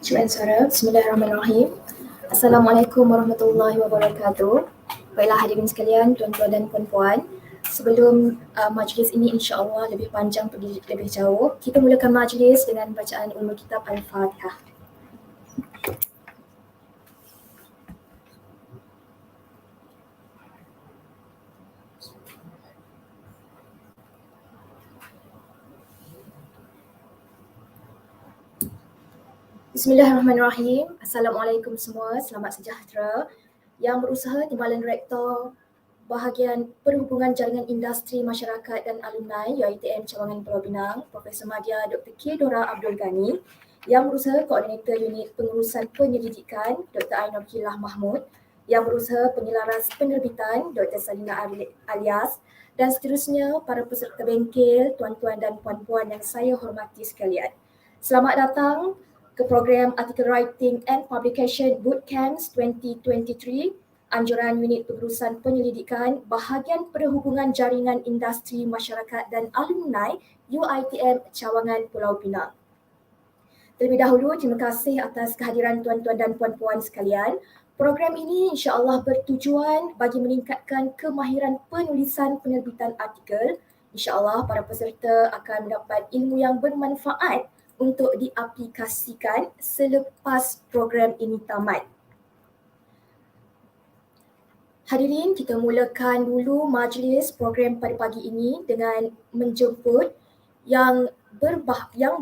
Cuan suara. Bismillahirrahmanirrahim. Assalamualaikum warahmatullahi wabarakatuh. Baiklah hadirin sekalian, tuan-tuan dan puan-puan. Sebelum majlis ini insya-Allah lebih panjang pergi lebih jauh, kita mulakan majlis dengan bacaan ummul kitab Al-Fatihah. Bismillahirrahmanirrahim. Assalamualaikum semua, selamat sejahtera. Yang berusaha Timbalan Rektor Bahagian Perhubungan Jaringan Industri Masyarakat dan Alumni UiTM Cawangan Pulau Pinang, Profesor Madya Dr. K. Dora Abdul Ghani. Yang berusaha Koordinator Unit Pengurusan Penyelidikan Dr. Ainur Kilah Mahmud. Yang berusaha Penyelaras Penerbitan Dr. Salina Alias. Dan seterusnya para peserta bengkel, tuan-tuan dan puan-puan yang saya hormati sekalian. Selamat datang ke program Article Writing and Publication Bootcamps 2023, Anjuran Unit Pengurusan Penyelidikan Bahagian Perhubungan Jaringan Industri Masyarakat dan Alumni UiTM Cawangan Pulau Pinang. Terlebih dahulu, terima kasih atas kehadiran tuan-tuan dan puan-puan sekalian. Program ini insya-Allah bertujuan bagi meningkatkan kemahiran penulisan penerbitan artikel. Insya-Allah para peserta akan mendapat ilmu yang bermanfaat untuk diaplikasikan selepas program ini tamat. Hadirin, kita mulakan dulu majlis program pada pagi ini dengan menjemput yang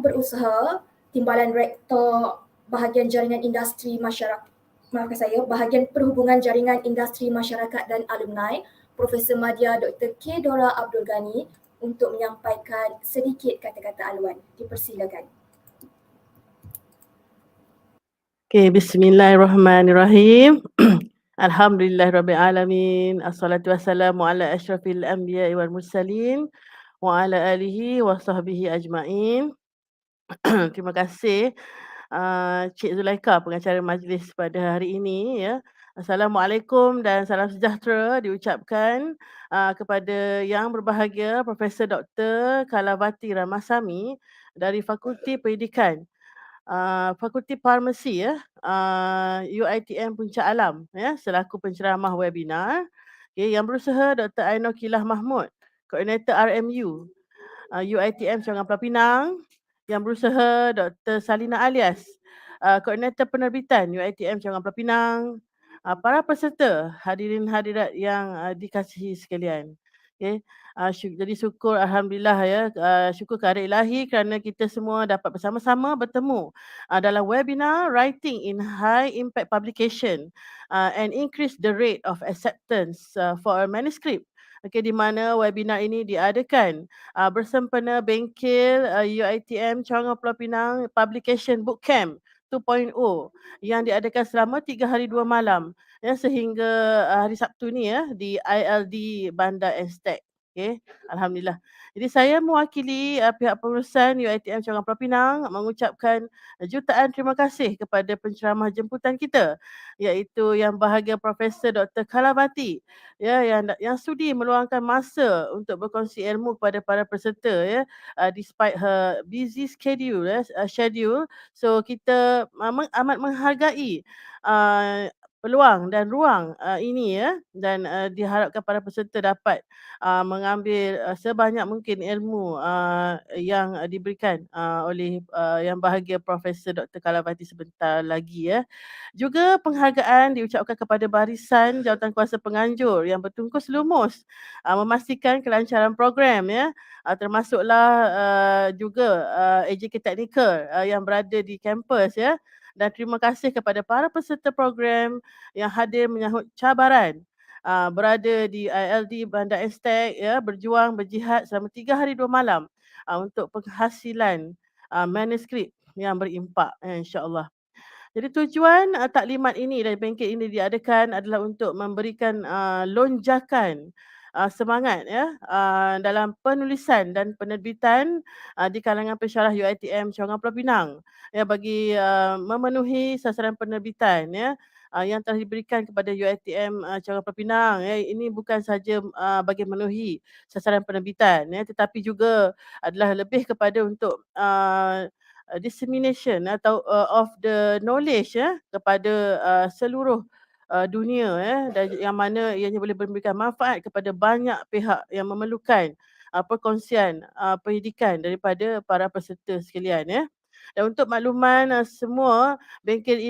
berusaha Timbalan Rektor Bahagian Jaringan Industri Masyarakat, Bahagian Perhubungan Jaringan Industri Masyarakat dan Alumni, Profesor Madya Dr. K. Dora Abdul Ghani untuk menyampaikan sedikit kata-kata aluan. Dipersilakan. Okay, bismillahirrahmanirrahim. Alhamdulillahirrabbilalamin. Assalatu wassalamu ala asyrafil anbiya wal mursalin wa ala alihi wa sahbihi ajma'in. Terima kasih Cik Zulaika, pengacara majlis pada hari ini ya. Assalamualaikum dan salam sejahtera diucapkan kepada yang berbahagia Profesor Dr. Kalavathy Ramasamy dari Fakulti Pendidikan Fakulti Farmasi ya, UiTM Puncak Alam ya, selaku penceramah webinar. Okay, yang berusaha Dr. Ainur Kilah Mahmud, Koordinator RMU UiTM Cawangan Pulau Pinang. Yang berusaha Dr. Salina Alias, Koordinator Penerbitan UiTM Cawangan Pulau Pinang. Para peserta, hadirin hadirat yang dikasihi sekalian. Okay. Jadi syukur Alhamdulillah ya, syukur kepada Ilahi kerana kita semua dapat bersama-sama bertemu dalam webinar Writing in High Impact Publication and Increase the Rate of Acceptance for a Manuscript. Okay, di mana webinar ini diadakan bersempena bengkel UiTM Cawangan Pulau Pinang Publication Bootcamp 2.0 yang diadakan selama 3 hari 2 malam ya, sehingga hari Sabtu ni ya di ILD Bandar Estate. Okay, Alhamdulillah. Jadi saya mewakili pihak pengurusan UiTM Cawangan Pulau Pinang mengucapkan jutaan terima kasih kepada penceramah jemputan kita, iaitu yang bahagia Profesor Dr. Kalavathy ya, yang sudi meluangkan masa untuk berkongsi ilmu kepada para peserta ya, despite her busy schedule so kita amat menghargai peluang dan ruang ini ya, dan diharapkan para peserta dapat mengambil sebanyak mungkin ilmu yang diberikan oleh yang bahagia Profesor Dr. Kalavathy sebentar lagi ya. Juga penghargaan diucapkan kepada barisan jawatankuasa penganjur yang bertungkus lumus memastikan kelancaran program ya, termasuklah juga AJK Teknikal yang berada di kampus ya. Dan terima kasih kepada para peserta program yang hadir menyahut cabaran berada di ILD Bandar Estate ya, berjuang berjihad selama 3 hari 2 malam untuk penghasilan manuskrip yang berimpak insya-Allah. Jadi tujuan taklimat ini dan bengkel ini diadakan adalah untuk memberikan lonjakan semangat ya dalam penulisan dan penerbitan di kalangan pensyarah UiTM Cawangan Pulau Pinang ya, bagi memenuhi sasaran penerbitan ya yang telah diberikan kepada UiTM Cawangan Pulau Pinang ya. Ini bukan saja bagi memenuhi sasaran penerbitan ya, tetapi juga adalah lebih kepada untuk dissemination atau of the knowledge kepada seluruh dunia dan yang mana ianya boleh memberikan manfaat kepada banyak pihak yang memerlukan perkongsian pendidikan daripada para peserta sekalian Dan untuk makluman semua, bengkel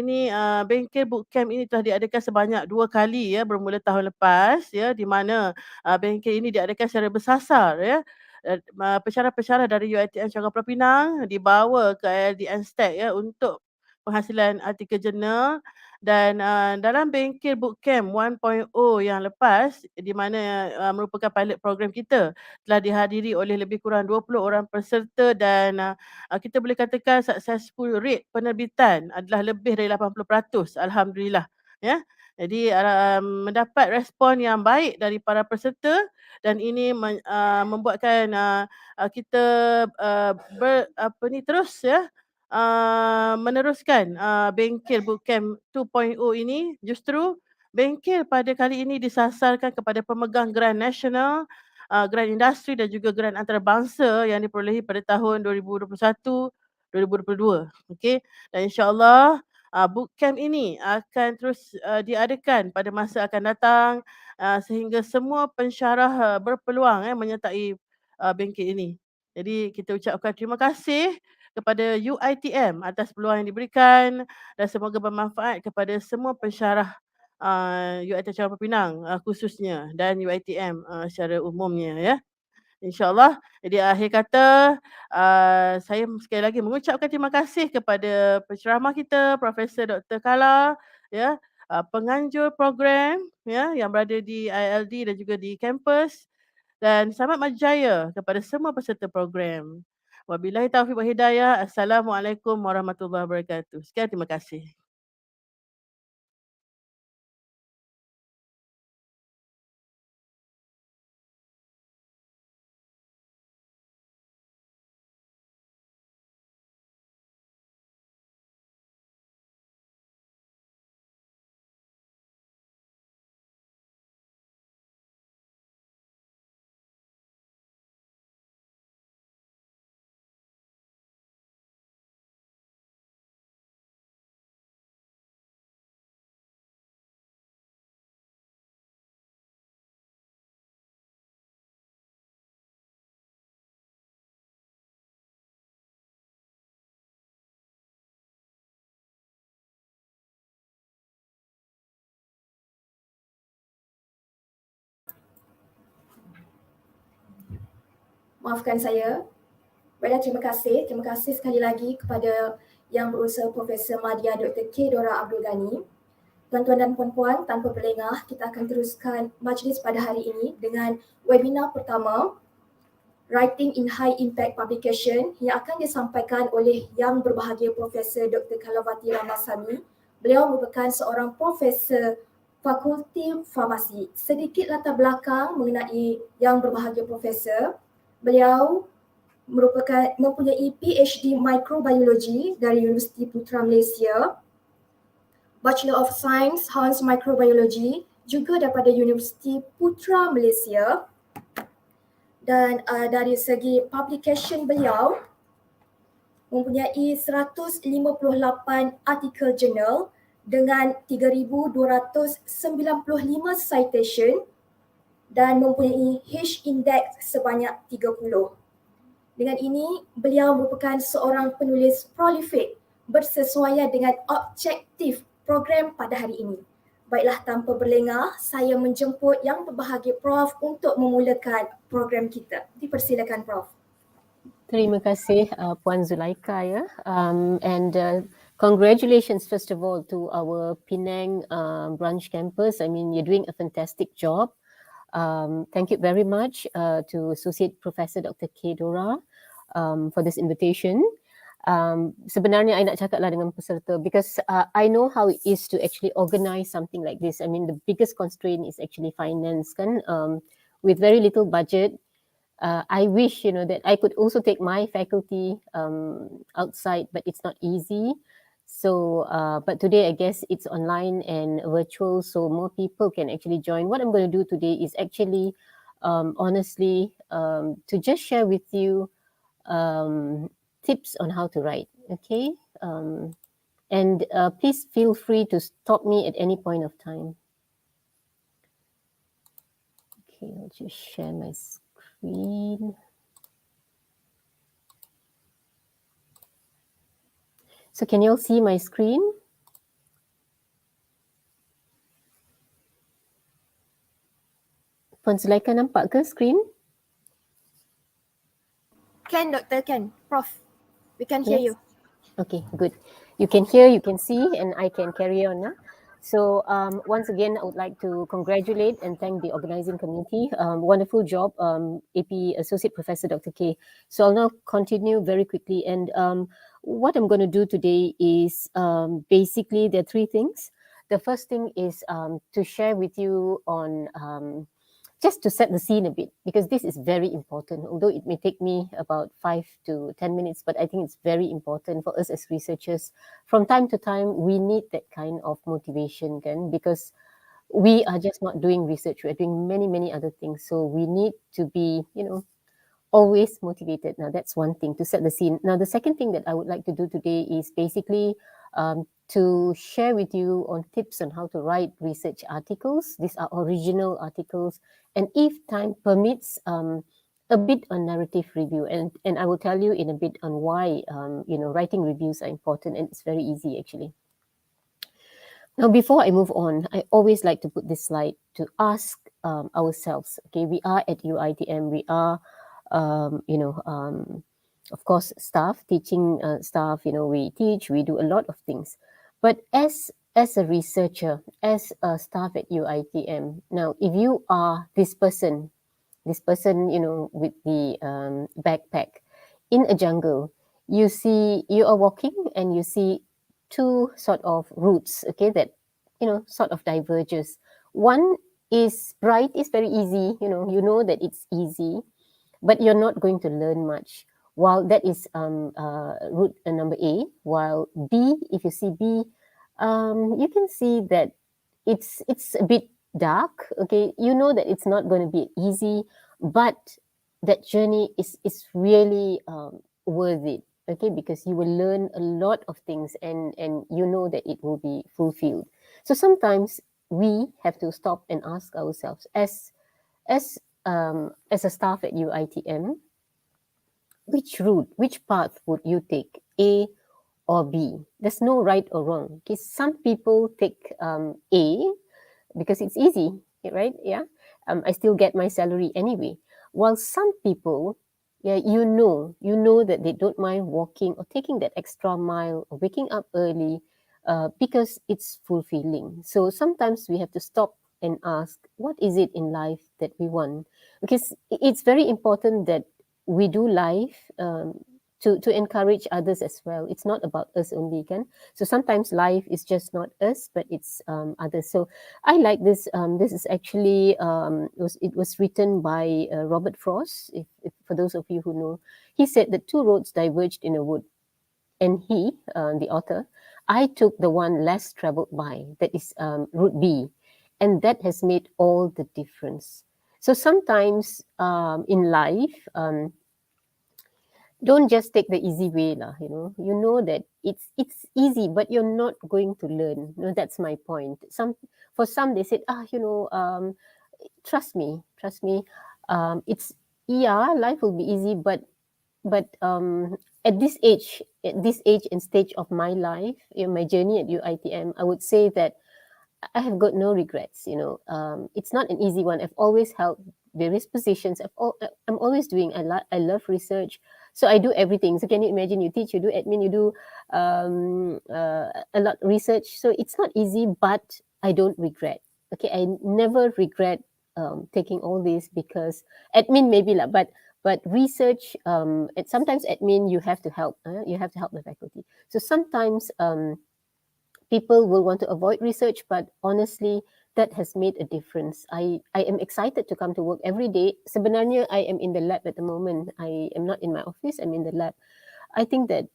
bootcamp ini telah diadakan sebanyak 2 kali bermula tahun lepas di mana bengkel ini diadakan secara bersasar pensyarah-pensyarah dari UiTM Cawangan Pinang dibawa ke ILDN Stack untuk penghasilan artikel jurnal dan dalam bengkel bootcamp 1.0 yang lepas di mana merupakan pilot program kita telah dihadiri oleh lebih kurang 20 orang peserta dan kita boleh katakan successful rate penerbitan adalah lebih dari 80%, alhamdulillah ya. Jadi mendapat respon yang baik dari para peserta dan ini membuatkan kita terus meneruskan bengkel bootcamp 2.0 ini. Justru bengkel pada kali ini disasarkan kepada pemegang grant nasional, grant industri dan juga grant antarabangsa yang diperolehi pada tahun 2021-2022. Okey, dan insya-Allah bootcamp ini akan terus diadakan pada masa akan datang sehingga semua pensyarah berpeluang menyertai bengkel ini. Jadi kita ucapkan terima kasih kepada UiTM atas peluang yang diberikan dan semoga bermanfaat kepada semua pensyarah UiTM Cawangan Pinang khususnya dan UiTM secara umumnya ya. InsyaAllah. Jadi akhir kata saya sekali lagi mengucapkan terima kasih kepada penceramah kita Profesor Dr. Kala penganjur program yang berada di ILD dan juga di kampus dan selamat maju jaya kepada semua peserta program. Wabillahi taufiq wal hidayah. Assalamualaikum warahmatullahi wabarakatuh. Sekian, terima kasih. Maafkan saya. Baiklah, terima kasih. Terima kasih sekali lagi kepada Yang Berusaha Profesor Madya Dr. K. Dora Abdul Ghani. Tuan-tuan dan puan-puan, tanpa berlengah, kita akan teruskan majlis pada hari ini dengan webinar pertama, Writing in High Impact Publication, yang akan disampaikan oleh Yang Berbahagia Profesor Dr. Kalavathy Ramasamy. Beliau merupakan seorang profesor Fakulti Farmasi. Sedikit latar belakang mengenai Yang Berbahagia Profesor. Beliau mempunyai PhD Microbiology dari Universiti Putra Malaysia, Bachelor of Science Hans Microbiology juga daripada Universiti Putra Malaysia, dan dari segi publication beliau mempunyai 158 artikel jurnal dengan 3,295 citation dan mempunyai H-index sebanyak 30. Dengan ini, beliau merupakan seorang penulis prolific bersesuaian dengan objektif program pada hari ini. Baiklah, tanpa berlengah, saya menjemput Yang Berbahagia Prof untuk memulakan program kita. Dipersilakan Prof. Terima kasih Puan Zulaika and congratulations first of all to our Pinang branch campus. I mean, you're doing a fantastic job. Thank you very much to Associate Professor Dr. K. Dora for this invitation. Sebenarnya I nak cakap lah dengan peserta because I know how it is to actually organize something like this. I mean, the biggest constraint is actually finance kan. With very little budget, I wish that I could also take my faculty outside, but it's not easy. So, but today I guess it's online and virtual, so more people can actually join. What I'm going to do today is actually, honestly, to just share with you tips on how to write. Okay. And please feel free to stop me at any point of time. Okay, I'll just share my screen. So can you all see my screen? Puan Zulaika nampak ke screen? Can, Doctor, can. Prof, we can hear you. Okay, good. You can hear, you can see, and I can carry on. So once again, I would like to congratulate and thank the organizing committee. Wonderful job, AP Associate Professor Dr. K. So I'll now continue very quickly. And what I'm going to do today is basically there are three things. The first thing is to share with you on just to set the scene a bit, because this is very important, although it may take me about 5 to 10 minutes, but I think it's very important for us as researchers. From time to time, we need that kind of motivation, kan? Because we are just not doing research, we're doing many, many other things. So we need to be, always motivated. Now, that's one thing to set the scene. Now, the second thing that I would like to do today is basically to share with you on tips on how to write research articles. These are original articles, and if time permits, a bit on narrative review. And I will tell you in a bit on why writing reviews are important, and it's very easy actually. Now, before I move on, I always like to put this slide to ask ourselves. Okay, we are at UiTM. We are of course, staff, teaching staff, we teach, we do a lot of things. But as a researcher, as a staff at UiTM, now, if you are this person, with the backpack in a jungle, you are walking and you see two sort of routes, okay, that, sort of diverges. One is bright, is very easy, you know that it's easy, but you're not going to learn much. While that is route number A, while B, if you see B, you can see that it's a bit dark. Okay, you know that it's not going to be easy, but that journey is really worth it. Okay, because you will learn a lot of things, and you know that it will be fulfilled. So sometimes we have to stop and ask ourselves, as a staff at UiTM, which route, which path would you take, A or B? There's no right or wrong. Okay, some people take A because it's easy, right? Yeah, I still get my salary anyway. While some people, yeah, you know that they don't mind walking or taking that extra mile or waking up early because it's fulfilling. So sometimes we have to stop and ask, what is it in life that we want? Because it's very important that we do life to encourage others as well. It's not about us only, can? So sometimes life is just not us, but it's others. So I like this. This is actually it was written by Robert Frost. If for those of you who know, he said that two roads diverged in a wood, and he, the author, I took the one less traveled by, that is route B, and that has made all the difference. So sometimes in life, don't just take the easy way lah. You know that it's easy, but you're not going to learn. That's my point. For some they said, trust me, it's, yeah, life will be easy, but at this age and stage of my life, in my journey at UiTM, I would say that I have got no regrets. It's not an easy one. I've always held various positions. I'm always doing. I love research, so I do everything. So can you imagine? You teach, you do admin, you do a lot of research. So it's not easy, but I don't regret. Okay, I never regret taking all this, because admin maybe lah, but research. Sometimes admin you have to help. You have to help the faculty. So sometimes people will want to avoid research, but honestly, that has made a difference. I am excited to come to work every day. Sebenarnya, I am in the lab at the moment. I am not in my office, I'm in the lab. I think that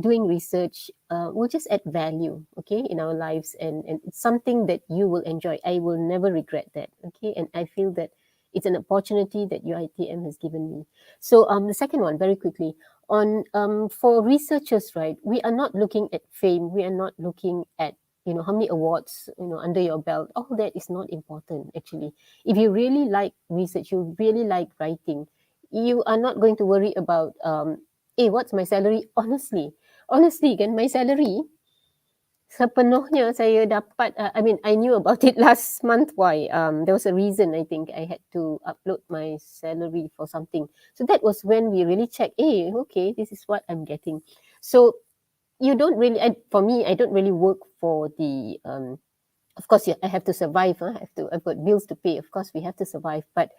doing research will just add value, okay, in our lives, and it's something that you will enjoy. I will never regret that, okay, and I feel that it's an opportunity that UiTM has given me. So the second one, very quickly, For researchers, right, we are not looking at fame. We are not looking at, how many awards, under your belt. All that is not important, actually. If you really like research, you really like writing, you are not going to worry about, hey, what's my salary? Honestly, kan, my salary sepenuhnya saya dapat, I knew about it last month. Why? There was a reason. I think I had to upload my salary for something. So that was when we really checked, hey, okay, this is what I'm getting. So you don't really, for me, I don't really work for the, of course, I have to survive. I've got bills to pay. Of course, we have to survive. But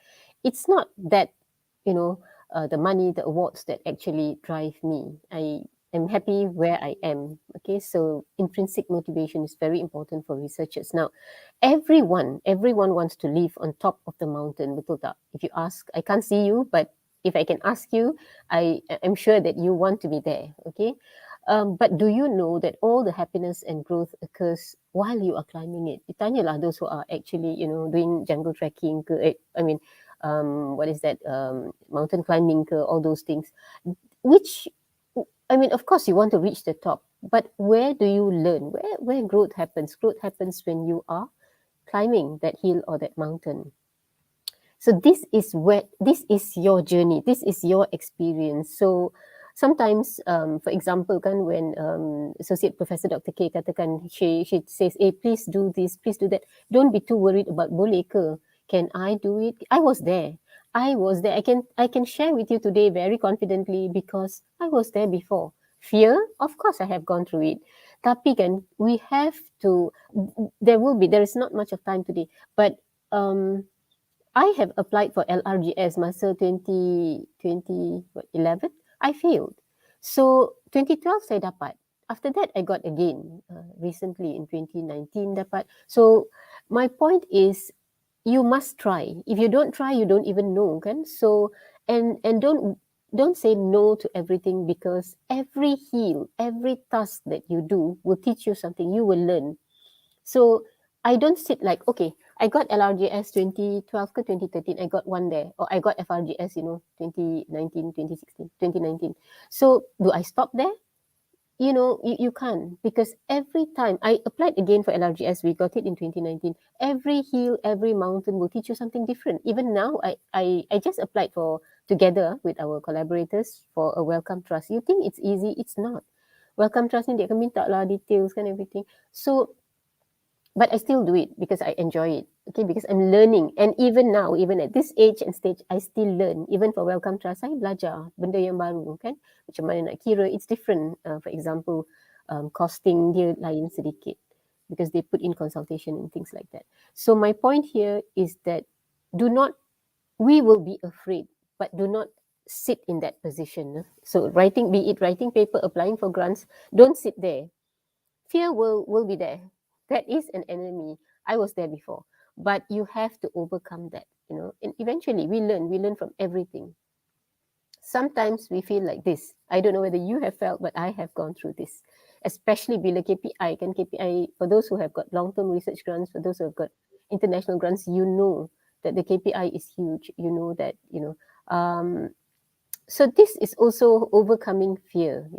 it's not that, the money, the awards that actually drive me. I am happy where I am. Okay, so intrinsic motivation is very important for researchers. Now, everyone wants to live on top of the mountain. Betul tak? If you ask, I can't see you, but if I can ask you, I'm sure that you want to be there. Okay. But do you know that all the happiness and growth occurs while you are climbing it? Ditanyalah those who are actually, doing jungle trekking ke, what is that, mountain climbing ke, all those things. Which, of course you want to reach the top, but where do you learn? Where growth happens? Growth happens when you are climbing that hill or that mountain. So this is your journey, this is your experience. So sometimes, for example, kan, when Associate Professor Dr. K katakan, she says, hey, please do this, please do that. Don't be too worried about boleh ke? Can I do it? I was there. I can share with you today very confidently because I was there before. Fear, of course, I have gone through it. Tapi kan, we have to. There is not much of time today, but I have applied for LRGS masa 2011. I failed. So 2012 saya dapat. After that, I got again recently in 2019 dapat. So my point is, you must try. If you don't try, you don't even know, kan? So and don't say no to everything, because every hill, every task that you do will teach you something. You will learn. So I don't sit like, okay, I got LRGS 2012 ke 2013, I got one there. Or I got FRGS, 2019, 2016, 2019. So do I stop there? You can't, because every time I applied again for LRGS, we got it in 2019. Every hill, every mountain will teach you something different. Even now, I just applied for, together with our collaborators, for a welcome trust. You think it's easy? It's not. Welcome trust ni dia akan minta lah details kan, everything. So but I still do it because I enjoy it. Okay, because I'm learning. And even now, even at this age and stage, I still learn. Even for welcome trust, saya belajar benda yang baru, kan? Macam mana nak kira, it's different. For example, costing dia lain sedikit because they put in consultation and things like that. So my point here is that we will be afraid, but do not sit in that position. So be it writing paper, applying for grants, don't sit there. Fear will be there. That is an enemy. I was there before, but you have to overcome that, and eventually we learn from everything. Sometimes we feel like this. I don't know whether you have felt, but I have gone through this, especially bila KPI. Kan KPI, for those who have got long-term research grants, for those who have got international grants, you know that the KPI is huge. You know that, so this is also overcoming fear,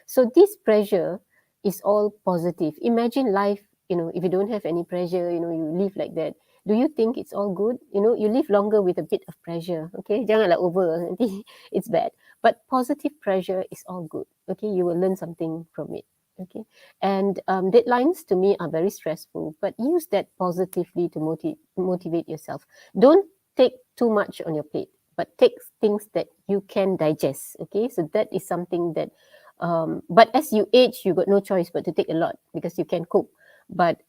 So this pressure is all positive. Imagine life, if you don't have any pressure, you live like that. Do you think it's all good? You live longer with a bit of pressure. Okay, janganlah over, nanti it's bad. But positive pressure is all good. Okay, you will learn something from it. Okay, and deadlines to me are very stressful, but use that positively to motivate yourself. Don't take too much on your plate, but take things that you can digest. Okay, so that is something that, but as you age, you got no choice but to take a lot because you can cope. But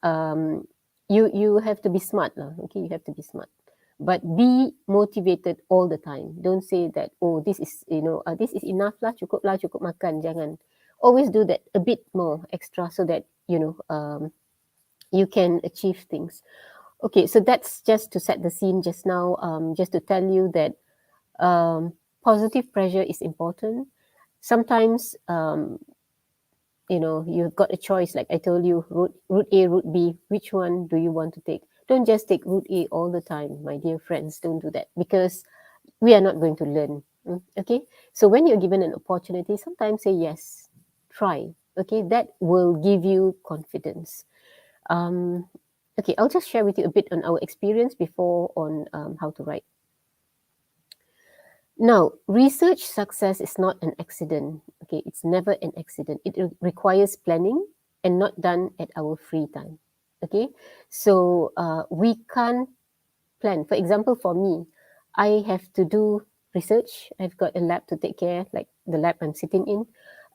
you have to be smart lah. Okay, you have to be smart. But be motivated all the time. Don't say that, oh, this is this is enough lah, cukup makan. Jangan. Always do that a bit more extra so that you can achieve things. Okay, so that's just to set the scene just now. Just to tell you that positive pressure is important. Sometimes you've got a choice, like I told you, route A, route B, which one do you want to take? Don't just take route A all the time, my dear friends. Don't do that, because we are not going to learn. Okay, so when you're given an opportunity, sometimes say yes, try. Okay, that will give you confidence. Okay, I'll just share with you a bit on our experience before on how to write. Now, research success is not an accident. Okay, it's never an accident. It requires planning and not done at our free time. Okay, so we can't plan. For example, for me, I have to do research. I've got a lab to take care, like the lab I'm sitting in.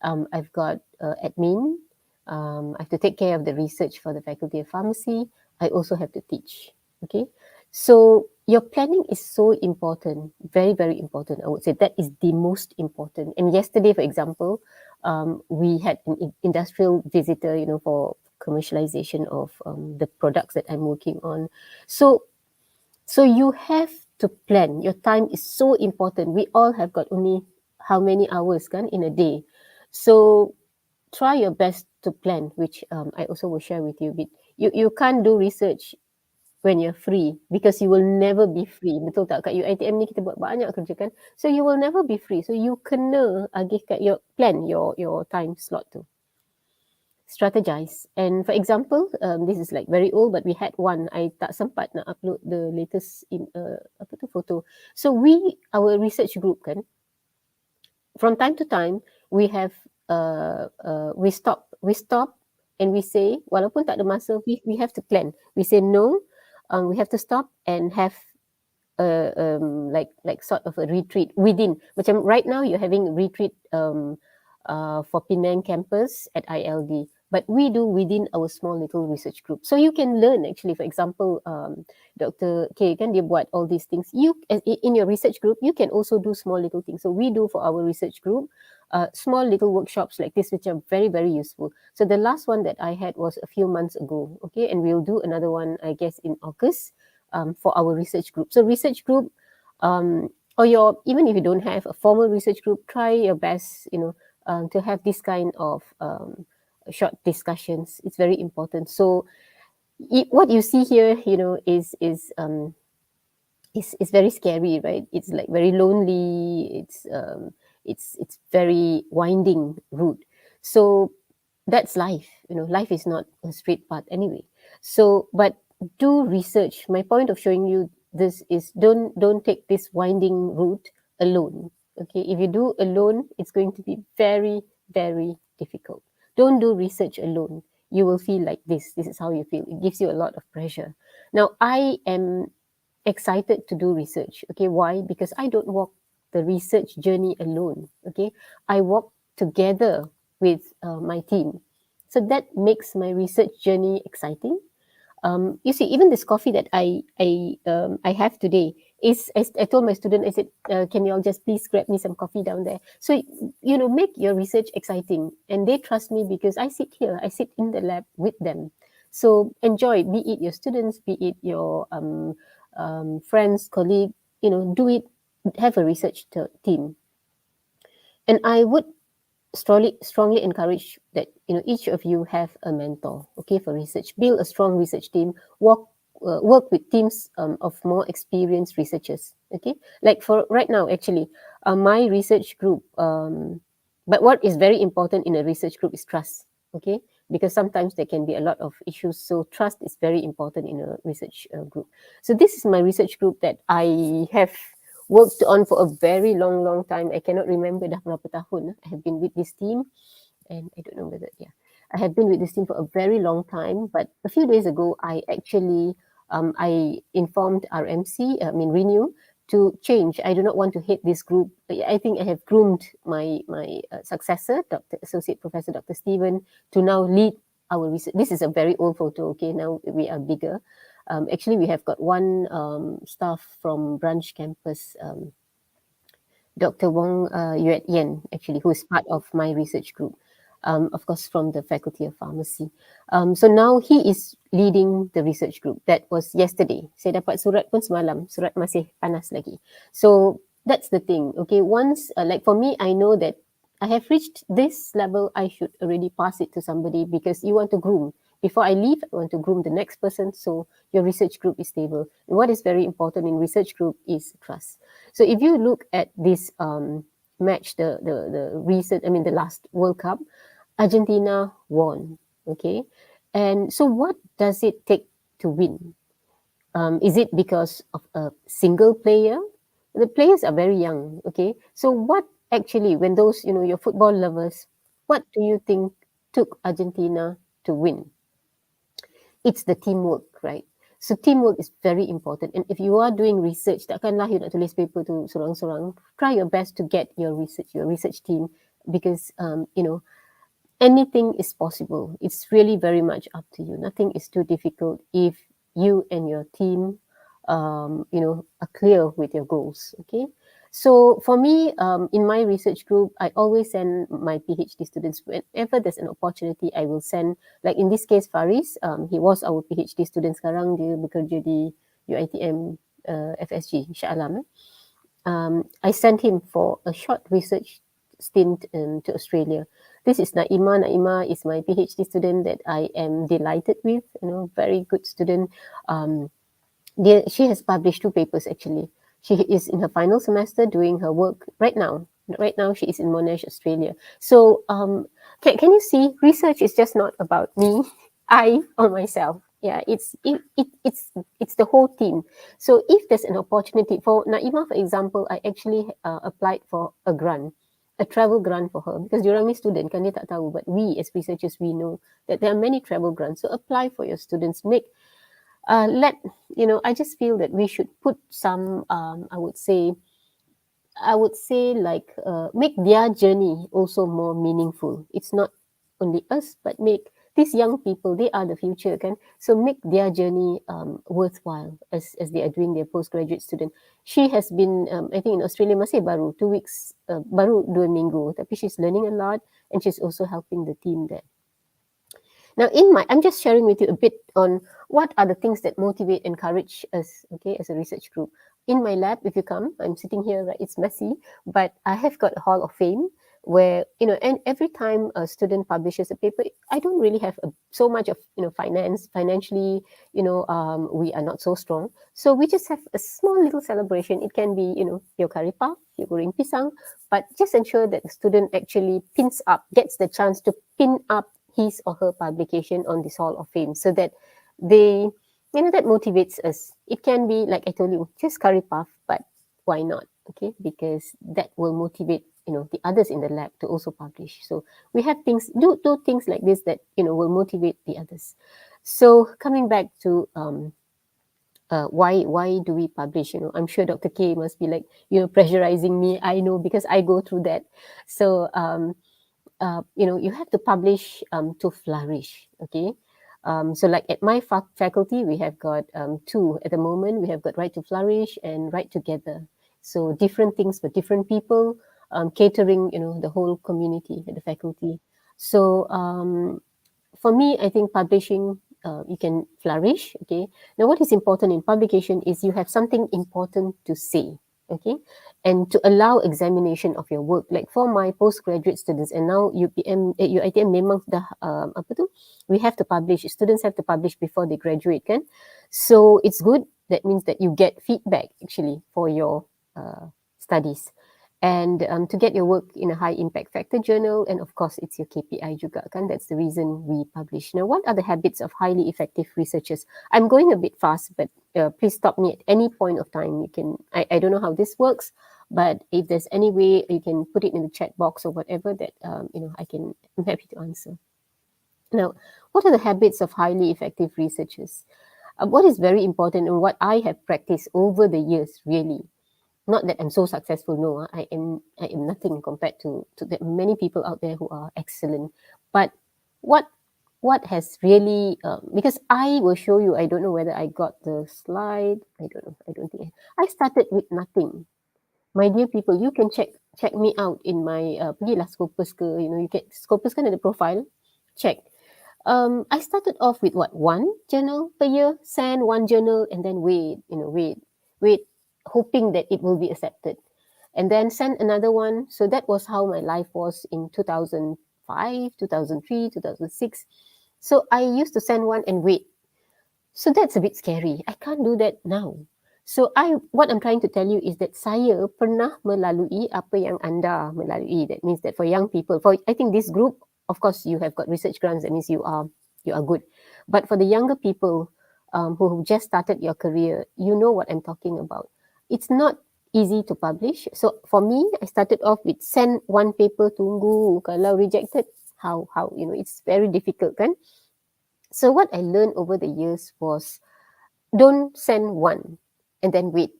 I've got admin. I have to take care of the research for the Faculty of Pharmacy. I also have to teach. Okay, so your planning is so important, very, very important. I would say that is the most important. And yesterday, for example, we had an industrial visitor, for commercialization of the products that I'm working on. So you have to plan. Your time is so important. We all have got only how many hours in a day. So try your best to plan, which I also will share with you. You can't do research when you're free because you will never be free. Betul tak? Kat UiTM ni kita buat banyak kerja kan. So you will never be free. So you kena agihkan plan your time slot tu. Strategize. And for example, this is like very old, but we had one. I tak sempat nak upload the latest photo. So our research group kan, from time to time we have we stop and we say walaupun tak ada masa, we have to plan. We say no, we have to stop and have like sort of a retreat within. Macam right now you're having a retreat for Pinang campus at ILD, but we do within our small little research group. So you can learn actually. For example, Dr. K kan dia buat all these things. You in your research group, you can also do small little things. So we do for our research group small little workshops like this, which are very, very useful. So the last one that I had was a few months ago. Okay, and we'll do another one, I guess, in August. For our research group. So research group, or even if you don't have a formal research group, try your best, to have this kind of short discussions. It's very important. So what you see here, is very scary, right? It's like very lonely. It's very winding route. So that's life. Life is not a straight path anyway. So, but do research. My point of showing you this is don't take this winding route alone. Okay, if you do alone, it's going to be very, very difficult. Don't do research alone. You will feel like this. This is how you feel. It gives you a lot of pressure. Now, I am excited to do research. Okay, why? Because I don't walk the research journey alone. Okay, I walk together with my team. So that makes my research journey exciting. You see, even this coffee that I have today is, I told my student, I said, can you all just please grab me some coffee down there? So, make your research exciting. And they trust me because I sit here, I sit in the lab with them. So enjoy, be it your students, be it your friends, colleague, do it, have a research team. And I would strongly encourage that each of you have a mentor, okay, for research. Build a strong research team. Work with teams of more experienced researchers. Okay, like for right now, actually, my research group. But what is very important in a research group is trust. Okay, because sometimes there can be a lot of issues. So trust is very important in a research group. So this is my research group that I have worked on for a very long time. I cannot remember dah berapa tahun I have been with this team, and I don't know whether I have been with this team for a very long time. But a few days ago, I actually I informed RMC, Renew, to change. I do not want to hate this group. I think I have groomed my successor, Dr. Associate Professor Dr. Stephen, to now lead our research. This is a very old photo. Okay, now we are bigger. Actually, we have got one staff from branch campus, Dr. Wong Yuet Yen, actually, who is part of my research group, of course, from the Faculty of Pharmacy. So now he is leading the research group. That was yesterday. Saya dapat surat pun semalam. Surat masih panas lagi. So that's the thing. Okay, once, like for me, I know that I have reached this level, I should already pass it to somebody because you want to groom. before I leave, I want to groom the next person, so your research group is stable. And what is very important in research group is trust. So if you look at this match, the recent, I mean the last World Cup, Argentina won, okay? And so what does it take to win? Is it because of a single player? The players are very young, okay? So what actually, when those, your football lovers, what do you think took Argentina to win? It's the teamwork, right? So teamwork is very important. And if you are doing research, takkanlah you nak tulis paper tu sorang-sorang. Try your best to get your research team, because anything is possible. It's really very much up to you. Nothing is too difficult if you and your team, are clear with your goals. Okay. So for me, in my research group, I always send my PhD students. Whenever there's an opportunity, I will send. Like in this case, Faris, he was our PhD student. Sekarang dia bekerja di UiTM FSG, Shah Alam. I sent him for a short research stint to Australia. This is Naima. Naima is my PhD student that I am delighted with. Very good student. She has published 2 papers actually. She is in her final semester doing her work right now. Right now, she is in Monash, Australia. So, can you see? Research is just not about me, I or myself. Yeah, it's the whole team. So, if there's an opportunity for Naima, for example, I actually applied for a grant, a travel grant for her, because diorang ni student kan, dia tak tahu, but we as researchers, we know that there are many travel grants. So, apply for your students. I just feel that we should put some, I would say like make their journey also more meaningful. It's not only us, but make these young people, they are the future, kan? So make their journey worthwhile as they are doing their postgraduate student. She has been, I think in Australia, masih baru 2 weeks, baru 2 minggu, tapi she's learning a lot and she's also helping the team there. Now, I'm just sharing with you a bit on what are the things that motivate, encourage us, okay, as a research group. In my lab, if you come, I'm sitting here, right? It's messy, but I have got a Hall of Fame where, and every time a student publishes a paper, I don't really have so much of, financially, we are not so strong. So we just have a small little celebration. It can be, your curry puff, your goreng pisang, but just ensure that the student actually gets the chance to pin up his or her publication on this Hall of Fame, so that that motivates us. It can be, like I told you, just curry puff, but why not? Okay, because that will motivate, the others in the lab to also publish. So we have do things like this that, will motivate the others. So coming back to why do we publish? I'm sure Dr. K must be like, pressurizing me. I know, because I go through that. So you have to publish to flourish. Okay. So like at my faculty, we have got 2 at the moment. We have got Right to Flourish and Right Together. So different things for different people, catering, the whole community at the faculty. So for me, I think publishing, you can flourish. Okay. Now, what is important in publication is you have something important to say. Okay, and to allow examination of your work. Like for my postgraduate students, and now UiTM memang dah we have to publish. Students have to publish before they graduate, kan? So it's good. That means that you get feedback actually for your studies, and to get your work in a high impact factor journal, and of course it's your KPI juga, kan? That's the reason we publish. Now, what are the habits of highly effective researchers? I'm going a bit fast, but please stop me at any point of time. You can, I don't know how this works, but if there's any way you can put it in the chat box or whatever that, I'm happy to answer. Now, what are the habits of highly effective researchers? What is very important and what I have practiced over the years, really, not that I'm so successful, no, I am nothing compared to the many people out there who are excellent. But what has really, because I will show you, I don't know whether I got the slide, I don't think, I started with nothing. My dear people, you can check me out in my, pergilah Scopus ke, you get Scopus kan ada profile, check. I started off with 1 journal per year, send 1 journal, and then wait, hoping that it will be accepted, and then send another one. So that was how my life was in 2005, 2003, 2006. So I used to send one and wait. So that's a bit scary. I can't do that now. So what I'm trying to tell you is that saya pernah melalui apa yang anda melalui. That means that for young people, for I think this group, of course, you have got research grants. That means you are good. But for the younger people who have just started your career, you know what I'm talking about. It's not easy to publish. So for me, I started off with send one paper, tunggu. Kalau rejected, how it's very difficult, kan? So what I learned over the years was, don't send one and then wait.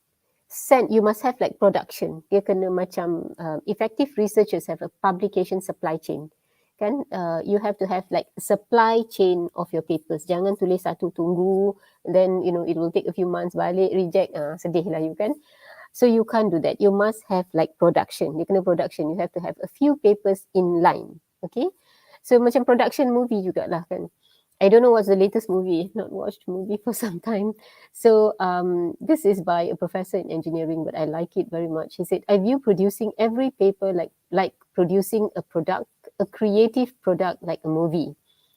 You must have like production. Dia kena macam effective researchers have a publication supply chain. Kan? You have to have like supply chain of your papers. Jangan tulis satu, tunggu, then it will take a few months, balik, reject, sedih lah you kan. So you can't do that. You must have like production. Dia kena production. You have to have a few papers in line. Okay? So macam production movie jugalah kan. I don't know what's the latest movie. Not watched movie for some time. So this is by a professor in engineering, but I like it very much. He said, I view producing every paper like producing a product, a creative product like a movie.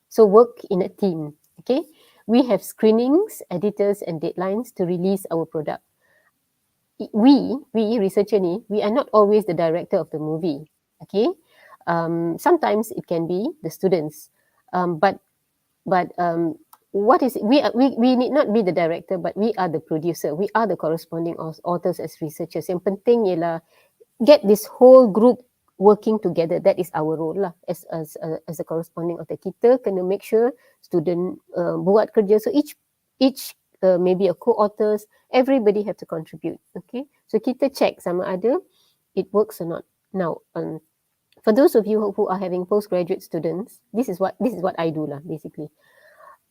So work in a team. Okay, we have screenings, editors, and deadlines to release our product. We researcher ni, we are not always the director of the movie. Okay, sometimes it can be the students, but what is it? We need not be the director, but we are the producer. We are the corresponding authors as researchers. Yang penting ialah get this whole group working together. That is our role lah as a corresponding author. Kita kena make sure student buat kerja. So each maybe a co-authors, everybody have to contribute. Okay, so kita check sama ada it works or not. Now, for those of you who are having postgraduate students, this is what I do lah basically.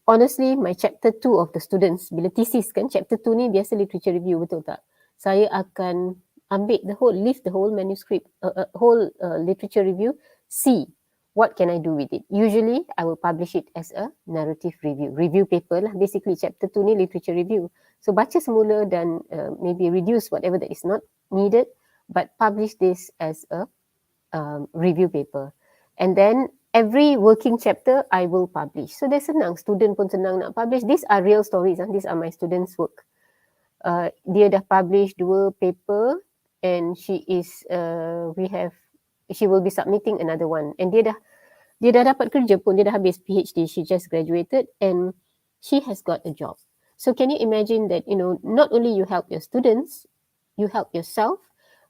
Honestly, my chapter 2 of the students, bila thesis kan, chapter 2 ni biasa literature review, betul tak? Saya akan ambil leave the whole manuscript, whole literature review, see what can I do with it. Usually, I will publish it as a narrative review paper lah. Basically, chapter 2 ni literature review. So, baca semula dan maybe reduce whatever that is not needed, but publish this as a review paper. And then every working chapter I will publish. So dia senang, student pun senang nak publish. These are real stories. These are my students' work. Dia dah publish 2 paper and she will be submitting another one. And dia dah dapat kerja pun, dia dah habis PhD. She just graduated and she has got a job. So can you imagine that, not only you help your students, you help yourself,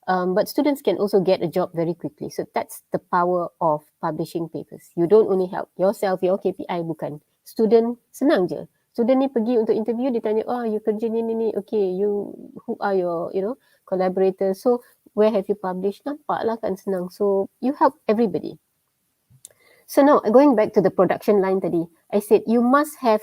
but students can also get a job very quickly. So that's the power of publishing papers. You don't only help yourself, your KPI, bukan. Student, senang je. Student ni pergi untuk interview, dia tanya, you kerja ni, okay, who are your, collaborators? So, where have you published? Nampak lah kan senang. So, you help everybody. So now, going back to the production line tadi, I said, you must have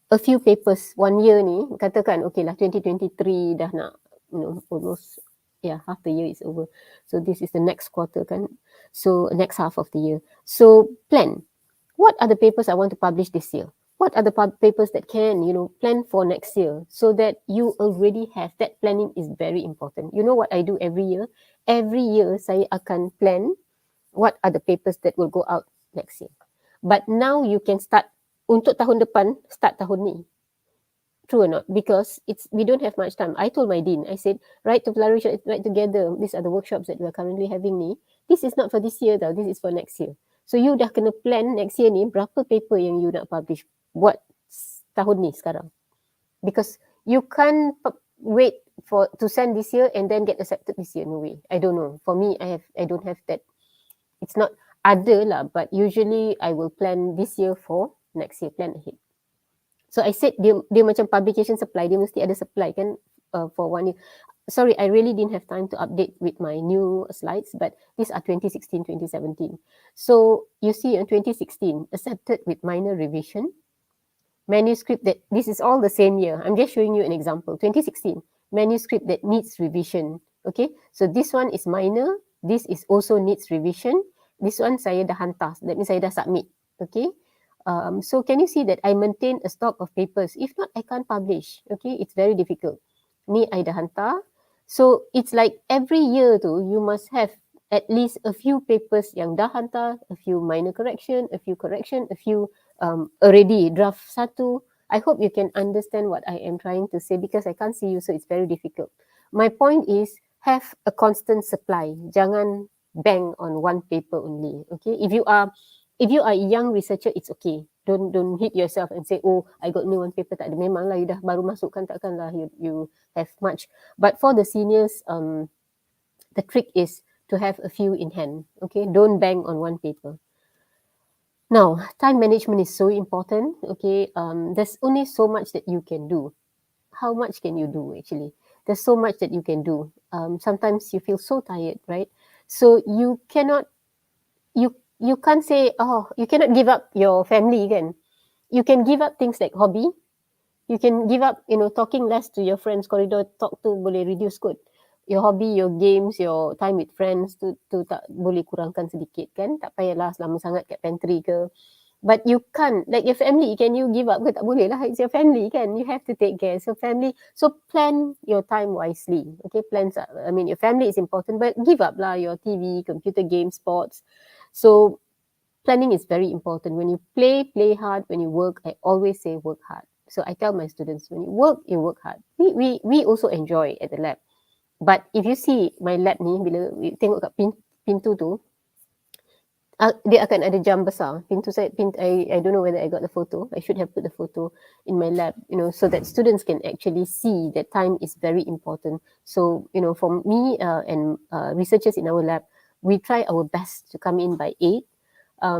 a few papers 1 year ni, katakan, okay lah, 2023 dah nak, almost, half the year is over. So this is the next quarter kan. So next half of the year. So plan. What are the papers I want to publish this year? What are the papers that can, plan for next year? So that you already have, that planning is very important. You know what I do every year? Every year saya akan plan what are the papers that will go out next year. But now you can start, untuk tahun depan, start tahun ni. True or not? Because we don't have much time. I told my dean, I said, write to flourish, write together. These are the workshops that we are currently having ni. This is not for this year tau. This is for next year. So you dah kena plan next year ni berapa paper yang you nak publish buat tahun ni sekarang. Because you can't wait to send this year and then get accepted this year. No way. I don't know. For me, I don't have that. It's not ada lah, but usually I will plan this year for next year. Plan ahead. So I said dia macam publication supply, dia mesti ada supply kan for 1 year. Sorry, I really didn't have time to update with my new slides, but these are 2016, 2017. So you see in 2016, accepted with minor revision. Manuscript that, this is all the same year. I'm just showing you an example. 2016, manuscript that needs revision. Okay, so this one is minor. This is also needs revision. This one saya dah hantar, that means saya dah submit. Okay. So can you see that I maintain a stock of papers? If not, I can't publish. Okay, it's very difficult. Ni I dah hantar. So it's like every year tu, you must have at least a few papers yang dah hantar, a few minor correction, a few already draft 1. I hope you can understand what I am trying to say because I can't see you, so it's very difficult. My point is have a constant supply. Jangan bang on one paper only. Okay, if you are a young researcher, it's okay. Don't hit yourself and say, oh, I got only one paper. Tak ada. Memanglah you dah baru masuk kan, takkanlah you have much. But for the seniors, the trick is to have a few in hand. Okay, don't bang on one paper. Now, time management is so important. Okay, there's only so much that you can do. How much can you do actually? There's so much that you can do. Sometimes you feel so tired, right? So you can't say, oh, you cannot give up your family again. You can give up things like hobby. You can give up, talking less to your friends. Corridor talk to boleh reduce kot. Your hobby, your games, your time with friends tu tak boleh kurangkan sedikit kan. Tak payahlah selama sangat kat pantry ke. But you can't, like your family, can you give up ke? Tak boleh lah, it's your family kan. You have to take care. So plan your time wisely. Okay, your family is important, but give up lah your TV, computer games, sports. So planning is very important. When you play hard. When you work, I always say work hard. So I tell my students, when you work hard. We also enjoy at the lab. But if you see my lab ni, bila tengok kat pintu tu, dia akan ada jam besar. I don't know whether I got the photo. I should have put the photo in my lab, so that students can actually see that time is very important. So, for me and researchers in our lab, we try our best to come in by 8.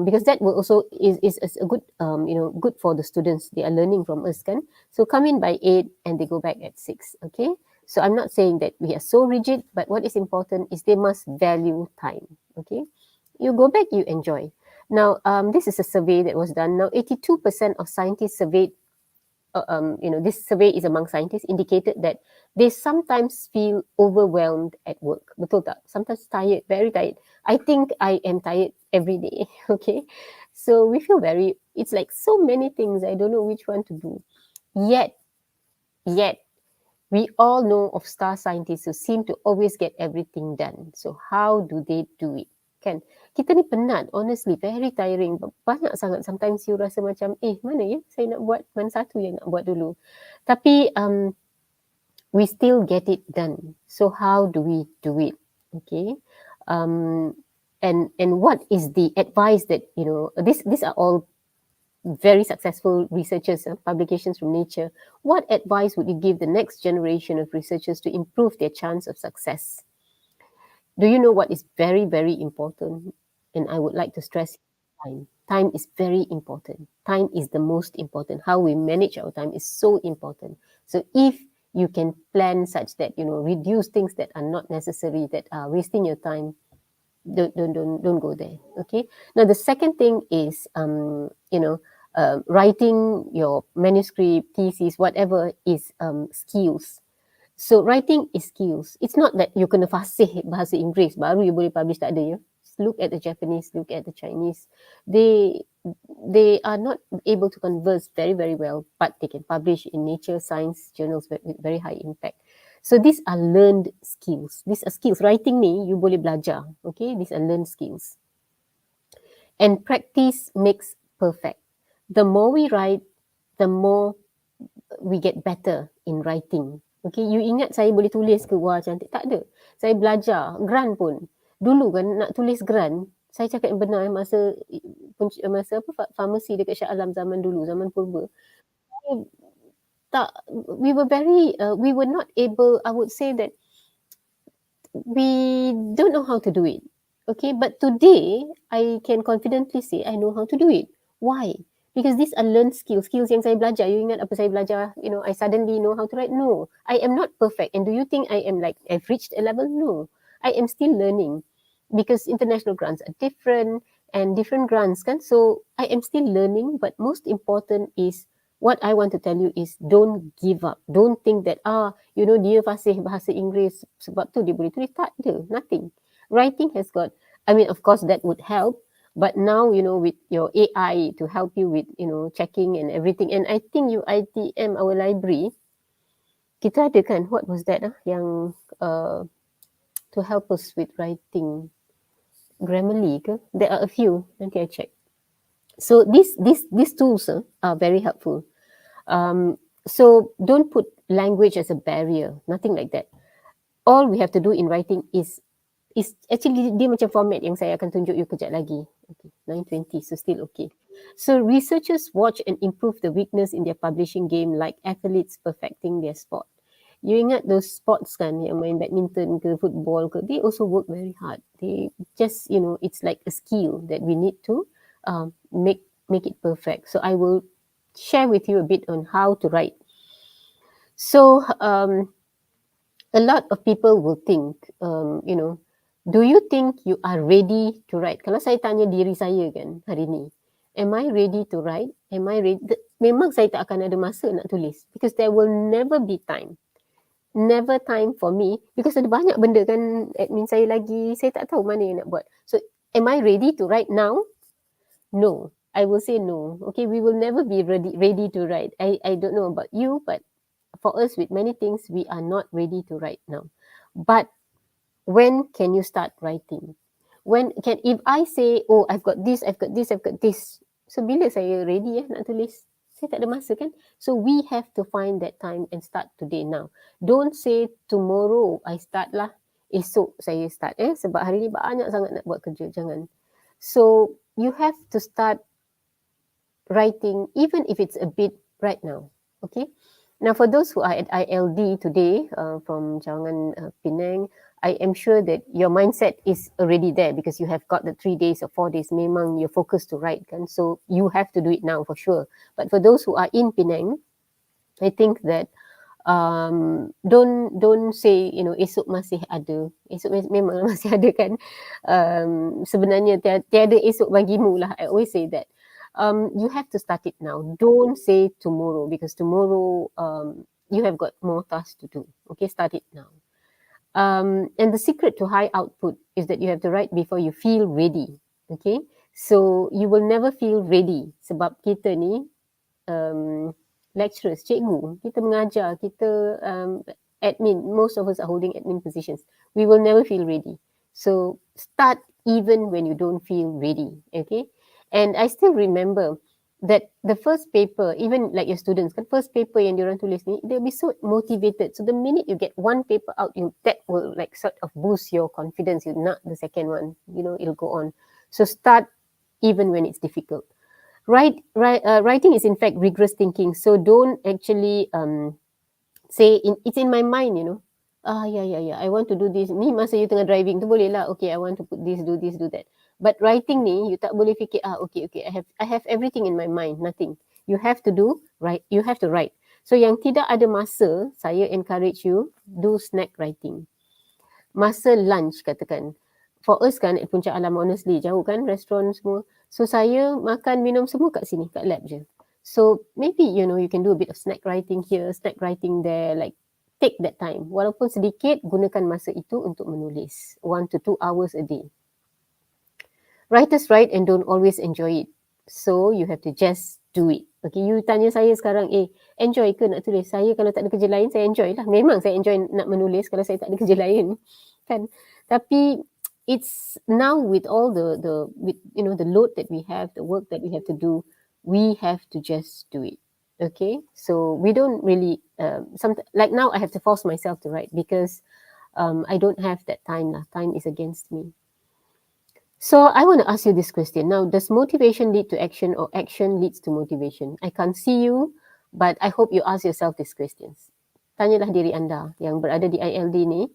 Because that will also is a good good for the students. They are learning from us kan. So come in by 8 and they go back at 6. Okay, so I'm not saying that we are so rigid, but what is important is they must value time. Okay, you go back, you enjoy. Now this is a survey that was done. Now 82% of scientists surveyed, this survey is among scientists, indicated that they sometimes feel overwhelmed at work. Betul tak? Sometimes tired, very tired. I think I am tired every day. Okay, so we feel it's like so many things. I don't know which one to do. Yet, we all know of star scientists who seem to always get everything done. So how do they do it? Kan? Kita ni penat, honestly, very tiring. Banyak sangat. Sometimes you rasa macam, mana ya? Saya nak buat, mana satu yang nak buat dulu. Tapi, we still get it done. So how do we do it? Okay. And what is the advice that, these are all very successful researchers, publications from Nature. What advice would you give the next generation of researchers to improve their chance of success? Do you know what is very, very important? And I would like to stress time. Time is very important. Time is the most important. How we manage our time is so important. So if you can plan such that, reduce things that are not necessary, that are wasting your time, don't go there. Okay. Now the second thing is, writing your manuscript, thesis, whatever is skills. So writing is skills. It's not that you kena fasih bahasa Inggeris baru you boleh publish, tak ada ya. Look at the Japanese, look at the Chinese. They are not able to converse very, very well, but they can publish in Nature, science journals with very high impact. So these are learned skills. These are skills. Writing ni you boleh belajar. Okay, these are learned skills. And practice makes perfect. The more we write, the more we get better in writing. Okay, you ingat saya boleh tulis ke? Wah, cantik. Tak ada. Saya belajar. Grant pun. Dulu kan nak tulis grant, saya cakap yang benar masa farmasi dekat Shah Alam zaman dulu, zaman purba. We were not able, I would say that we don't know how to do it. Okay, but today I can confidently say I know how to do it. Why? Because these are learned skills yang saya belajar. You ingat apa saya belajar? I suddenly know how to write? No, I am not perfect. And do you think I am like, I've reached a level? No, I am still learning, because international grants are different and different grants kan. So I am still learning, but most important is, what I want to tell you is, don't give up. Don't think that, dia fasih bahasa Inggeris sebab tu dia boleh tulis. Tak ada, nothing. Writing has got, of course that would help. But now, with your AI to help you with, checking and everything. And I think UiTM, our library, kita ada kan, what was that? Yang to help us with writing. Grammarly ke? There are a few. Nanti I check. So these tools are very helpful. So don't put language as a barrier, nothing like that. All we have to do in writing is actually dia macam format yang saya akan tunjuk you kejap lagi. Okay, 9:20, so still okay. So researchers watch and improve the weakness in their publishing game like athletes perfecting their sport. You ingat those sports kan yang main badminton ke football ke, they also work very hard. They just, it's like a skill that we need to make it perfect. So I will share with you a bit on how to write. So a lot of people will think, do you think you are ready to write? Kalau saya tanya diri saya kan hari ni, am I ready to write? Am I ready? Memang saya tak akan ada masa nak tulis because there will never be time. Never time for me because ada banyak benda kan admin saya lagi, saya tak tahu mana yang nak buat. So am I ready to write now? No, I will say no. Okay, we will never be ready to write. I don't know about you, but for us with many things, we are not ready to write now. But when can you start writing? If I say, oh, I've got this, I've got this, I've got this. So bila saya ready nak tulis? Saya tak ada masa kan? So we have to find that time and start today now. Don't say tomorrow I start lah. Esok saya start sebab hari ni banyak sangat nak buat kerja. Jangan. So you have to start writing even if it's a bit right now. Okay. Now for those who are at ILD today from Cawangan, Pinang, I am sure that your mindset is already there because you have got the 3 days or 4 days. Memang you're focused to write kan. So you have to do it now for sure. But for those who are in Pinang, I think that don't say esok masih ada. Esok memang masih ada kan. Sebenarnya tiada esok bagimu lah. I always say that. You have to start it now. Don't say tomorrow because tomorrow you have got more tasks to do. Okay, start it now. And the secret to high output is that you have to write before you feel ready. Okay, so you will never feel ready sebab kita ni lecturers, cikgu, kita mengajar, kita admin, most of us are holding admin positions. We will never feel ready. So start even when you don't feel ready. Okay. And I still remember that the first paper, even like your students, kan first paper yang diorang tulis ni, they'll be so motivated. So the minute you get one paper out, that will like sort of boost your confidence. You not the second one, it'll go on. So start even when it's difficult. Writing is in fact rigorous thinking. So don't actually say it's in my mind, yeah, I want to do this. Ni masa you tengah driving tu boleh lah. Okay, I want to put this, do that. But writing ni, you tak boleh fikir, okay, I have everything in my mind, nothing. You have to you have to write. So yang tidak ada masa, saya encourage you, do snack writing. Masa lunch katakan. For us kan, at Puncak Alam, honestly, jauh kan, restoran semua. So saya makan, minum semua kat sini, kat lab je. So maybe, you can do a bit of snack writing here, snack writing there, like take that time. Walaupun sedikit, gunakan masa itu untuk menulis. 1 to 2 hours a day. Writers write and don't always enjoy it. So you have to just do it. Okay, you tanya saya sekarang, enjoy ke nak tulis? Saya kalau tak ada kerja lain, saya enjoy lah. Memang saya enjoy nak menulis kalau saya tak ada kerja lain. Kan? Tapi it's now with all the load that we have, the work that we have to do, we have to just do it. Okay, so we don't really like now I have to force myself to write because I don't have that time lah. Time is against me. So I want to ask you this question now: does motivation lead to action or action leads to motivation? I can't see you, but I hope you ask yourself these questions. Tanyalah diri anda yang berada di ILD ni.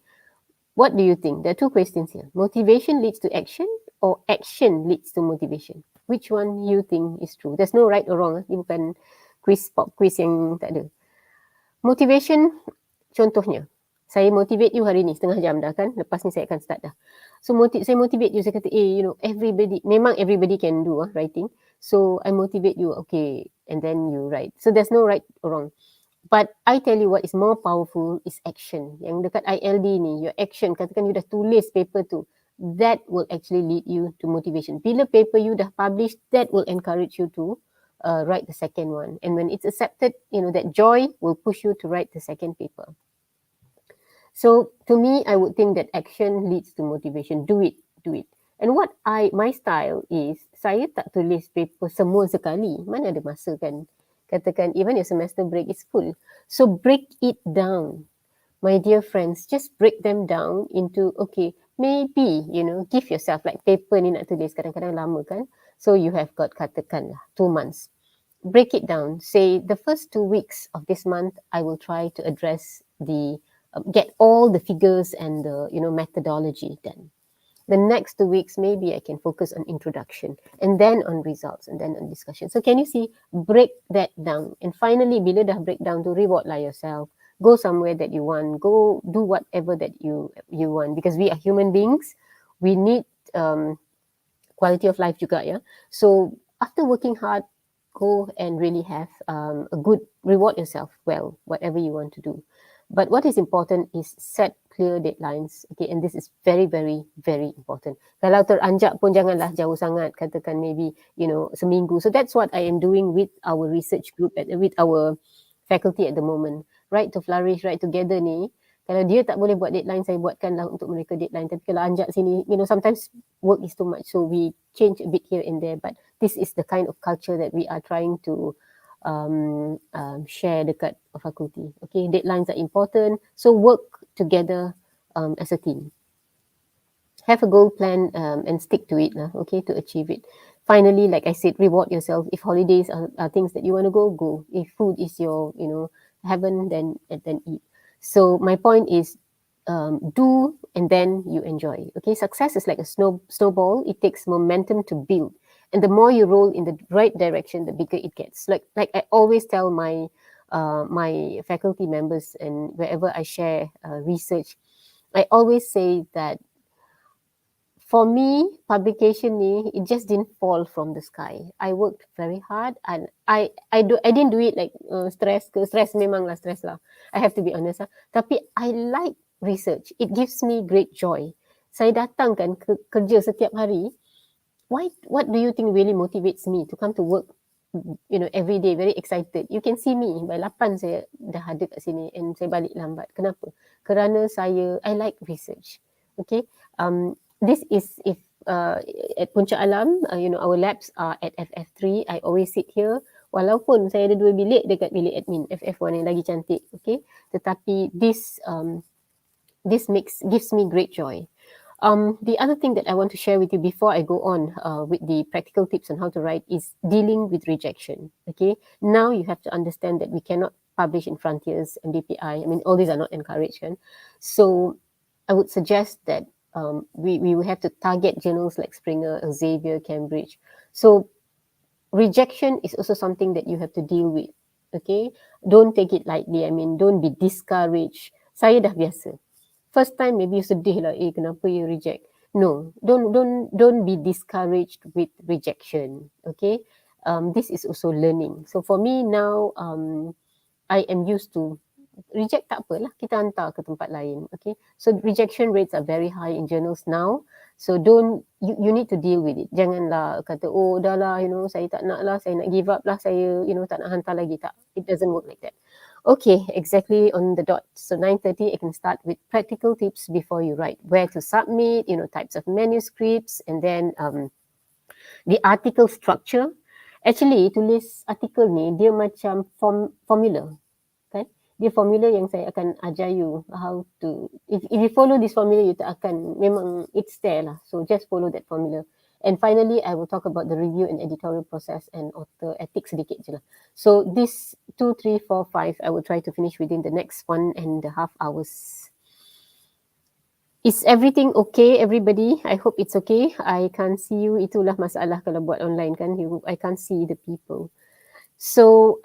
What do you think? There are 2 questions here. Motivation leads to action or action leads to motivation? Which one you think is true? There's no right or wrong. Ini bukan pop quiz yang tak ada. Motivation, contohnya. Saya motivate you hari ni, setengah jam dah kan. Lepas ni saya akan start dah. So saya motivate you, saya kata, everybody can do writing. So I motivate you, okay, and then you write. So there's no right or wrong. But I tell you what is more powerful is action. Yang dekat ILD ni, your action, katakan you dah tulis paper tu, that will actually lead you to motivation. Bila paper you dah publish, that will encourage you to write the second one. And when it's accepted, that joy will push you to write the second paper. So to me, I would think that action leads to motivation. Do it. And my style is, saya tak tulis paper semua sekali. Mana ada masa kan? Katakan even your semester break is full. So break it down. My dear friends, just break them down into, okay, maybe, give yourself like paper ni nak tulis kadang-kadang lama kan. So you have got katakan lah 2 months. Break it down. Say the first 2 weeks of this month, I will try to address get all the figures and the, methodology done. The next 2 weeks, maybe I can focus on introduction and then on results and then on discussion. So can you see, break that down. And finally, bila dah break down to reward lah yourself, go somewhere that you want, go do whatever that you want, because we are human beings. We need quality of life juga, yeah. So after working hard, go and really have a good, reward yourself well, whatever you want to do. But what is important is set clear deadlines. Okay, and this is very, very, very important. Kalau teranjak pun janganlah jauh sangat. Katakan maybe, seminggu. So that's what I am doing with our research group, with our faculty at the moment. Right to flourish, right together ni. Kalau dia tak boleh buat deadline, saya buatkanlah untuk mereka deadline. Tapi kalau anjak sini, sometimes work is too much. So we change a bit here and there. But this is the kind of culture that we are trying to share dekat fakulti. Okay, deadlines are important. So work together as a team. Have a goal plan and stick to it, okay, to achieve it. Finally, like I said, reward yourself. If holidays are things that you want to go, go. If food is your, heaven, then eat. So my point is, do and then you enjoy. Okay, success is like a snowball. It takes momentum to build. And the more you roll in the right direction, the bigger it gets. Like I always tell my faculty members and wherever I share research, I always say that for me, publication ni, it just didn't fall from the sky. I worked very hard and I didn't do it like stress memang lah stress lah. I have to be honest lah. Tapi I like research. It gives me great joy. Saya datang kan kerja setiap hari. What do you think really motivates me to come to work, every day, very excited. You can see me, by 8 saya dah ada kat sini and saya balik lambat. Kenapa? Kerana I like research. Okay. This is if at Puncak Alam, our labs are at FF3. I always sit here. Walaupun saya ada 2 bilik dekat bilik admin, FF1 yang lagi cantik. Okay. Tetapi this gives me great joy. The other thing that I want to share with you before I go on with the practical tips on how to write is dealing with rejection. Okay, now you have to understand that we cannot publish in Frontiers and DPI. I mean, all these are not encouraged. So I would suggest that we will have to target journals like Springer, Xavier, Cambridge. So rejection is also something that you have to deal with. Okay, don't take it lightly. I mean, don't be discouraged. Saya dah biasa. First time maybe you sedih lah, kenapa you reject? No, don't be discouraged with rejection. Okay, this is also learning. So for me now, I am used to reject, tak apalah, kita hantar ke tempat lain. Okay, so rejection rates are very high in journals now. So you need to deal with it. Janganlah kata, oh dah lah, saya tak nak lah, saya nak give up lah, saya tak nak hantar lagi. Tak, it doesn't work like that. Okay, exactly on the dot. So 9:30, I can start with practical tips before you write. Where to submit, types of manuscripts, and then the article structure. Actually, tulis artikel ni, dia macam formula. Kan? Dia formula yang saya akan ajar you how to, if you follow this formula, you tak akan, memang it's there lah. So just follow that formula. And finally, I will talk about the review and editorial process and author ethics sedikit je lah. So this 2, 3, 4, 5, I will try to finish within the next 1.5 hours. Is everything okay, everybody? I hope it's okay. I can't see you. Itulah masalah kalau buat online kan. I can't see the people. So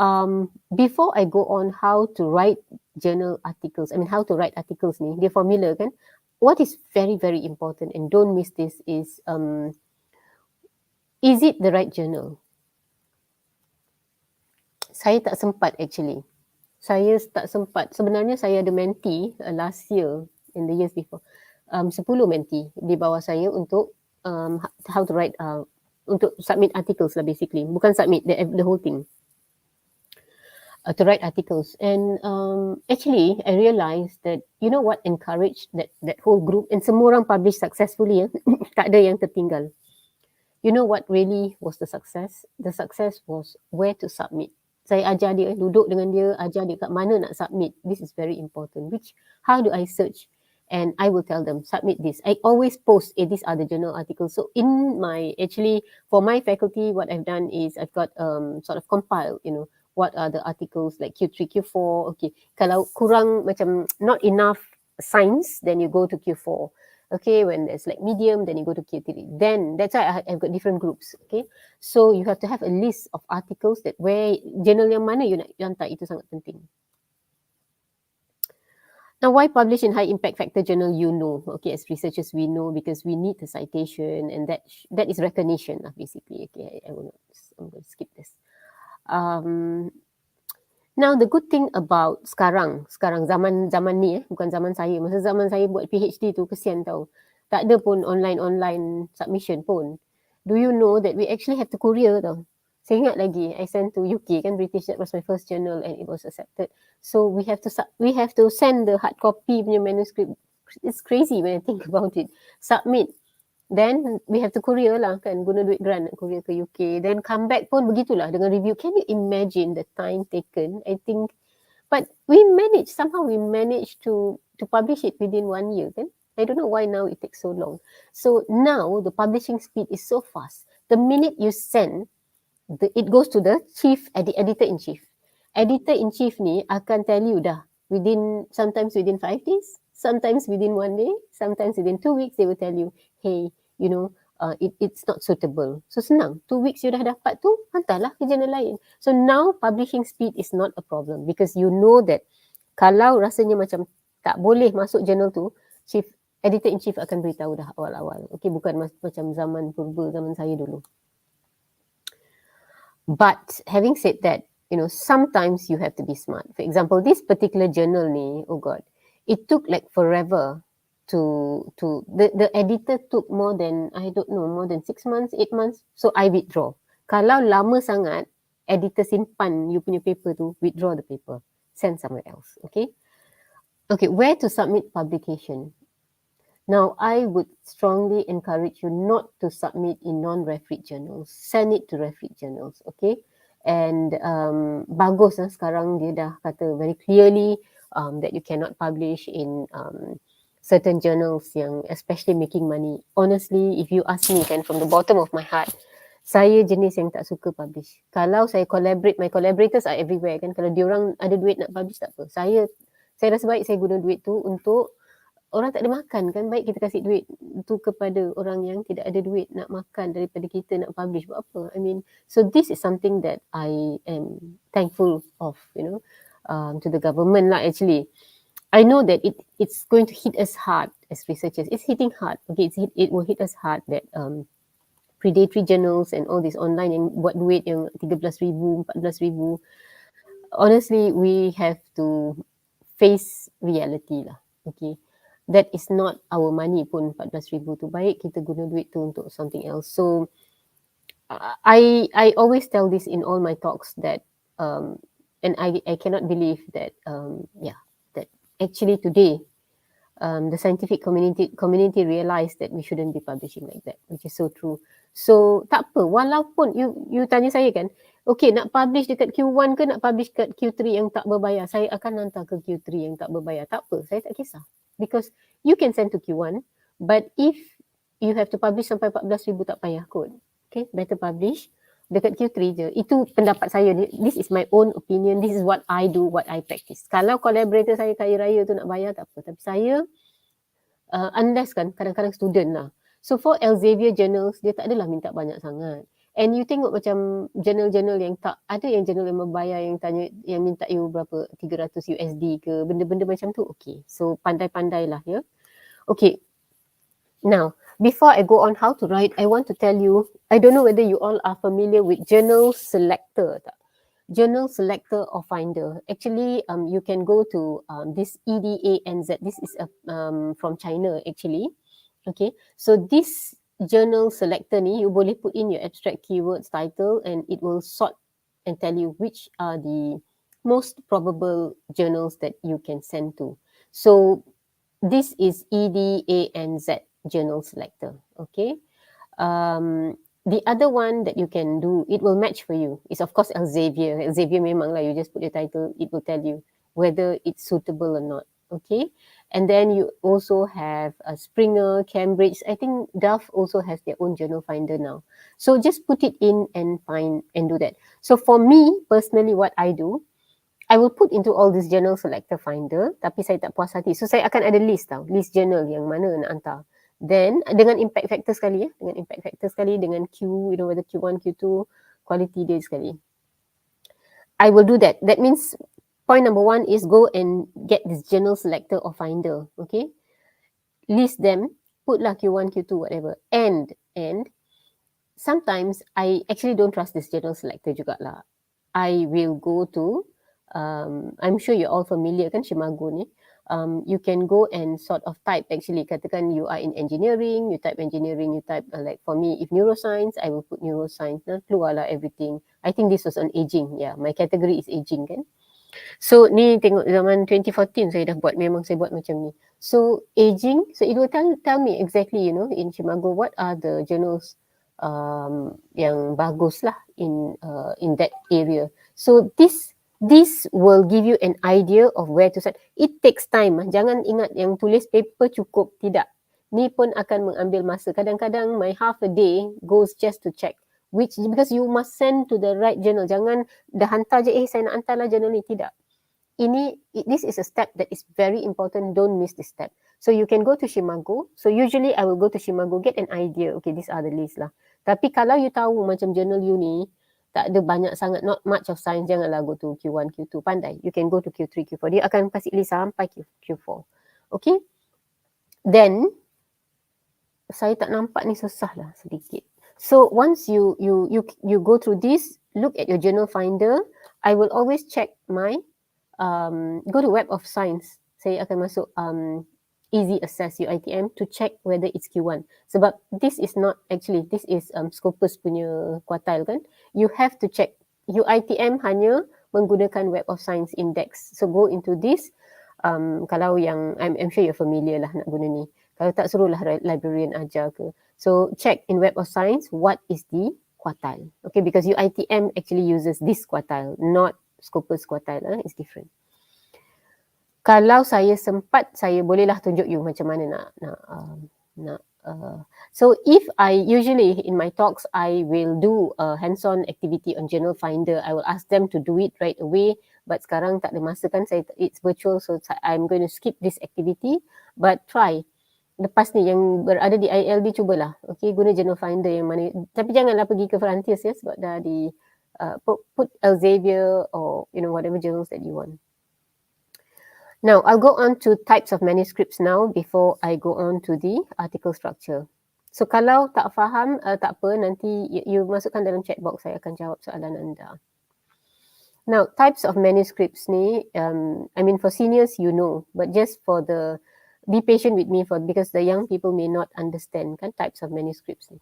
before I go on how to write journal articles, how to write articles ni, dia formula kan. What is very, very important and don't miss this is it the right journal? Saya tak sempat actually. Saya tak sempat. Sebenarnya saya ada mentee last year and the years before. 10 mentee di bawah saya untuk how to write, untuk submit articles lah basically. Bukan submit, the whole thing. to write articles. And actually, I realized that, you know what encouraged that whole group, and semua orang publish successfully, tak ada yang tertinggal. You know what really was the success? The success was where to submit. Saya ajar dia, duduk dengan dia, ajar dia kat mana nak submit. This is very important. How do I search? And I will tell them, submit this. I always post, these are the journal articles. So for my faculty, what I've done is I've got sort of compiled, what are the articles like Q3, Q4. Okay, kalau kurang macam not enough science, then you go to Q4. Okay, when there's like medium, then you go to Q3. Then that's why I've got different groups. Okay, so you have to have a list of articles that where journal yang mana you nak hantar, itu sangat penting. Now, why publish in high impact factor journal? Okay, as researchers we know because we need the citation, and that is recognition basically. Okay, I'm going to skip this. Now, the good thing about sekarang zaman ni, bukan zaman saya. Masa zaman saya buat PhD tu, kesian tau. Tak ada pun online submission pun. Do you know that we actually have to courier tau? Saya ingat lagi, I sent to UK, kan, British, that was my first journal and it was accepted. So we have to send the hard copy punya manuscript. It's crazy when I think about it. Submit. Then we have to courier lah, kan, guna duit grant nak courier ke UK. Then come back pun begitulah dengan review. Can you imagine the time taken? I think, but somehow we managed to publish it within 1 year, kan? I don't know why now it takes so long. So now the publishing speed is so fast. The minute you send, it goes to the editor-in-chief. Editor-in-chief ni akan tell you dah sometimes within 5 days, sometimes within 1 day, sometimes within 2 weeks, they will tell you, hey, it's not suitable. So senang, 2 weeks you dah dapat tu, hantarlah ke jurnal lain. So now publishing speed is not a problem because you know that kalau rasanya macam tak boleh masuk jurnal tu, editor-in-chief akan beritahu dah awal-awal. Okay, bukan macam zaman purba, zaman saya dulu. But having said that, sometimes you have to be smart. For example, this particular journal ni, oh God, it took like forever to the editor took more than 6 months, 8 months. So I withdraw. Kalau lama sangat, editor simpan you punya paper tu, withdraw the paper, send somewhere else. Okay, where to submit publication? Now, I would strongly encourage you not to submit in non-refereed journals. Send it to refereed journals, okay? And bagus sekarang dia dah kata very clearly that you cannot publish in certain journals yang especially making money. Honestly, if you ask me, kan, from the bottom of my heart, saya jenis yang tak suka publish. Kalau saya collaborate, my collaborators are everywhere, kan. Kalau diorang ada duit nak publish, tak apa. Saya rasa baik saya guna duit tu untuk orang tak ada makan, kan. Baik kita kasih duit tu kepada orang yang tidak ada duit nak makan daripada kita nak publish. Buat apa? I mean, so this is something that I am thankful of, to the government lah actually. I know that it's going to hit us hard as researchers. It's hitting hard. Okay, it will hit us hard that predatory journals and all this online yang buat duit yang 13,000, 14,000. Honestly, we have to face reality lah. Okay, that is not our money pun 14,000 tu. Baik kita guna duit tu untuk something else. So I always tell this in all my talks that and I cannot believe that that actually today the scientific community realised that we shouldn't be publishing like that, which is so true. So tak apa, walaupun you tanya saya, kan, okay, nak publish dekat Q1 ke nak publish dekat Q3 yang tak berbayar, saya akan hantar ke Q3 yang tak berbayar. Tak apa, saya tak kisah, because you can send to Q1, but if you have to publish sampai 14,000, tak payah kot. Okay, better publish dekat Q3 je. Itu pendapat saya. This is my own opinion. This is what I do, what I practice. Kalau collaborator saya kaya raya tu nak bayar, tak apa. Tapi saya, unless kan, kadang-kadang student lah. So for Elsevier journals, dia tak adalah minta banyak sangat. And you tengok macam journal-journal yang tak, ada yang journal yang membayar yang minta you berapa, 300 USD ke, benda-benda macam tu. Okay, so pandai-pandai lah ya. Okay, now, before I go on how to write, I want to tell you, I don't know whether you all are familiar with journal selector. Journal selector or finder. Actually, you can go to this EDANZ. This is from China actually. Okay, so this journal selector ni, you boleh put in your abstract keywords, title, and it will sort and tell you which are the most probable journals that you can send to. So this is EDANZ journal selector. Okay. The other one that you can do, it will match for you, is of course Elsevier. Elsevier memang lah, you just put your title, it will tell you whether it's suitable or not. Okay. And then you also have Springer, Cambridge. I think Duff also has their own journal finder now. So just put it in and find and do that. So for me personally, what I do, I will put into all this journal selector finder, tapi saya tak puas hati. So saya akan ada list tau, list journal yang mana nak hantar. Then dengan impact factor sekali dengan impact factor sekali, dengan Q, whether Q1, Q2, quality dia sekali. I will do that. That means point number 1 is go and get this journal selector or finder. Okay. List them, put lah Q1, Q2, whatever. And sometimes I actually don't trust this journal selector jugalah. I will go to I'm sure you're all familiar kan Shimago ni. You can go and sort of type, actually katakan you are in engineering, you type engineering, you type like for me, if neuroscience, I will put neuroscience. Keluar lah everything. I think this was on aging. Yeah, my category is aging kan. So ni tengok zaman 2014 saya dah buat, memang saya buat macam ni. So aging, so it will tell me exactly, you know, in Shimago what are the journals yang bagus lah in that area. So this will give you an idea of where to start. It takes time. Jangan ingat yang tulis paper cukup. Tidak. Ni pun akan mengambil masa. Kadang-kadang my half a day goes just to check which, because you must send to the right journal. Jangan dah hantar je, saya nak hantar lah journal ni. Tidak. This is a step that is very important. Don't miss this step. So you can go to Shimago. So usually I will go to Shimago, get an idea. Okay, these are the list lah. Tapi kalau you tahu macam journal you ni tak ada banyak sangat, not much of science, janganlah go to Q1, Q2, pandai. You can go to Q3, Q4. Dia akan kasih list sampai Q4. Okay. Then, saya tak nampak ni susah lah sedikit. So once you go through this, look at your journal finder. I will always check my, go to Web of Science. Saya akan masuk Easy Access UiTM to check whether it's Q1. Sebab this is not, actually this is Scopus punya kuartil kan. You have to check. UiTM hanya menggunakan Web of Science Index. So go into this. Kalau yang, I'm sure you're familiar lah nak guna ni. Kalau tak, suruhlah librarian ajar ke. So check in Web of Science what is the kuartil. Okay, because UiTM actually uses this kuartil, not Scopus kuartil. It's different. Kalau saya sempat, saya bolehlah tunjuk you macam mana nak so if I usually in my talks I will do a hands-on activity on journal finder. I will ask them to do it right away, but sekarang tak ada masa kan, it's virtual, so I'm going to skip this activity, but try. Lepas ni yang berada di ILD, cubalah. Okay, guna journal finder yang mana, tapi janganlah pergi ke Frontiers ya, sebab dah di put Elsevier or you know whatever journals that you want. Now, I'll go on to types of manuscripts now before I go on to the article structure. So, kalau tak faham, tak apa, nanti you masukkan dalam chat box, saya akan jawab soalan anda. Now, types of manuscripts ni, I mean for seniors, you know, but just for the, be patient with me because the young people may not understand kan types of manuscripts ni.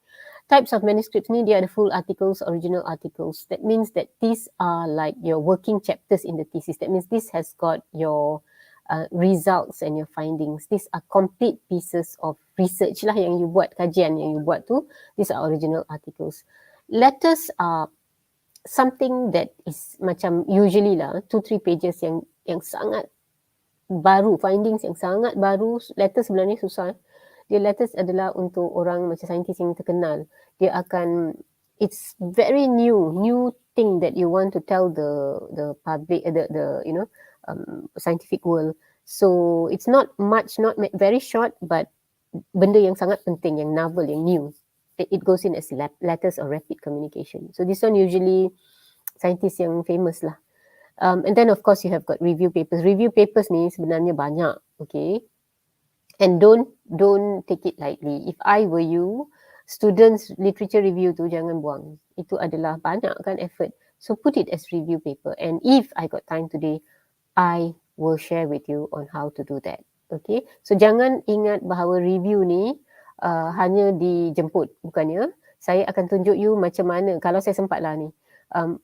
Types of manuscripts ni, dia ada full articles, original articles. That means that these are like your working chapters in the thesis. That means this has got your results and your findings. These are complete pieces of research lah yang you buat, kajian yang you buat tu. These are original articles. Letters are something that is macam usually lah 2-3 pages yang sangat baru, findings yang sangat baru. Letters sebenarnya susah. Dia letters adalah untuk orang macam saintis yang terkenal. Dia akan, it's very new thing that you want to tell the public, the you know, scientific world. So it's not much, not very short, but benda yang sangat penting, yang novel, yang new. It goes in as letters or rapid communication. So this one usually scientists yang famous lah. And then of course you have got review papers. Review papers ni sebenarnya banyak, okay? And don't take it lightly. If I were you, students literature review tu jangan buang. Itu adalah banyak kan effort. So put it as review paper. And if I got time today, I will share with you on how to do that. Okay, so jangan ingat bahawa review ni hanya dijemput, bukannya. Saya akan tunjuk you macam mana, kalau saya sempat lah ni,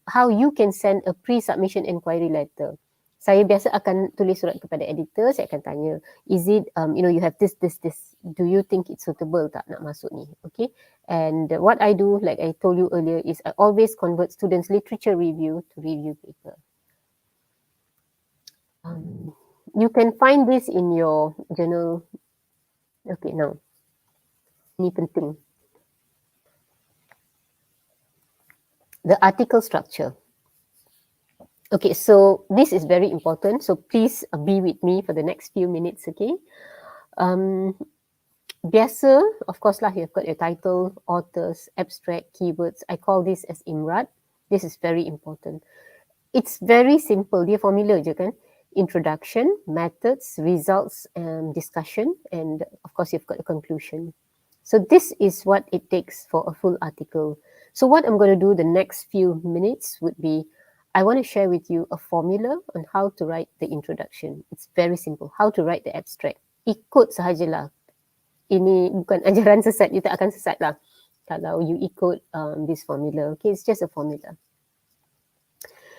how you can send a pre-submission inquiry letter. Saya biasa akan tulis surat kepada editor, saya akan tanya, is it, you have this, do you think it's suitable tak nak masuk ni, okay? And what I do, like I told you earlier, is I always convert students' literature review to review paper. You can find this in your journal. Okay, now, ini penting. The article structure. Okay, so this is very important. So please be with me for the next few minutes, okay? Biasa, of course lah, you've got your title, authors, abstract, keywords. I call this as IMRAD. This is very important. It's very simple. Dia formula je kan? Introduction, methods, results, discussion, and of course you've got a conclusion. So this is what it takes for a full article. So what I'm going to do the next few minutes would be, I want to share with you a formula on how to write the introduction. It's very simple. How to write the abstract. Ikut sahajalah. Ini bukan ajaran sesat. You tak akan sesat lah kalau you ikut this formula. Okay, it's just a formula.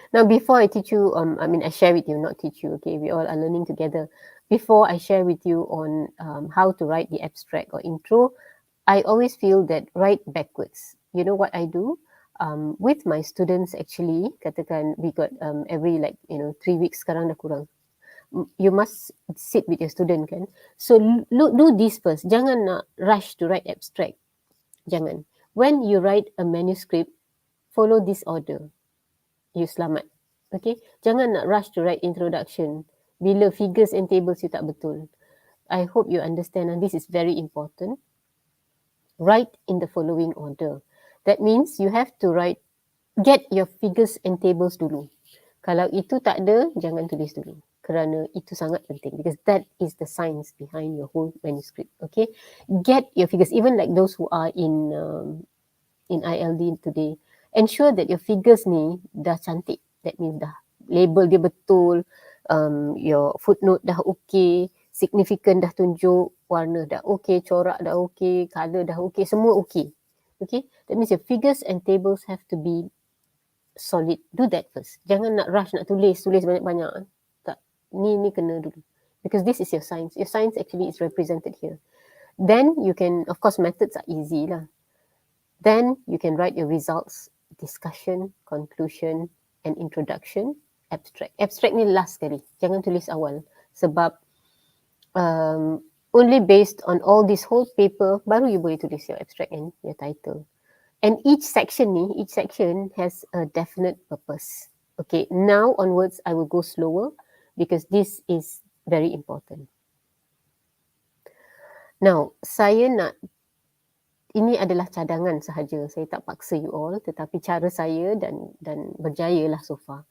Now, before I teach you, I share with you, not teach you. Okay, we all are learning together. Before I share with you on how to write the abstract or intro, I always feel that write backwards. You know what I do? With my students actually, katakan we got every 3 weeks sekarang dah kurang. You must sit with your student kan. So do this first. Jangan nak rush to write abstract. Jangan. When you write a manuscript, follow this order. You selamat. Okay. Jangan nak rush to write introduction. Bila figures and tables you tak betul. I hope you understand, and this is very important. Write in the following order. That means you have to get your figures and tables dulu. Kalau itu tak ada, jangan tulis dulu. Kerana itu sangat penting. Because that is the science behind your whole manuscript. Okay. Get your figures. Even like those who are in ILD today. Ensure that your figures ni dah cantik. That means dah label dia betul. Your footnote dah okay. Significant dah tunjuk. Warna dah okay. Corak dah okay. Color dah okay. Semua okay. Okay, that means your figures and tables have to be solid. Do that first. Jangan nak rush nak tulis banyak-banyak. Tak, ni kena dulu. Because this is your science. Your science actually is represented here. Then you can, of course, methods are easy lah. Then you can write your results, discussion, conclusion, and introduction, abstract. Abstract ni last sekali. Jangan tulis awal. Sebab only based on all this whole paper, baru you boleh tulis your abstract and your title. And each section has a definite purpose. Okay, now onwards, I will go slower because this is very important. Now, ini adalah cadangan sahaja. Saya tak paksa you all, tetapi cara saya dan berjaya lah so far.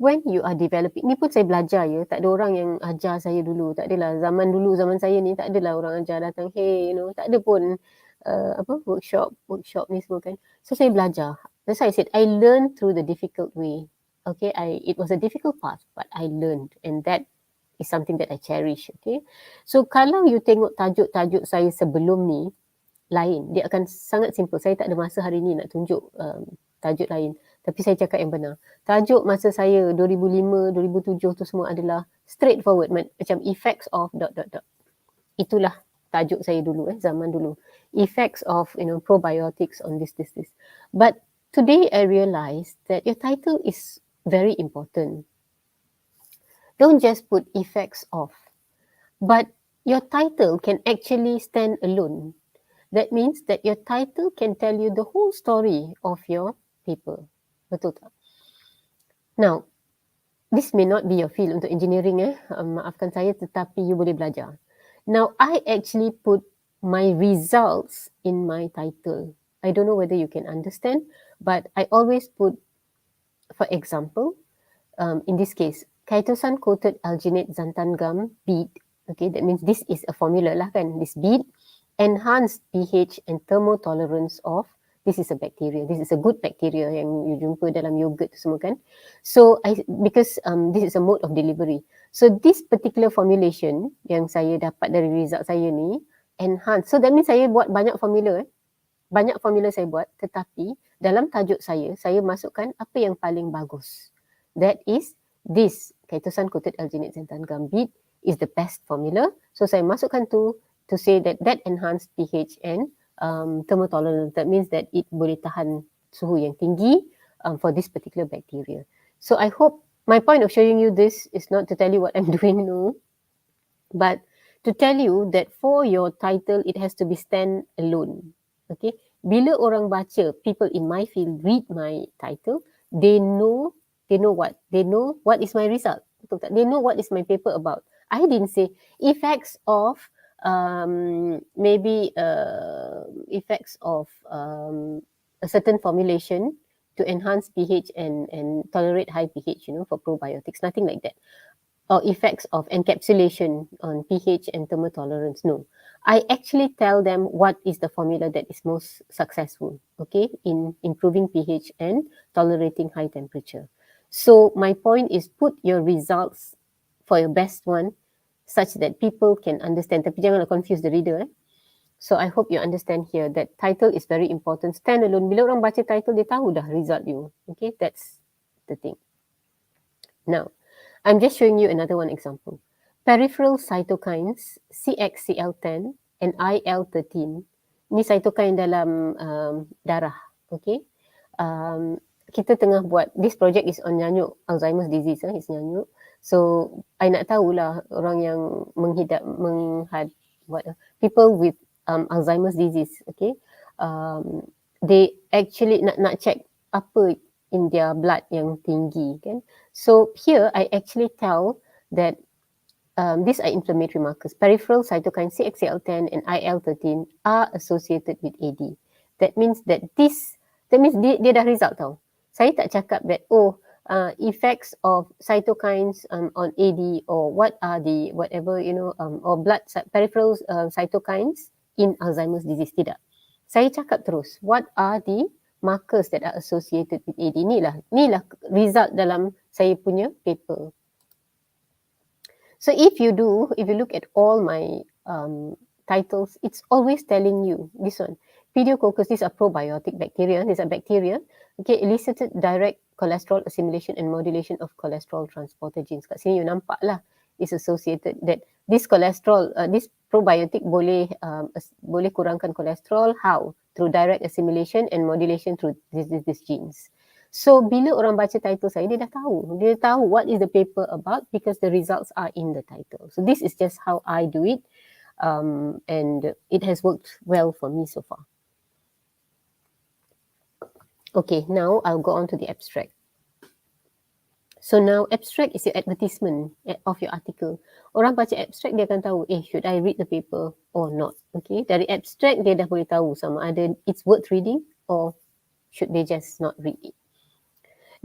When you are developing, ni pun saya belajar ya, tak ada orang yang ajar saya dulu, tak adalah zaman saya ni, tak adalah orang ajar datang, hey, tak ada pun workshop ni semua kan. So saya belajar. That's why I said, I learned through the difficult way. Okay, it was a difficult path, but I learned, and that is something that I cherish. Okay, so kalau you tengok tajuk-tajuk saya sebelum ni, lain, dia akan sangat simple. Saya tak ada masa hari ni nak tunjuk tajuk lain. Tapi saya cakap yang benar. Tajuk masa saya 2005, 2007 tu semua adalah straightforward. Macam effects of ... Itulah tajuk saya dulu, zaman dulu. Effects of, probiotics on this. But today I realized that your title is very important. Don't just put effects of. But your title can actually stand alone. That means that your title can tell you the whole story of your paper. Betul tak? Now, this may not be your field untuk engineering. Maafkan saya, tetapi you boleh belajar. Now, I actually put my results in my title. I don't know whether you can understand, but I always put, for example, in this case, Kaitosan coated alginate xanthan gum bead. Okay, that means this is a formula lah kan, this bead. Enhanced pH and thermotolerance of, this is a bacteria. This is a good bacteria yang you jumpa dalam yogurt semua kan. So, because this is a mode of delivery. So, this particular formulation yang saya dapat dari result saya ni, enhanced. So, that means saya buat banyak formula. banyak formula saya buat, tetapi dalam tajuk saya masukkan apa yang paling bagus. That is this Kaitosan coated alginate xanthan gambit is the best formula. So saya masukkan to say that enhanced pH and thermotolerance. That means that it boleh tahan suhu yang tinggi for this particular bacteria. So I hope my point of showing you this is not to tell you what I'm doing, no, but to tell you that for your title, it has to be stand alone. Okay, bila orang baca, people in my field read my title, they know what is my result. They know what is my paper about. I didn't say effects of maybe effects of a certain formulation to enhance pH and tolerate high pH, for probiotics, nothing like that. Or effects of encapsulation on pH and thermotolerance. No, I actually tell them what is the formula that is most successful, okay, in improving pH and tolerating high temperature. So my point is put your results for your best one such that people can understand. Tapi janganlah confuse the reader. So I hope you understand here that title is very important. Stand alone. Bila orang baca title, dia tahu dah result you. Okay, that's the thing. Now, I'm just showing you another one example. Peripheral cytokines CXCL10 and IL13. Ni cytokine dalam darah. Okay. Kita tengah buat, this project is on nyanyuk, Alzheimer's disease. It's nyanyuk. So, I nak tahulah orang yang people with Alzheimer's disease. Okay. They actually nak check apa in their blood yang tinggi, kan? So here I actually tell that these are inflammatory markers. Peripheral cytokine CXCL10 and IL13 are associated with AD. That means that dia dah result tau. Saya tak cakap that effects of cytokines on AD or what are the whatever or blood peripheral cytokines in Alzheimer's disease. Tidak. Saya cakap terus what are the markers that are associated with AD. Inilah result dalam saya punya paper. So if you look at all my titles, it's always telling you this one. Pediococcus, these are probiotic bacteria. These are bacteria. Okay, elicited direct cholesterol assimilation and modulation of cholesterol transporter genes. Kat sini you nampak lah is associated that this cholesterol, this probiotic boleh kurangkan kolesterol. How? Through direct assimilation and modulation through these genes. So bila orang baca title saya, dia dah tahu. Dia tahu what is the paper about because the results are in the title. So this is just how I do it, and it has worked well for me so far. Okay, now I'll go on to the abstract. So now abstract is your advertisement of your article. Orang baca abstract dia akan tahu, should I read the paper or not? Okay, dari abstract dia dah boleh tahu sama ada it's worth reading or should they just not read it.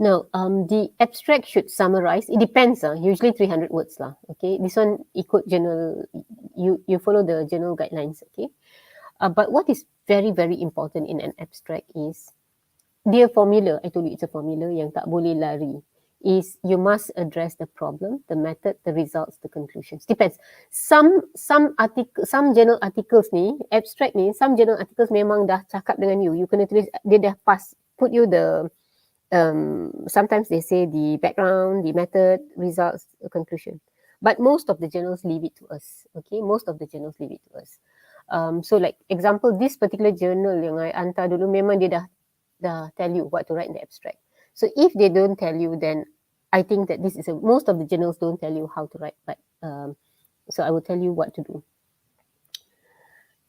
Now, the abstract should summarize. It depends, usually 300 words lah. Okay, this one ikut journal. You follow the journal guidelines. Okay, but what is very very important in an abstract is dia formula. I told you it's a formula yang tak boleh lari. Is you must address the problem, the method, the results, the conclusions. Depends. Some journal articles ni, abstract ni, some journal articles memang dah cakap dengan you. You kena tulis, dia dah put you the sometimes they say the background, the method, results, the conclusion. But most of the journals leave it to us. Okay, most of the journals leave it to us. So like example, this particular journal yang I hantar dulu memang dia dah tell you what to write in the abstract. So if they don't tell you, then I think that most of the journals don't tell you how to write, but so I will tell you what to do.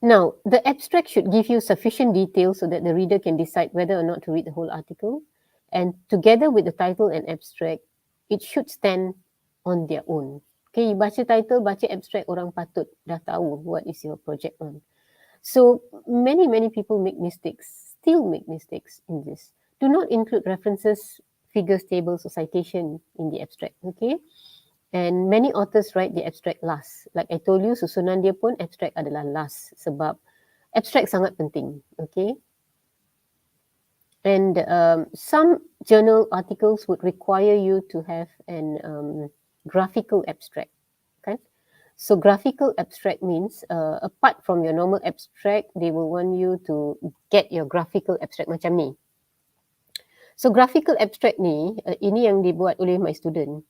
Now, the abstract should give you sufficient detail so that the reader can decide whether or not to read the whole article. And together with the title and abstract, it should stand on their own. Okay, you baca title, baca abstract, orang patut dah tahu what is your project on. So many people make mistakes, still make mistakes in this. Do not include references, figures, tables, or citation in the abstract. Okay, and many authors write the abstract last. Like I told you, susunan dia pun abstract adalah last sebab abstract sangat penting. Okay, and some journal articles would require you to have an graphical abstract. Okay, So graphical abstract means apart from your normal abstract, they will want you to get your graphical abstract macam ni. So graphical abstract ni, ini yang dibuat oleh my student.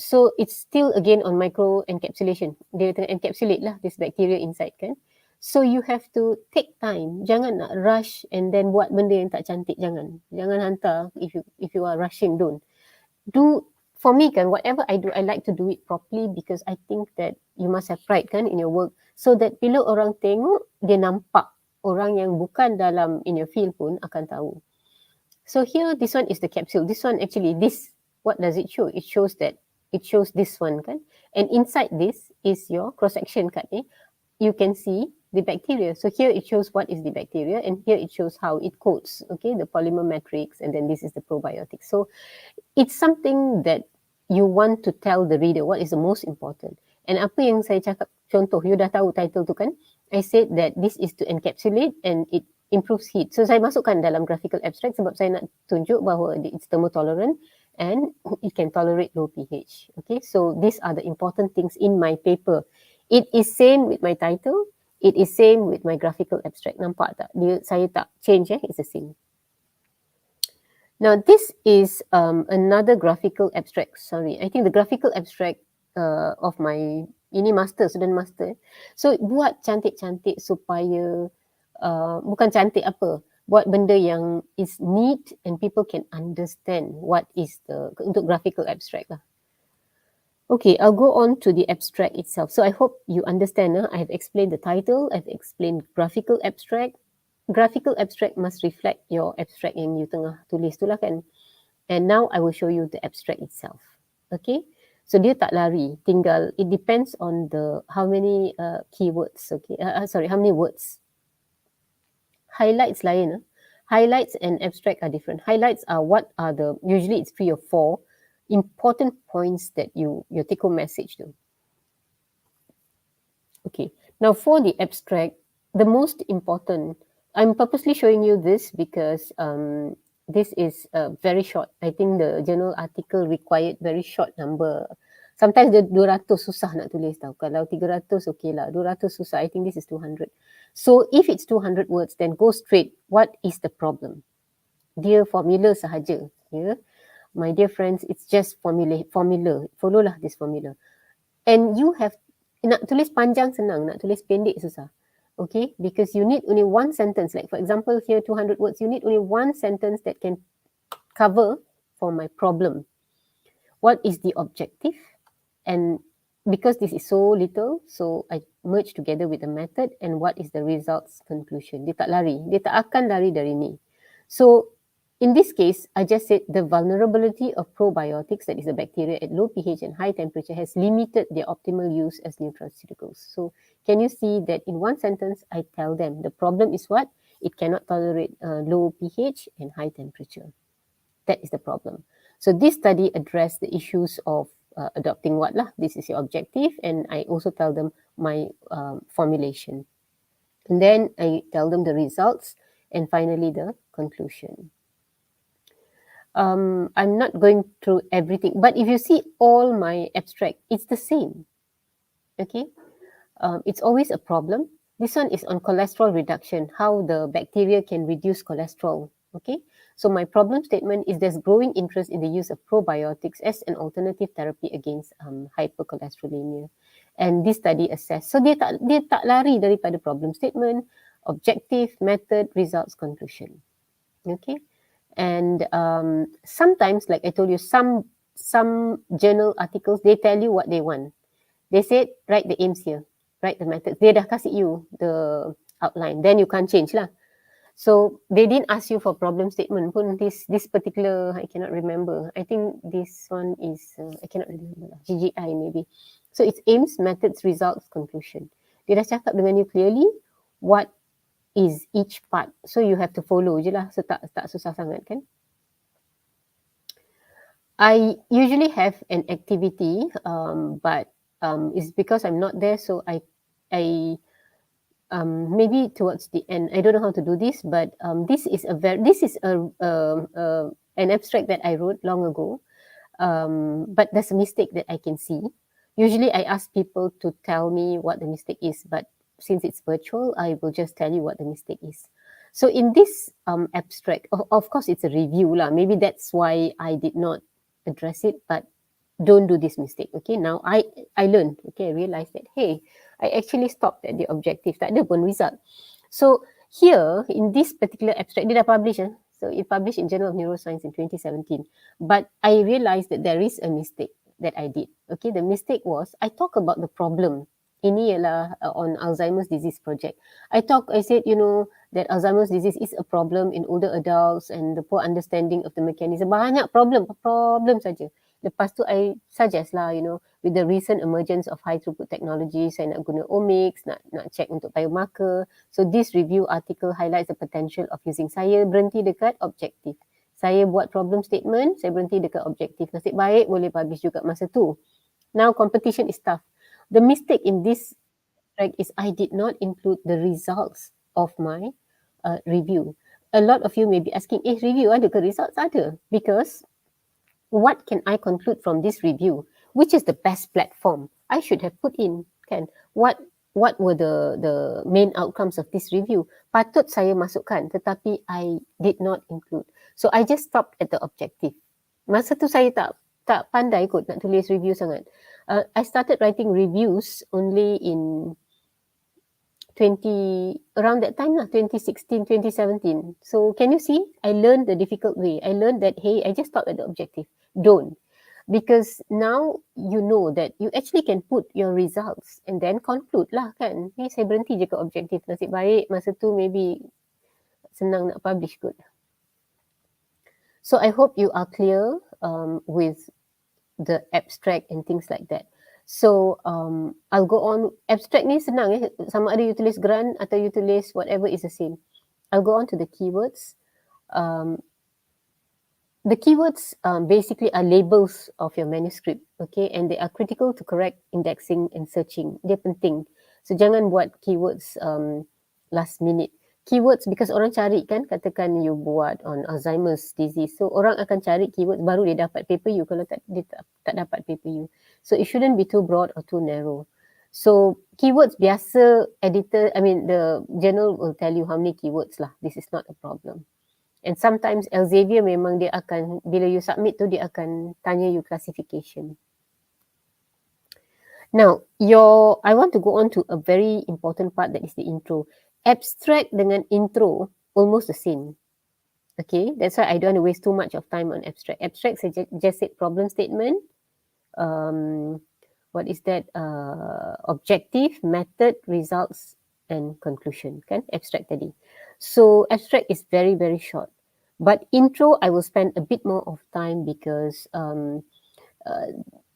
So it's still again on micro encapsulation. Dia tengah encapsulate lah this bacteria inside kan. So you have to take time. Jangan nak rush and then buat benda yang tak cantik. Jangan hantar if you are rushing. Don't. Do for me kan, whatever I do, I like to do it properly because I think that you must have pride kan in your work. So that bila orang tengok, dia nampak. Orang yang bukan dalam in your field pun akan tahu. So here, this one is the capsule. This one actually, what does it show? It shows this one kan. And inside this is your cross-section kat ni. You can see the bacteria. So here it shows what is the bacteria and here it shows how it coats, okay, the polymer matrix, and then this is the probiotics. So it's something that you want to tell the reader what is the most important. And apa yang saya cakap, contoh, you dah tahu title tu kan? I said that this is to encapsulate and it improves heat. So saya masukkan dalam graphical abstract sebab saya nak tunjuk bahawa it's thermotolerant and it can tolerate low pH. Okay, so these are the important things in my paper. It is same with my title. It is same with my graphical abstract. Nampak tak? Saya tak change it's the same. Now this is another graphical abstract. Sorry, I think the graphical abstract of my ini student master. So buat cantik-cantik supaya bukan cantik apa, buat benda yang is neat and people can understand what is untuk graphical abstract lah. Okay, I'll go on to the abstract itself. So I hope you understand. I have explained the title, I've explained graphical abstract. Graphical abstract must reflect your abstract yang you tengah tulis tu lah kan. And now I will show you the abstract itself. Okay, so dia tak lari, tinggal it depends on how many keywords. Okay, how many words. Highlights lain. Highlights and abstract are different. Highlights are usually it's 3 or 4 important points that your take-home message do. Okay, now for the abstract, the most important, I'm purposely showing you this because this is very short. I think the journal article required very short number. Sometimes dia 200 susah nak tulis tau. Kalau 300 okay lah. 200 susah. I think this is 200. So if it's 200 words, then go straight. What is the problem? Dia formula sahaja. Yeah? My dear friends, it's just formula. Follow lah this formula. And you have, nak tulis panjang senang, nak tulis pendek susah. Okay? Because you need only one sentence. Like for example, here 200 words, you need only one sentence that can cover for my problem. What is the objective? And because this is so little, so I merge together with the method and what is the results conclusion. Dia tak lari. Dia tak akan lari dari ni. So in this case, I just said the vulnerability of probiotics, that is the bacteria at low pH and high temperature, has limited their optimal use as nutraceuticals. So can you see that in one sentence, I tell them the problem is what? It cannot tolerate low pH and high temperature. That is the problem. So this study addressed the issues of adopting what lah. This is your objective, and I also tell them my formulation. And then I tell them the results, and finally the conclusion. I'm not going through everything, but if you see all my abstract, it's the same. Okay, it's always a problem. This one is on cholesterol reduction, how the bacteria can reduce cholesterol. Okay, so my problem statement is there's growing interest in the use of probiotics as an alternative therapy against hypercholesterolemia. And this study assessed. So dia tak lari daripada problem statement, objective, method, results, conclusion. Okay, and sometimes, like I told you, some journal articles, they tell you what they want. They said write the aims here, write the methods. They dah kasih you the outline, then you can't change lah. So they didn't ask you for problem statement pun. This particular, I cannot remember. I think this one is, I cannot remember. GGI maybe. So it's aims, methods, results, conclusion. Dia dah cakap dengan you clearly what is each part. So you have to follow je lah. So tak susah sangat kan. I usually have an activity, but it's because I'm not there. So I maybe towards the end, I don't know how to do this, but this is an abstract that I wrote long ago, but there's a mistake that I can see. Usually I ask people to tell me what the mistake is, but since it's virtual, I will just tell you what the mistake is. So in this abstract, of course it's a review lah. Maybe that's why I did not address it, but don't do this mistake. Okay, now I learned. Okay, I realized that, hey, I actually stopped at the objective. Tak ada pun result. So here in this particular abstract, dia dah publish. So it published in Journal of Neuroscience in 2017. But I realized that there is a mistake that I did. Okay, the mistake was I talk about the problem. Ini ialah on Alzheimer's disease project. I said, that Alzheimer's disease is a problem in older adults and the poor understanding of the mechanism. Banyak problem saja. Lepas tu I suggest lah, with the recent emergence of high throughput technology, saya nak guna omics, nak check untuk biomarker. So this review article highlights the potential of using. Saya berhenti dekat objektif. Saya buat problem statement, saya berhenti dekat objektif. Nasib baik boleh publish juga masa tu. Now competition is tough. The mistake in this track is I did not include the results of my review. A lot of you may be asking, review ada ke? Results ada. Because what can I conclude from this review? Which is the best platform? I should have put in, kan? What were the main outcomes of this review? Patut saya masukkan, tetapi I did not include. So I just stopped at the objective. Masa tu saya tak pandai kot nak tulis review sangat. I started writing reviews only in around that time lah, 2016, 2017. So can you see? I learned the difficult way. I learned that, hey, I just stopped at the objective. Don't. Because now you know that you actually can put your results and then conclude lah kan. Ni saya berhenti je ke objektif. Nasib baik masa tu maybe senang nak publish kot. So I hope you are clear with the abstract and things like that. So I'll go on. Abstract ni senang sama ada you tulis grant atau you tulis whatever is the same. I'll go on to the keywords. The keywords basically are labels of your manuscript, okay, and they are critical to correct indexing and searching. Dia penting. So jangan buat keywords last minute. Keywords because orang cari kan, katakan you buat on Alzheimer's disease. So orang akan cari keywords baru dia dapat paper you. Kalau dia tak dapat paper you. So it shouldn't be too broad or too narrow. So keywords biasa the journal will tell you how many keywords lah. This is not a problem. And sometimes Elsevier memang dia akan, bila you submit tu dia akan tanya you classification. Now, I want to go on to a very important part, that is the intro. Abstract dengan intro almost the same. Okay, that's why I don't want to waste too much of time on abstract. Abstract saya just said problem statement. What is that? Objective, method, results, and conclusion. Kan? Abstract tadi. So abstract is very, very short. But intro, I will spend a bit more of time because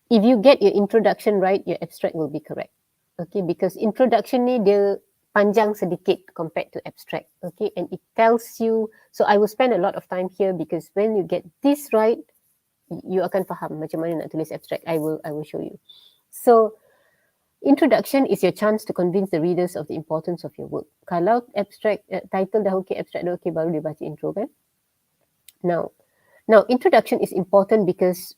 if you get your introduction right, your abstract will be correct. Okay, because introduction ni dia panjang sedikit compared to abstract. Okay, and it tells you, so I will spend a lot of time here because when you get this right, you akan faham macam mana nak tulis abstract. I will show you. So introduction is your chance to convince the readers of the importance of your work. Kalau abstract title dah okay, abstract dah okay, baru dia baca intro kan. Now introduction is important because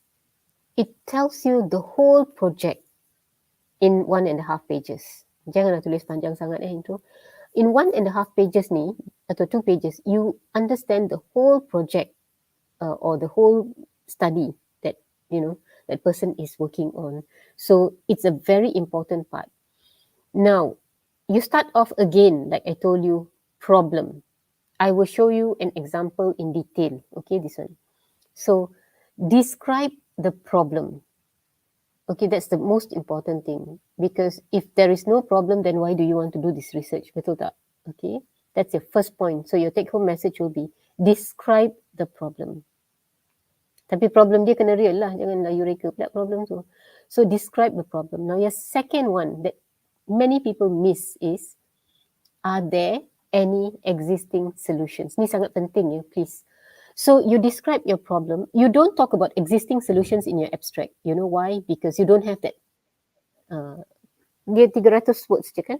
it tells you the whole project in 1.5 pages. Janganlah tulis panjang sangat intro. In 1.5 pages ni atau 2 pages, you understand the whole project or the whole study that that person is working on. So it's a very important part. Now, you start off again, like I told you, problem. I will show you an example in detail. Okay, this one. So describe the problem. Okay, that's the most important thing. Because if there is no problem, then why do you want to do this research? Betul tak? Okay, that's your first point. So your take-home message will be, describe the problem. Tapi problem dia kena real lah. Janganlah you reka pula problem tu. So describe the problem. Now your second one that many people miss is, are there any existing solutions? Ni sangat penting ya, please. So you describe your problem. You don't talk about existing solutions in your abstract. You know why? Because you don't have that. Dia 300 words je kan?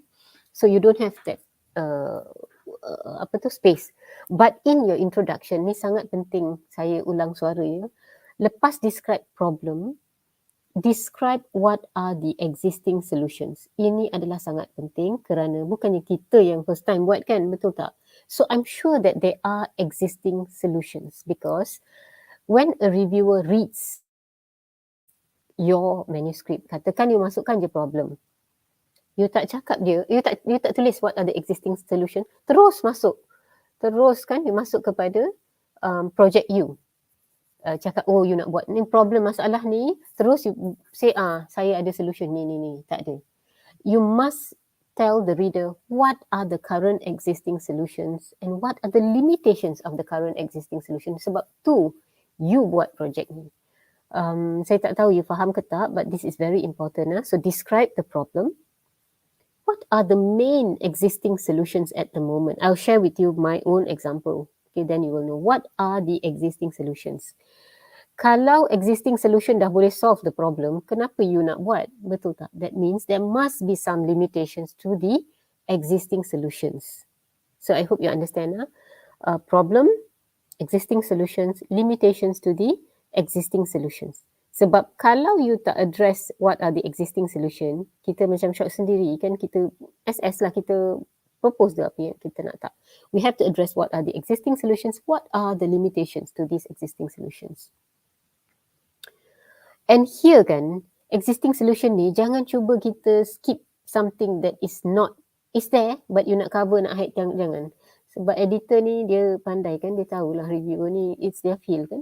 So you don't have that space. But in your introduction, ni sangat penting saya ulang suara ya. Lepas describe problem, describe what are the existing solutions. Ini adalah sangat penting kerana bukannya kita yang first time buat kan, betul tak? So I'm sure that there are existing solutions because when a reviewer reads your manuscript, katakan you masukkan je problem, you tak cakap dia, you tak tulis what are the existing solution, terus masuk, terus kan you masuk kepada project you, cakap oh you nak buat ni problem masalah ni, terus you say saya ada solution ni, tak ada. You must tell the reader what are the current existing solutions and what are the limitations of the current existing solution. Sebab tu you buat project ni. Saya tak tahu you faham ke tak, but this is very important. So describe the problem. What are the main existing solutions at the moment? I'll share with you my own example. Okay, then you will know what are the existing solutions. Kalau existing solution dah boleh solve the problem, kenapa you nak buat? Betul tak? That means there must be some limitations to the existing solutions. So I hope you understand. Problem, existing solutions, limitations to the existing solutions. Sebab kalau you tak address what are the existing solution, kita macam shock sendiri kan, kita SS lah, kita propose the apa yang kita nak tak. We have to address what are the existing solutions, what are the limitations to these existing solutions. And here kan, existing solution ni jangan cuba kita skip something that is there but you nak cover, nak hide, jangan. Sebab editor ni dia pandai kan, dia tahulah reviewer ni it's their field kan.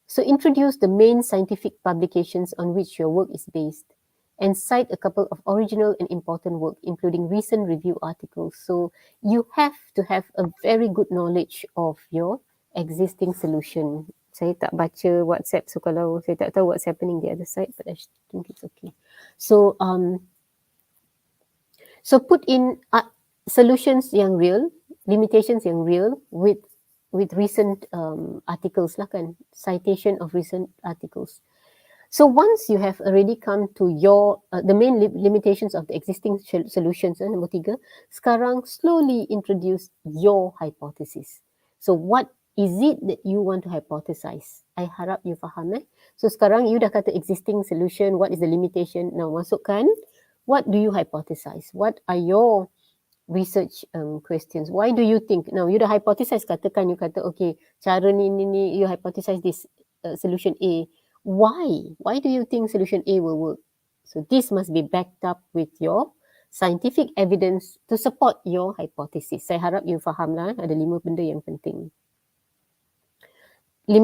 So introduce the main scientific publications on which your work is based and cite a couple of original and important work including recent review articles. So you have to have a very good knowledge of your existing solution. Saya tak baca WhatsApp, so kalau saya tak tahu what's happening the other side, but I think it's okay. So so put in solutions yang real, limitations yang real with recent articles lah kan, citation of recent articles. So once you have already come to your the main limitations of the existing solutions, nombor 3, sekarang slowly introduce your hypothesis. So what is it that you want to hypothesize? I harap you faham. So sekarang you dah kata existing solution, what is the limitation? Now masukkan, what do you hypothesize? What are your research questions? Why do you think? Now you dah hypothesize, katakan you kata okay, cara ni you hypothesize this solution A. Why? Why do you think solution A will work? So this must be backed up with your scientific evidence to support your hypothesis. Saya harap you faham lah, ada 5 benda yang penting. 5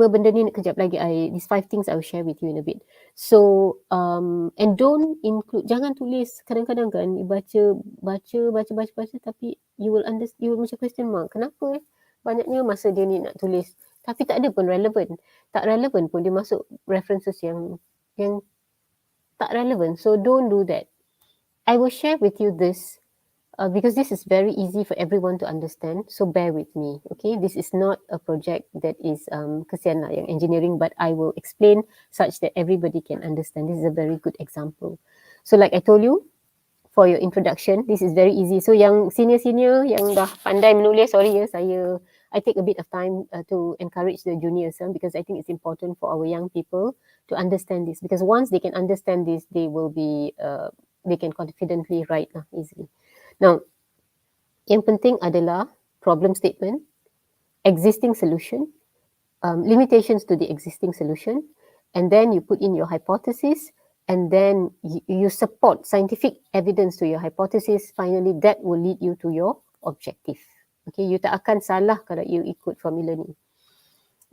benda ni kejap lagi, these 5 things I will share with you in a bit. So and don't include, jangan tulis, kadang-kadang kan you baca tapi you will macam question mark, kenapa banyaknya masa dia ni nak tulis tapi tak ada pun relevant, tak relevant pun dia masuk references yang tak relevant. So don't do that. I will share with you this because this is very easy for everyone to understand, so bear with me. Okay, this is not a project that is kesian lah yang engineering, but I will explain such that everybody can understand. This is a very good example. So like I told you, for your introduction, this is very easy. So yang senior yang dah pandai menulis, sorry ya, I take a bit of time to encourage the juniors because I think it's important for our young people to understand this, because once they can understand this, they will be they can confidently write easily. Now, yang penting adalah problem statement, existing solution, limitations to the existing solution, and then you put in your hypothesis, and then you support scientific evidence to your hypothesis. Finally, that will lead you to your objective. Okay, you tak akan salah kalau you ikut formula ni.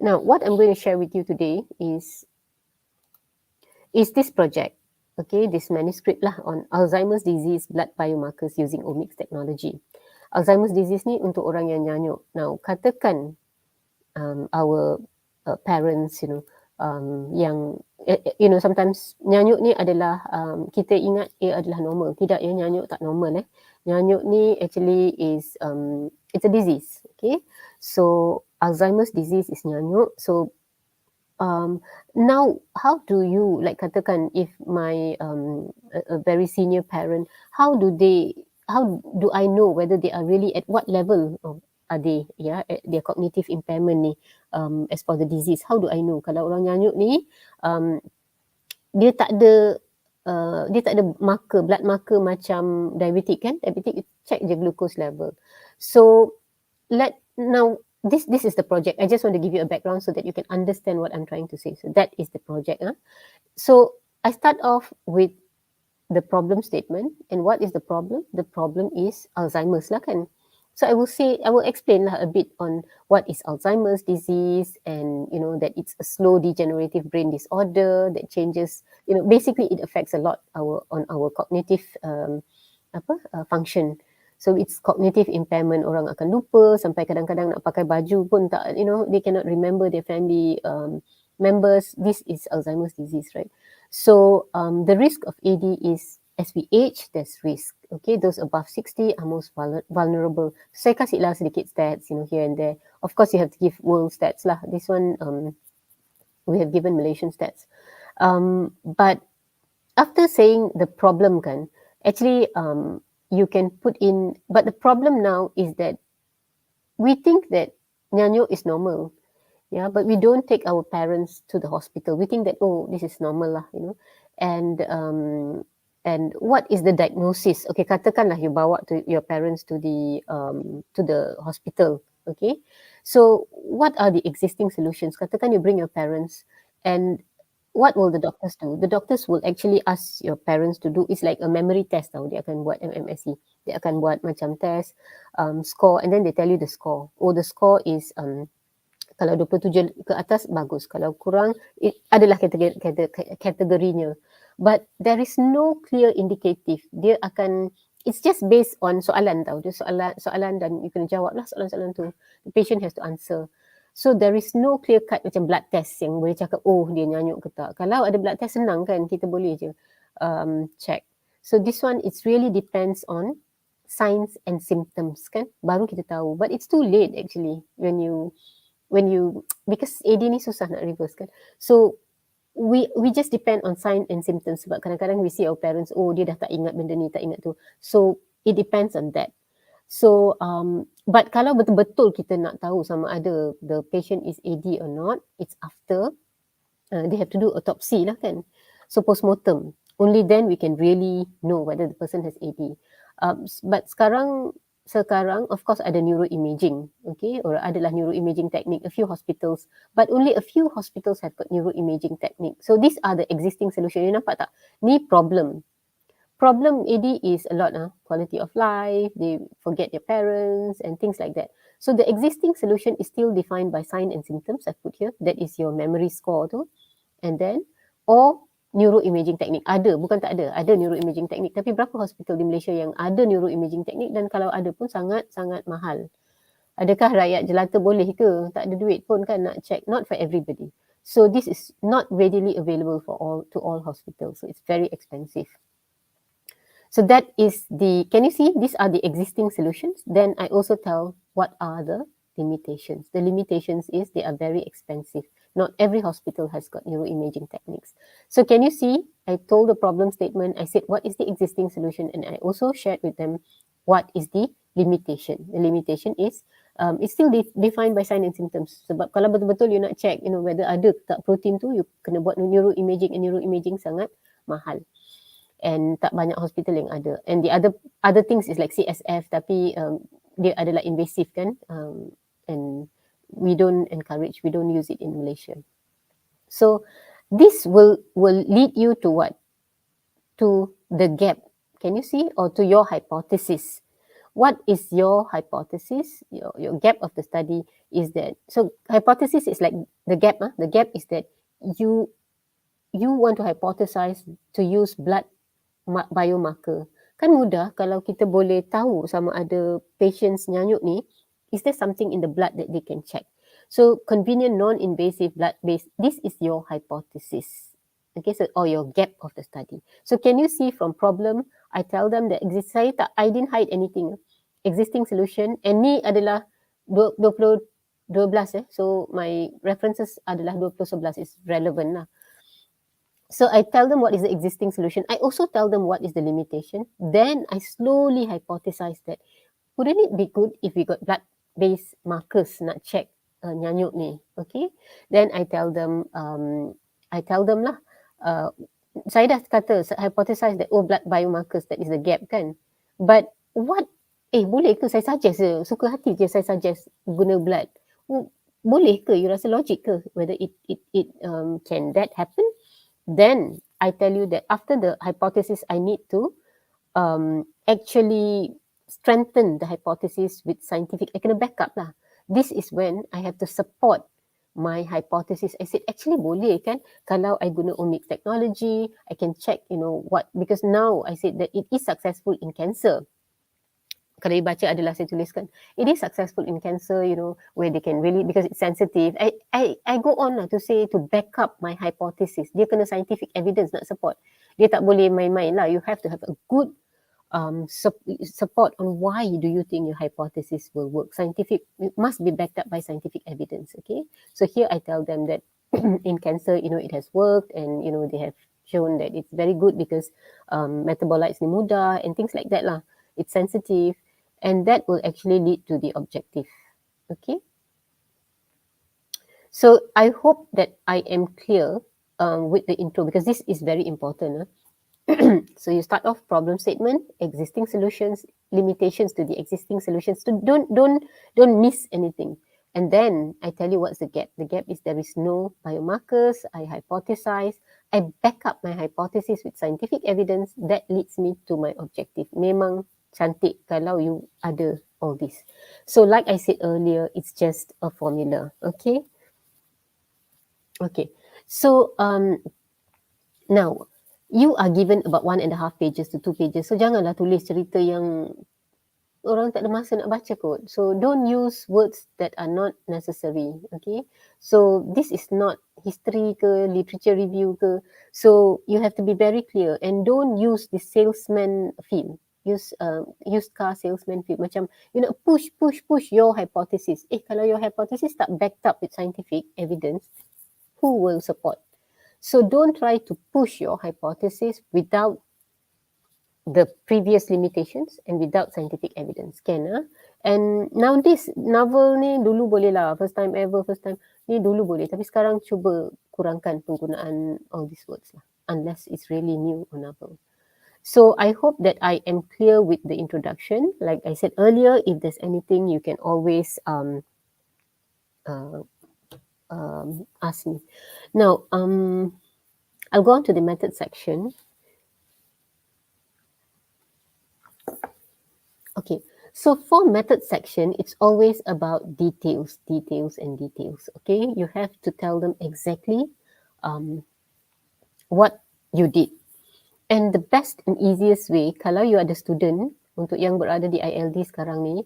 Now, what I'm going to share with you today is this project. Okay, this manuscript lah on Alzheimer's disease blood biomarkers using omics technology. Alzheimer's disease ni untuk orang yang nyanyuk. Now, katakan our parents, yang sometimes nyanyuk ni adalah kita ingat ia adalah normal. Tidak, ya, nyanyuk tak normal. Nyanyuk ni actually is it's a disease. Okay, so Alzheimer's disease is nyanyuk. So now, how do you, like katakan if my a very senior parent, how do I know whether they are really at what level are they, at their cognitive impairment ni, as for the disease? How do I know? Kalau orang nyanyuk ni, dia tak ada marker, blood marker macam diabetic kan. Diabetic, you check je glucose level. So now this is the project. I just want to give you a background so that you can understand what I'm trying to say. So that is the project. So I start off with the problem statement. And what is the problem? The problem is Alzheimer's lah kan. So I will explain lah a bit on what is Alzheimer's disease, and that it's a slow degenerative brain disorder that changes, basically it affects a lot on our cognitive function. So it's cognitive impairment, orang akan lupa, sampai kadang-kadang nak pakai baju pun tak, they cannot remember their family members. This is Alzheimer's disease, right? So the risk of AD is, as we age, there's risk. Okay, those above 60 are most vulnerable. Saya kasihlah sedikit stats, here and there. Of course, you have to give world stats lah. This one, we have given Malaysian stats. But after saying the problem kan, actually you can put in, but the problem now is that we think that nyanyuk is normal. Yeah, but we don't take our parents to the hospital. We think that, oh, this is normal lah, and what is the diagnosis? Okay, katakanlah you bawa to your parents to the hospital. Okay, so what are the existing solutions? Katakan you bring your parents, and what will the doctors do? The doctors will actually ask your parents to do, it's like a memory test tau. Dia akan buat MMSE. Dia akan buat macam test, score, and then they tell you the score. Oh, the score is kalau 27 ke atas, bagus. Kalau kurang, adalah kategorinya. But there is no clear indicative. Dia akan, it's just based on soalan tau. Dia soalan dan you kena jawab lah soalan-soalan tu. The patient has to answer. So there is no clear cut macam blood test yang boleh cakap, oh dia nyanyuk ke tak. Kalau ada blood test, senang kan, kita boleh je check. So this one, it really depends on signs and symptoms kan. Baru kita tahu. But it's too late actually when you because AD ni susah nak reverse kan. So we just depend on sign and symptoms, sebab kadang-kadang we see our parents, oh dia dah tak ingat benda ni, tak ingat tu. So it depends on that. So but kalau betul-betul kita nak tahu sama ada the patient is AD or not, it's after they have to do autopsy lah kan. So postmortem, only then we can really know whether the person has AD. But sekarang of course ada neuroimaging, okay, or adalah neuroimaging technique, a few hospitals, but only a few hospitals have got neuroimaging technique. So these are the existing solution. You nampak tak? Ni problem AD is a lot, quality of life, they forget their parents and things like that. So the existing solution is still defined by sign and symptoms I put here, that is your memory score tu, and then or neuroimaging technique. Ada, bukan tak ada. Ada neuroimaging technique. Tapi berapa hospital di Malaysia yang ada neuroimaging technique, dan kalau ada pun sangat-sangat mahal. Adakah rakyat jelata boleh ke? Tak ada duit pun kan nak check. Not for everybody. So this is not readily available to all hospitals. So it's very expensive. So that is can you see, these are the existing solutions. Then I also tell what are the limitations. The limitations is they are very expensive. Not every hospital has got neuroimaging techniques. So can you see, I told the problem statement, I said what is the existing solution, and I also shared with them what is the limitation. The limitation is, it's still defined by sign and symptoms. Sebab kalau betul-betul you nak check, whether ada tak protein tu, you kena buat neuroimaging, and neuroimaging sangat mahal. And tak banyak hospital yang ada. And the other things is like CSF, tapi dia adalah invasive kan, and we don't encourage, we don't use it in Malaysia. So this will lead you to what? To the gap. Can you see? Or to your hypothesis. What is your hypothesis? Your gap of the study is that, so hypothesis is like the gap. The gap is that you want to hypothesize to use blood biomarker. Kan mudah kalau kita boleh tahu sama ada patients nyanyuk ni, is there something in the blood that they can check? So convenient non-invasive blood-based, this is your hypothesis. Okay, so or your gap of the study. So can you see from problem, I tell them that I didn't hide anything. Existing solution, and ni adalah 2012 so my references adalah 2011, is relevant lah. So I tell them what is the existing solution. I also tell them what is the limitation. Then I slowly hypothesize that, wouldn't it be good if we got blood-based markers nak check nyanyuk ni? Okay. Then I tell them lah, saya dah kata, hypothesize that blood biomarkers, that is the gap kan. But what, boleh ke saya suggest je, suka hati je saya suggest guna blood. Boleh ke, you rasa logik ke, whether it can that happen? Then I tell you that after the hypothesis, I need to actually strengthen the hypothesis with scientific, I kena back up lah. This is when I have to support my hypothesis. I said, actually boleh kan, kalau I guna omics technology, I can check, what, because now I said that it is successful in cancer. Kalau you baca adalah saya tuliskan, it is successful in cancer, where they can really, because it's sensitive. I go on lah to say, to back up my hypothesis. Dia kena scientific evidence nak support. Dia tak boleh main-main lah. You have to have a good support on why do you think your hypothesis will work. Scientific, it must be backed up by scientific evidence, okay? So here I tell them that in cancer, it has worked, and, they have shown that it's very good because metabolites ni mudah and things like that lah. It's sensitive, and that will actually lead to the objective, okay? So I hope that I am clear with the intro, because this is very important. So you start off problem statement, existing solutions, limitations to the existing solutions. So don't miss anything. And then I tell you what's the gap. The gap is there is no biomarkers. I hypothesize. I back up my hypothesis with scientific evidence. That leads me to my objective. Memang cantik kalau you ada all this. So like I said earlier, it's just a formula. Okay. Okay. So now you are given about 1.5 pages to 2 pages. So janganlah tulis cerita yang orang tak ada masa nak baca kot. So don't use words that are not necessary. Okay. So this is not history ke, literature review ke. So you have to be very clear, and don't use the salesman feel. Use used car salesman feel. Macam push your hypothesis. Kalau your hypothesis tak backed up with scientific evidence, who will support? So don't try to push your hypothesis without the previous limitations and without scientific evidence. And now this novel ni dulu boleh lah, first time ni dulu boleh, tapi sekarang cuba kurangkan penggunaan all these words lah, unless it's really new or novel. So I hope that I am clear with the introduction. Like I said earlier, if there's anything, you can always ask me. Now, I'll go on to the method section. Okay, so for method section, it's always about details. Okay, you have to tell them exactly what you did. And the best and easiest way, kalau you ada student, untuk yang berada di ILD sekarang ni,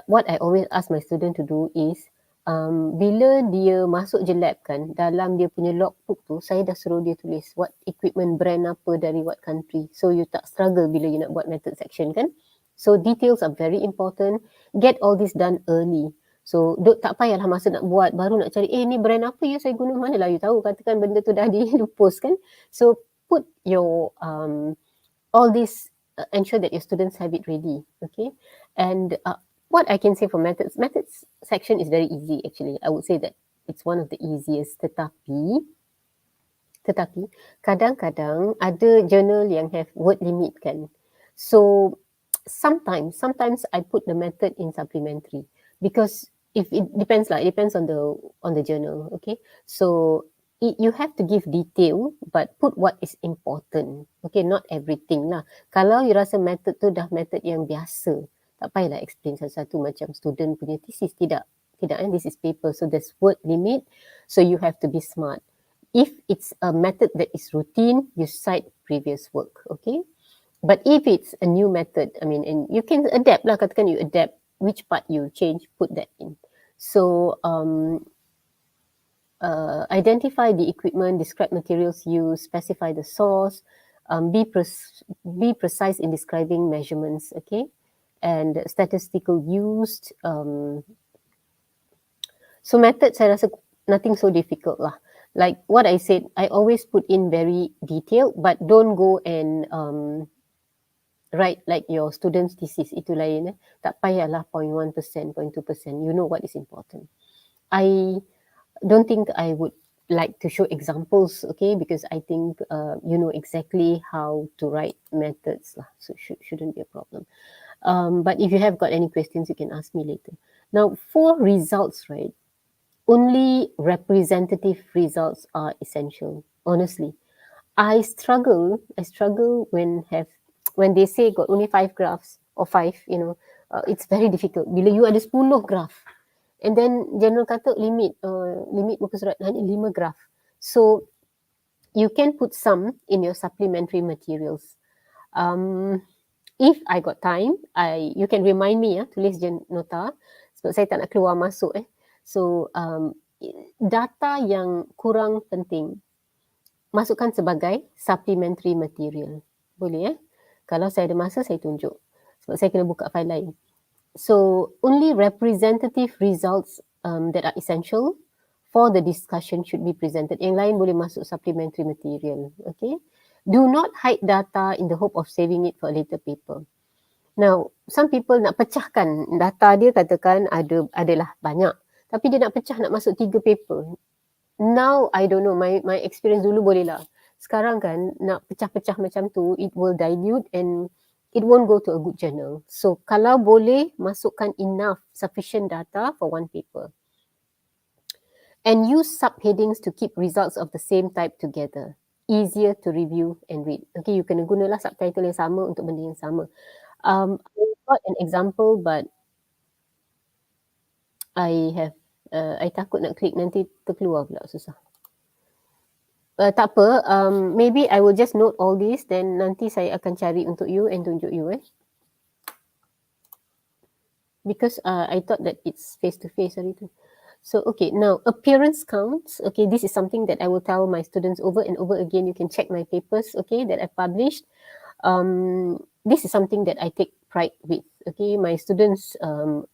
what I always ask my student to do is, bila dia masuk je lab kan, dalam dia punya logbook tu, saya dah suruh dia tulis what equipment brand apa dari what country. So you tak struggle bila you nak buat method section kan. So details are very important. Get all this done early. So tak payahlah masa nak buat, baru nak cari, ni brand apa ya saya guna, manalah you tahu, katakan benda tu dah di-post kan. So put your all this, ensure that your students have it ready, okay? And what I can say for methods section is very easy actually. I would say that it's one of the easiest, tetapi kadang-kadang ada journal yang have word limit kan. So sometimes I put the method in supplementary, because if it depends lah, it depends on the journal, okay? So you have to give detail, but put what is important, okay? Not everything lah. Kalau you rasa method tu dah method yang biasa, tak payahlah explain satu-satu macam student punya thesis. Tidak, this is paper, so there's word limit, so you have to be smart. If it's a method that is routine, you cite previous work, okay? But if it's a new method, and you can adapt lah, katakan you adapt, which part you change, put that in. So identify the equipment, describe materials used, specify the source, be precise in describing measurements, okay? And statistical used. So method saya rasa nothing so difficult lah. Like what I said, I always put in very detailed, but don't go and write like your student's thesis, itu lain. Tak payahlah 0.1%, 0.2%. You know what is important. I don't think I would like to show examples, okay, because I think you know exactly how to write methods lah, so shouldn't be a problem. But if you have got any questions, you can ask me later. Now, for results, right, only representative results are essential. Honestly, I struggle when they say got only 5 graphs or 5, you know, it's very difficult. Bila you ada 10 graph, and then general kata limit muka surat hanya 5 graph. So you can put some in your supplementary materials. If I got time, you can remind me tulis je nota sebab saya tak nak keluar masuk So data yang kurang penting masukkan sebagai supplementary material. Boleh Kalau saya ada masa saya tunjuk sebab saya kena buka file lain. So only representative results that are essential for the discussion should be presented. Yang lain boleh masuk supplementary material. Okay. Do not hide data in the hope of saving it for a later paper. Now, some people nak pecahkan data dia, katakan adalah banyak, tapi dia nak pecah nak masuk 3 paper. Now, I don't know, my experience dulu boleh lah. Sekarang kan nak pecah-pecah macam tu, it will dilute and it won't go to a good journal. So, kalau boleh, masukkan enough, sufficient data for one paper. And use subheadings to keep results of the same type together. Easier to review and read. Okay, you kena gunalah subtitle yang sama untuk benda yang sama. I got an example, but I takut nak klik nanti terkeluar pula, susah. Tak apa, maybe I will just note all this, then nanti saya akan cari untuk you and tunjuk you because I thought that it's face to face hari tu. So okay, now appearance counts. Okay, this is something that I will tell my students over and over again. You can check my papers, okay, that I published. This is something that I take pride with. Okay, my students,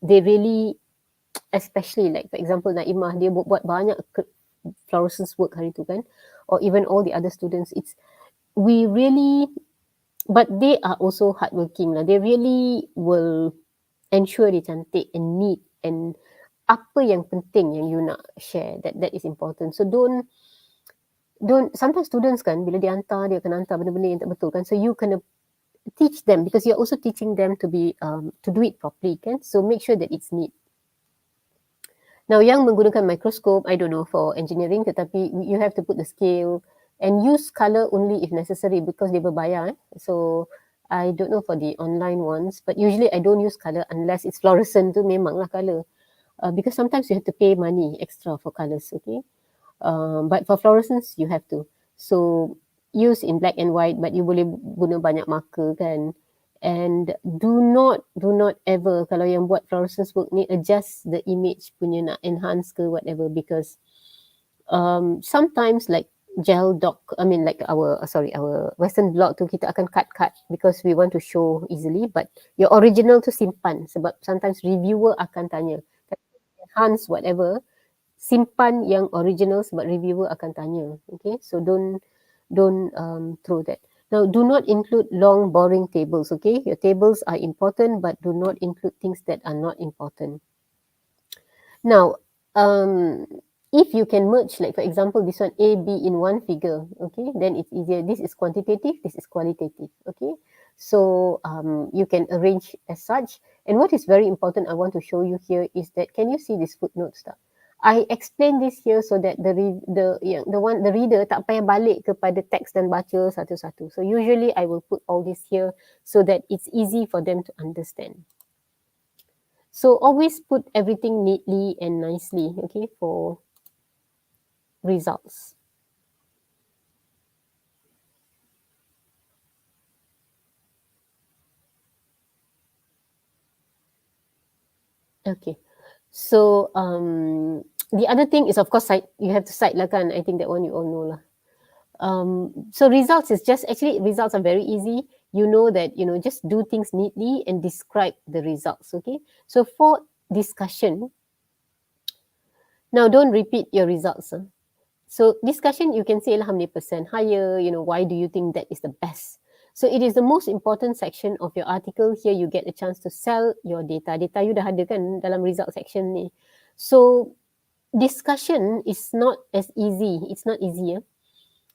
they really, especially like for example Naimah, dia buat banyak fluorescence work hari tu kan, or even all the other students. We really, but they are also hardworking lah. They really will ensure dia cantik and neat, and apa yang penting yang you nak share, that is important. So don't sometimes students kan bila dia akan hantar benda-benda yang tak betul kan, so you kena teach them because you're also teaching them to be to do it properly kan, so make sure that it's neat. Now yang menggunakan microscope, I don't know for engineering, tetapi you have to put the scale and use colour only if necessary because dia berbayar so I don't know for the online ones, but usually I don't use colour unless it's fluorescent tu memanglah colour. Because sometimes you have to pay money extra for colours, okay? But for fluorescence, you have to. So, use in black and white, but you boleh guna banyak marker kan. And do not ever, kalau yang buat fluorescence work ni, adjust the image punya nak enhance ke whatever, because sometimes like gel doc, like our western blog tu kita akan cut because we want to show easily, but your original tu simpan sebab sometimes reviewer akan tanya, enhance whatever, simpan yang original sebab reviewer akan tanya. Okay, so don't throw that. Now, do not include long boring tables. Okay, your tables are important, but do not include things that are not important. Now, if you can merge, like for example, this one A, B in one figure, okay, then it's easier. This is quantitative, this is qualitative, okay. So you can arrange as such. And what is very important I want to show you here is that, can you see this footnote stuff? I explain this here so that the reader tak payah balik kepada teks dan baca satu-satu. So usually I will put all this here so that it's easy for them to understand. So always put everything neatly and nicely, okay, for results. Okay, so the other thing is of course cite. You have to cite lah kan. I think that one you all know lah. So results is just, actually results are very easy. You know that, just do things neatly and describe the results, okay. So for discussion, now don't repeat your results. So discussion, you can say lah how many percent higher, why do you think that is the best. So it is the most important section of your article. Here you get a chance to sell your data. Data you dah ada kan dalam result section ni. So discussion is not as easy. It's not easier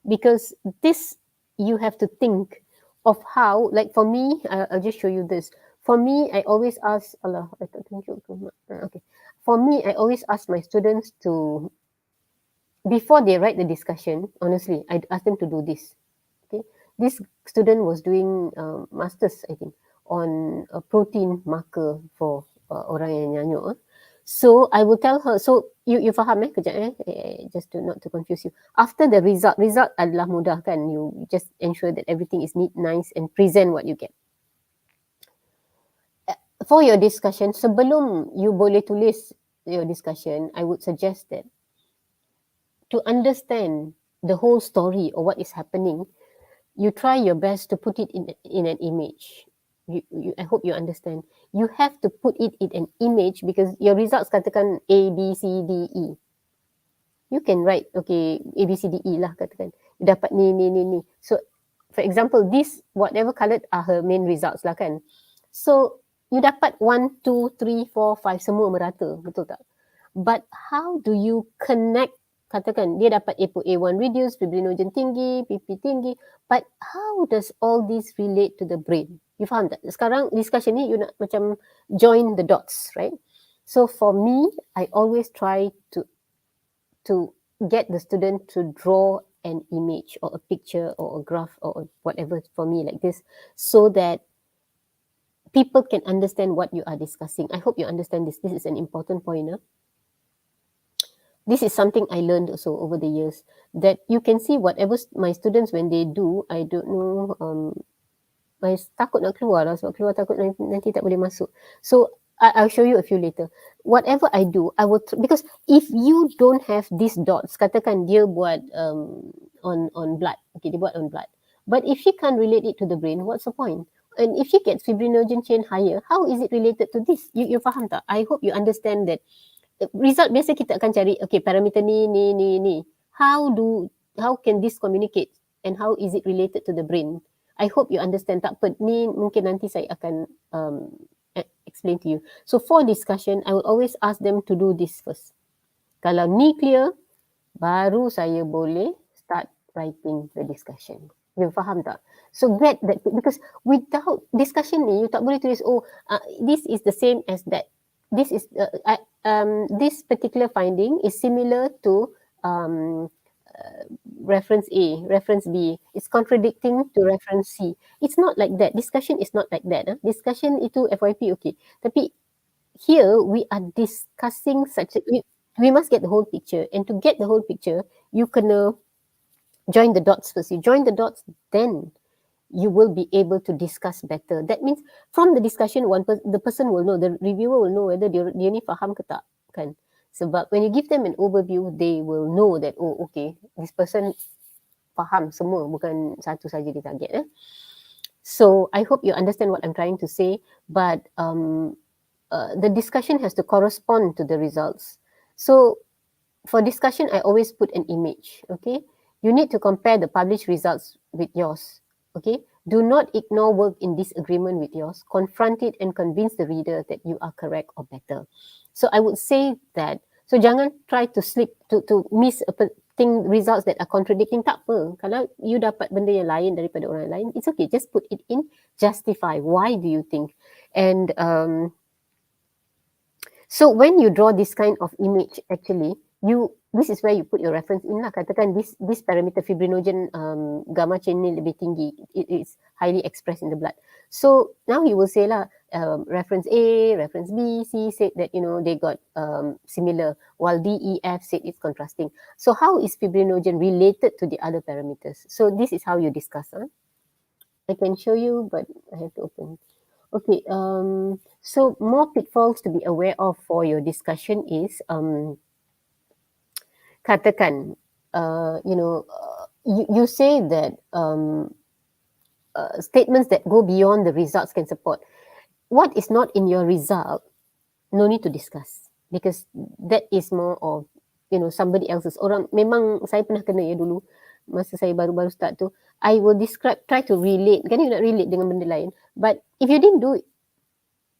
because this you have to think of how, like for me, I'll just show you this. For me, I always ask, Allah, I tak tunjuk ke? Okay. For me, I always ask my students to, before they write the discussion, honestly, I ask them to do this. Okay. This student was doing masters, I think, on a protein marker for orang yang nyanyuk. So I will tell her, so you faham kejap just to not to confuse you. After the result adalah mudah kan, you just ensure that everything is neat, nice and present what you get. For your discussion, sebelum you boleh tulis your discussion, I would suggest that to understand the whole story or what is happening, you try your best to put it in an image. I hope you understand. You have to put it in an image because your results katakan A, B, C, D, E. You can write, okay, A, B, C, D, E lah katakan. You dapat ni. So, for example, this, whatever coloured are her main results lah kan. So, you dapat 1, 2, 3, 4, 5, semua merata, betul tak? But how do you connect, katakan dia dapat A1 reduced, fibrinogen tinggi, PP tinggi, but how does all this relate to the brain? You faham tak? Sekarang discussion ni you nak macam join the dots, right? So for me, I always try to get the student to draw an image or a picture or a graph or whatever for me like this, so that people can understand what you are discussing. I hope you understand this. This is an important point. This is something I learned also over the years, that you can see whatever my students when they do, I don't know, I takut nak keluar lah, sebab keluar takut nanti tak boleh masuk. So I'll show you a few later. Whatever I do, I will, because if you don't have these dots, katakan dia buat on blood, okay, dia buat on blood, but if she can't relate it to the brain, what's the point? And if she gets fibrinogen chain higher, how is it related to this? You faham tak? I hope you understand that result biasa kita akan cari, okay, parameter ni. How can this communicate and how is it related to the brain? I hope you understand. Tak apa, ni mungkin nanti saya akan explain to you. So for discussion, I will always ask them to do this first. Kalau ni clear, baru saya boleh start writing the discussion. You faham tak? So get that, because without discussion ni, you tak boleh tulis, this is the same as that. This is this particular finding is similar to reference A, reference B. It's contradicting to reference C. It's not like that. Discussion is not like that. Discussion itu FYP okay. Tapi here we are discussing such a, we must get the whole picture, and to get the whole picture, you kena join the dots first. You join the dots, then you will be able to discuss better. That means from the discussion, the person will know, the reviewer will know whether dia ni faham ke tak, kan? Sebab when you give them an overview, they will know that, oh, okay, this person faham semua, bukan satu saja dia target. So I hope you understand what I'm trying to say, but the discussion has to correspond to the results. So for discussion, I always put an image, okay? You need to compare the published results with yours, okay? Do not ignore work in disagreement with yours. Confront it and convince the reader that you are correct or better. So I would say that, so jangan try to slip, to miss a thing, results that are contradicting. Tak apa. Kalau you dapat benda yang lain daripada orang lain, it's okay. Just put it in, justify. Why do you think? And so when you draw this kind of image, actually, this is where you put your reference in lah. Katakan this parameter fibrinogen gamma chain ni lebih tinggi. It is highly expressed in the blood. So now you will say lah, reference A, reference B, C said that, you know, they got similar, while D, E, F said it's contrasting. So how is fibrinogen related to the other parameters? So this is how you discuss. I can show you, but I have to open. Okay, so more pitfalls to be aware of for your discussion is, katakan, you say that statements that go beyond the results can support. What is not in your result, no need to discuss, because that is more of, you know, somebody else's. Orang, memang saya pernah kena ya dulu, masa saya baru-baru start tu, I will describe, try to relate, kan you nak relate dengan benda lain, but if you didn't do it,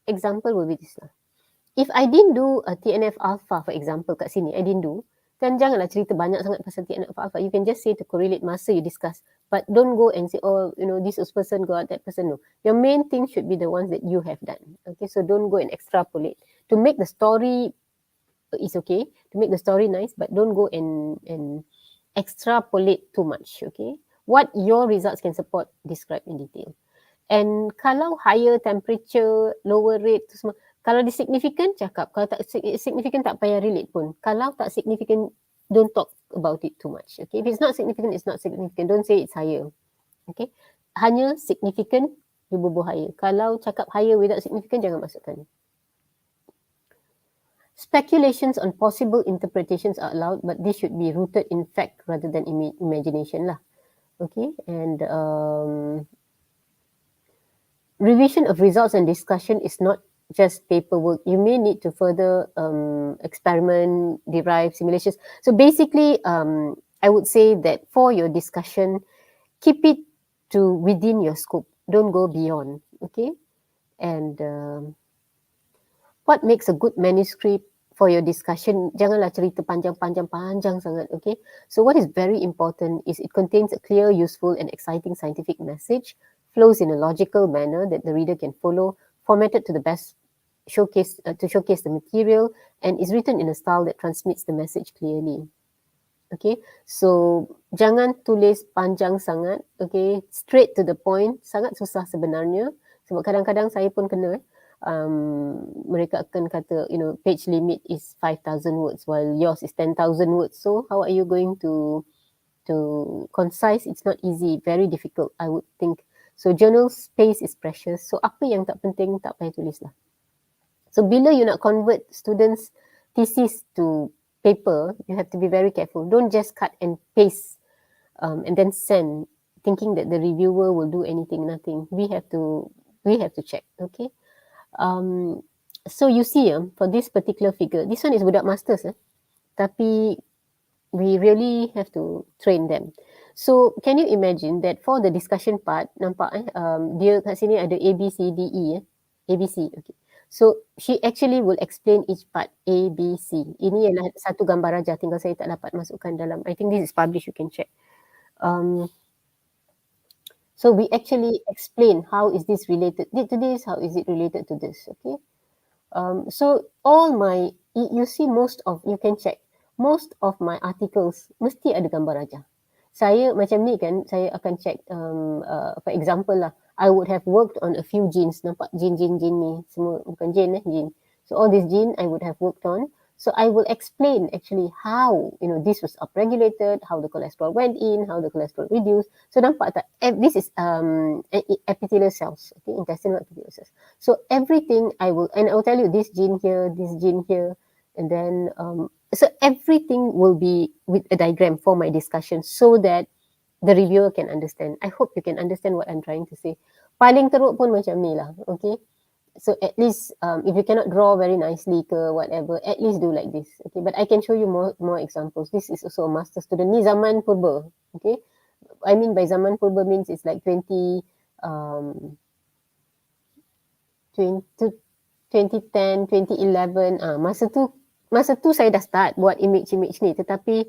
example will be this lah. if I didn't do a TNF alpha, for example, kat sini, I didn't do, then janganlah cerita banyak sangat pasal TNF alpha. You can just say to correlate masa you discuss. But don't go and say, oh, this person got, that person, no. Your main thing should be the ones that you have done. Okay, so don't go and extrapolate. To make the story is okay, to make the story nice, but don't go and extrapolate too much, okay? What your results can support, describe in detail. And kalau higher temperature, lower rate tu semua, kalau dia significant, cakap. Kalau tak significant, tak payah relate pun. Kalau tak significant, don't talk about it too much. Okay, if it's not significant, it's not significant. Don't say it's higher. Okay, hanya significant, you berbual higher. Kalau cakap higher without significant, jangan masukkan. Speculations on possible interpretations are allowed, but this should be rooted in fact rather than imagination lah. Okay, and revision of results and discussion is not just paperwork. You may need to further experiment, derive simulations. So basically, I would say that for your discussion, keep it to within your scope. Don't go beyond. Okay, and what makes a good manuscript for your discussion? Janganlah cerita panjang sangat. Okay, so what is very important is it contains a clear, useful, and exciting scientific message, flows in a logical manner that the reader can follow, formatted to the best showcase the material, and is written in a style that transmits the message clearly. Okay, so jangan tulis panjang sangat. Okay, straight to the point. Sangat susah sebenarnya, sebab kadang-kadang saya pun kena. Mereka akan kata, page limit is 5,000 words while yours is 10,000 words. So how are you going to concise? It's not easy, very difficult, I would think. So journal space is precious. So apa yang tak penting, tak payah tulis lah. So bila you nak convert students' thesis to paper, you have to be very careful. Don't just cut and paste and then send, thinking that the reviewer will do anything, nothing. We have to check, okay? So you see, for this particular figure, this one is budak masters, tapi we really have to train them. So can you imagine that for the discussion part, nampak dia kat sini ada A, B, C, D, E, A, B, C, okay. So she actually will explain each part A, B, C. Ini ialah satu gambar aja, tinggal saya tak dapat masukkan dalam. I think this is published, you can check. So we actually explain how is this related to this, how is it related to this, okay? So all my, you see you can check, most of my articles mesti ada gambar aja. Saya macam ni kan, saya akan check, for example lah, I would have worked on a few genes, nampak jin ni, semua bukan jin, jin. So all these gene I would have worked on. So I will explain actually how, this was upregulated, how the cholesterol went in, how the cholesterol reduced. So nampak tak, this is epithelial cells, okay, intestinal epithelial cells. So everything I will tell you this gene here, and then, so everything will be with a diagram for my discussion so that the reviewer can understand. I hope you can understand what I'm trying to say. Paling teruk pun macam ni lah, okay. So at least if you cannot draw very nicely ke whatever, at least do like this, okay. But I can show you more examples. This is also a master student. Ni zaman purba, okay. I mean by zaman purba means it's like 2010, 2011. Masa tu saya dah start buat image ni, tetapi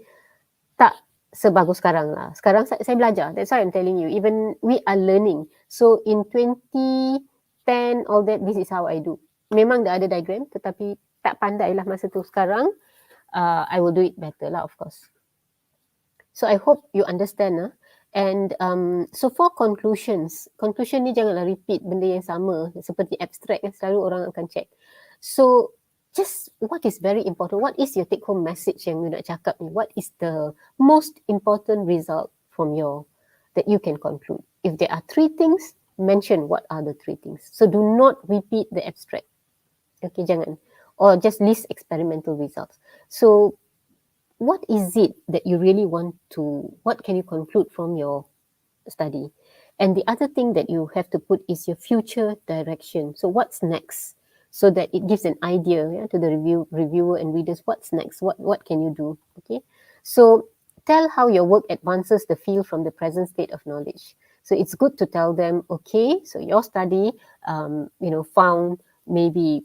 tak sebagus sekarang lah. Sekarang saya belajar. That's why I'm telling you. Even we are learning. So in 2010, all that, this is how I do. Memang dah ada diagram, tetapi tak pandai lah masa tu. Sekarang, I will do it better lah, of course. So I hope you understand. And so for conclusion ni janganlah repeat benda yang sama. Seperti abstract, selalu orang akan check. So just what is very important, what is your take home message yang you nak cakap ni? What is the most important result from that you can conclude? If there are 3 things, mention what are the 3 things. So do not repeat the abstract. Okay, jangan. Or just list experimental results. So what is it that you really want to, what can you conclude from your study? And the other thing that you have to put is your future direction. So what's next? So that it gives an idea to the reviewer and readers, what's next, what can you do, okay? So tell how your work advances the field from the present state of knowledge. So it's good to tell them, okay, so your study, found maybe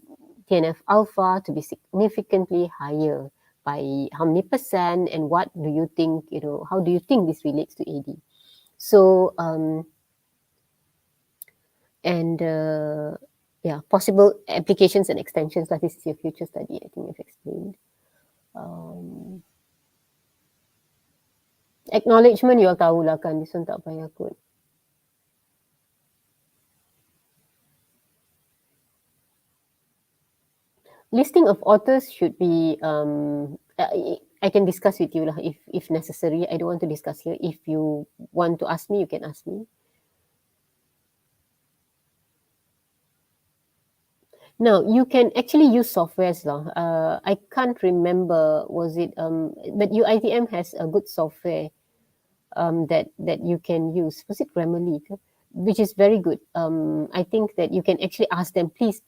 TNF alpha to be significantly higher by how many percent, and what do you think, how do you think this relates to AD? So, yeah, possible applications and extensions, like this is your future study, I think I've explained. Acknowledgement, you all tahu lah kan, this one tak payah kot. Listing of authors should be, I can discuss with you lah if necessary. I don't want to discuss here. If you want to ask me, you can ask me. Now, you can actually use softwares lah. I can't remember, was it, but UiTM has a good software that you can use. Was it Grammarly? Which is very good. I think that you can actually ask them, please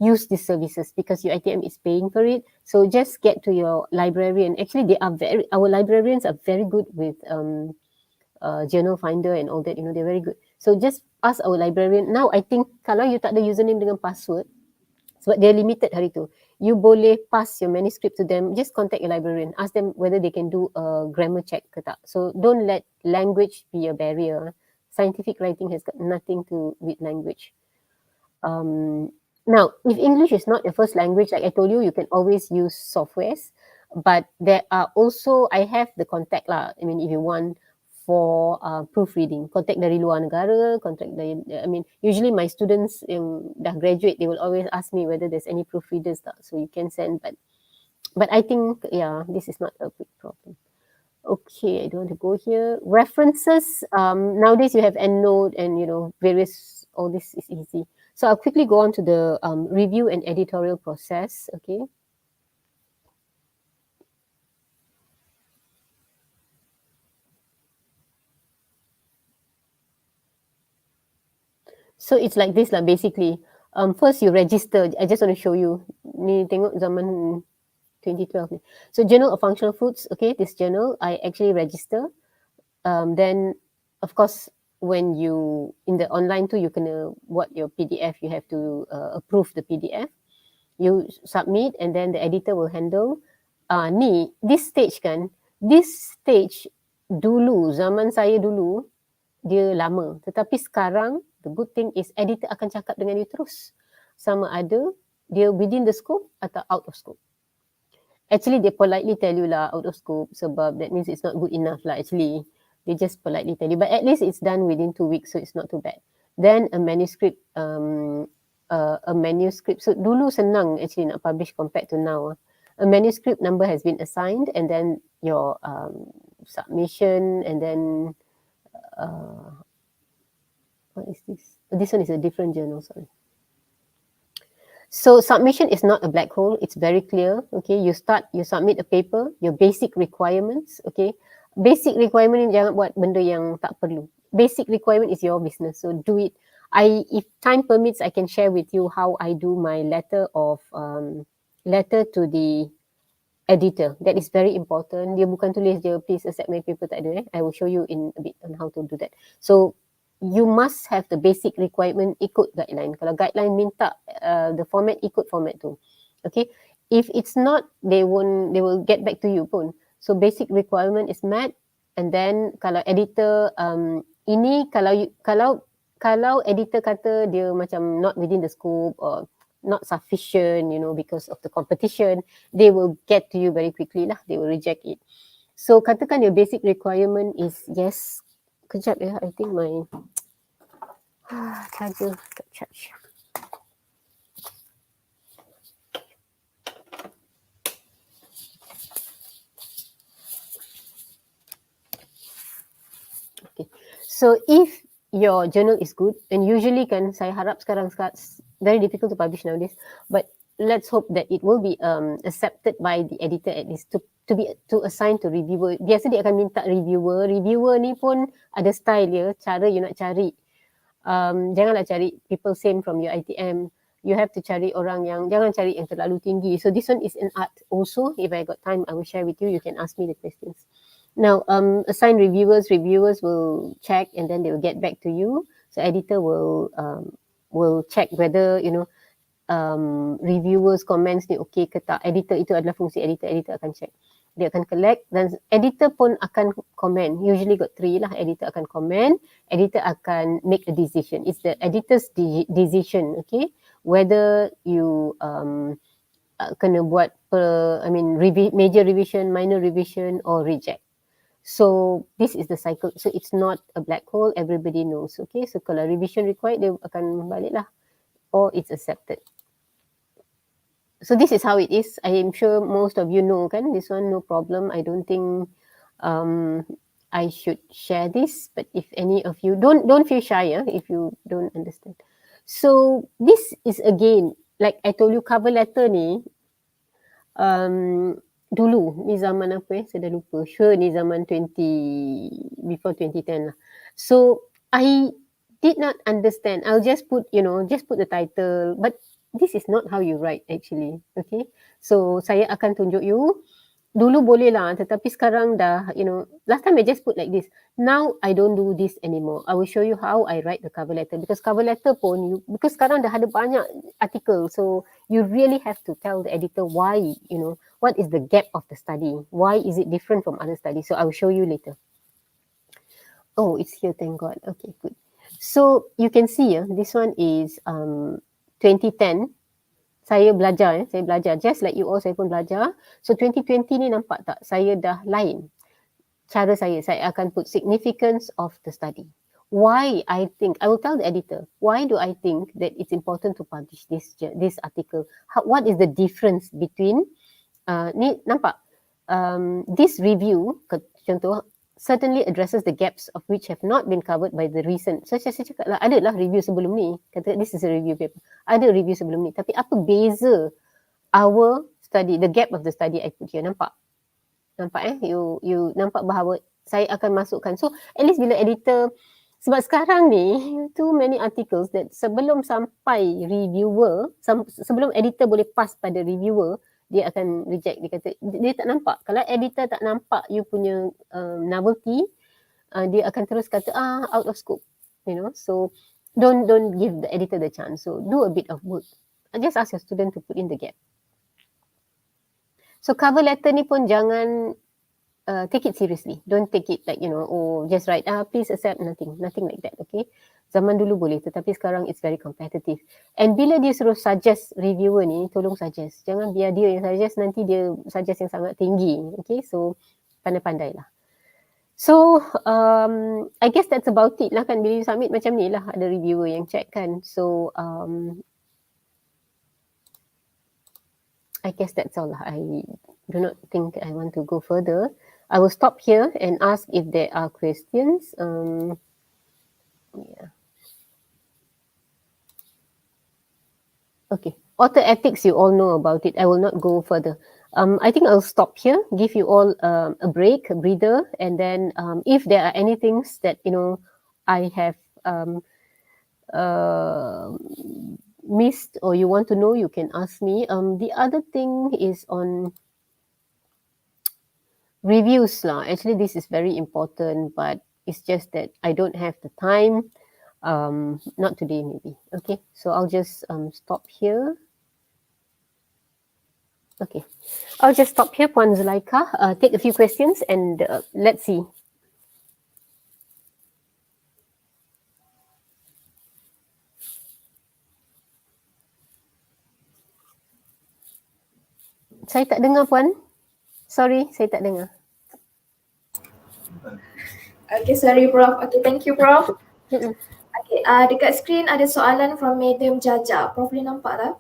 use these services, because UiTM is paying for it. So just get to your librarian. Actually, our librarians are very good with journal finder and all that, they're very good. So just ask our librarian. Now, I think kalau you tak ada username dengan password, sebab they're limited hari tu, you boleh pass your manuscript to them. Just contact your librarian. Ask them whether they can do a grammar check ke tak. So don't let language be a barrier. Scientific writing has got nothing to with language. Now, if English is not your first language, like I told you, you can always use softwares. But there are also, I have the contact lah. I mean, if you want for proofreading, contact dari luar negara, usually my students yang dah graduate, they will always ask me whether there's any proofreaders tak. So you can send, but I think, yeah, this is not a big problem. Okay, I don't want to go here. References, nowadays you have EndNote and, various, all this is easy. So I'll quickly go on to the review and editorial process, okay? So it's like this lah, basically. First you register. I just want to show you. Ni tengok zaman 2012 ni. So Journal of Functional Foods, okay, this journal, I actually register. Then, of course, when you, in the online too, you can what your PDF, you have to approve the PDF. You submit and then the editor will handle. This stage dulu, zaman saya dulu, dia lama. Tetapi sekarang, the good thing is editor akan cakap dengan you terus. Sama ada dia within the scope atau out of scope. Actually, they politely tell you lah out of scope, sebab that means it's not good enough lah actually. They just politely tell you. But at least it's done within 2 weeks, so it's not too bad. Then a manuscript, so dulu senang actually nak publish compared to now. A manuscript number has been assigned, and then your submission, and then what is this? This one is a different journal, sorry. So submission is not a black hole. It's very clear. Okay, you submit a paper, your basic requirements. Okay, basic requirement ni jangan buat benda yang tak perlu. Basic requirement is your business, so do it. If time permits, I can share with you how I do my letter to the editor. That is very important. Dia bukan tulis je, please accept my paper, tak ada. I will show you in a bit on how to do that. So you must have the basic requirement ikut guideline. Kalau guideline minta the format, ikut format tu. Okay. If it's not, they will get back to you pun. So basic requirement is met, and then kalau editor ini kalau editor kata dia macam not within the scope or not sufficient, because of the competition, they will get to you very quickly lah. They will reject it. So katakan your basic requirement is yes. Kejap ya, I think my charger tak charge. Okay. So if your journal is good, and usually kan saya harap sekarang very difficult to publish nowadays, but let's hope that it will be accepted by the editor at least to assign to reviewer. Biasa dia akan minta reviewer. Reviewer ni pun ada style dia, cara you nak cari. Janganlah cari people same from your UiTM. You have to cari orang jangan cari yang terlalu tinggi. So this one is an art also. If I got time, I will share with you. You can ask me the questions. Now, assign reviewers. Reviewers will check and then they will get back to you. So editor will check whether, reviewers comments ni okey ke tak. Editor itu adalah fungsi editor akan check. Dia akan collect dan editor pun akan comment. Usually got 3 lah. Editor akan comment, editor akan make a decision. It's the editor's decision, okay, whether you kena buat major revision, minor revision or reject. So this is the cycle. So it's not a black hole, everybody knows, okay. So kalau revision required, dia akan balik lah, or it's accepted. So this is how it is. I am sure most of you know kan, this one, no problem. I don't think I should share this, but if any of you don't feel shy if you don't understand. So this is again, like I told you, cover letter ni dulu ni zaman apa saya dah lupa. Sure ni zaman before 2010 lah. So I did not understand. I'll just put the title, but this is not how you write actually, okay. So saya akan tunjuk you. Dulu boleh lah, tetapi sekarang dah, last time I just put like this. Now I don't do this anymore. I will show you how I write the cover letter, because cover letter pun because sekarang dah ada banyak artikel, so you really have to tell the editor why, what is the gap of the study, why is it different from other studies. So I will show you later. Oh, it's here, thank God. Okay, good. So you can see this one is 2010. Saya belajar just like you all, saya pun belajar. So 2020 ni nampak tak, saya dah lain. Cara saya akan put significance of the study. Why I will tell the editor, why do I think that it's important to publish this article? What is the difference between, ni nampak, this review, contoh, certainly addresses the gaps of which have not been covered by the recent. So saya cakap lah, ada lah review sebelum ni. Kata this is a review paper. Ada review sebelum ni. Tapi apa beza our study, the gap of the study I put here. Nampak? Nampak You nampak bahawa saya akan masukkan. So at least bila editor, sebab sekarang ni too many articles that sebelum sampai reviewer, sebelum editor boleh pass pada reviewer, dia akan reject. Dia kata dia tak nampak. Kalau editor tak nampak you punya novelty, dia akan terus kata out of scope, So don't give the editor the chance. So do a bit of work. Just ask your student to put in the gap. So cover letter ni pun jangan take it seriously. Don't take it like just write please accept, nothing like that, okay. Zaman dulu boleh, tetapi sekarang it's very competitive. And bila dia suruh suggest reviewer ni, tolong suggest. Jangan biar dia yang suggest, nanti dia suggest yang sangat tinggi. Okay, so pandai-pandai lah. So I guess that's about it lah kan. Bila you submit macam ni lah, ada reviewer yang check kan. So I guess that's all lah. I do not think I want to go further. I will stop here and ask if there are questions. Yeah. Okay, author ethics, you all know about it. I will not go further. I think I'll stop here, give you all a break, a breather, and then if there are any things that I have missed or you want to know, you can ask me. The other thing is on reviews lah. Actually, this is very important, but it's just that I don't have the time. Not today maybe. Okay, so I'll just stop here. Okay, I'll just stop here, Puan Zulaika. Take a few questions and let's see. Saya tak dengar, Puan. Sorry, saya tak dengar. Okay, sorry Prof. Okay, thank you Prof. Okay, dekat screen ada soalan from Madam Jaja. Prof boleh nampak tak?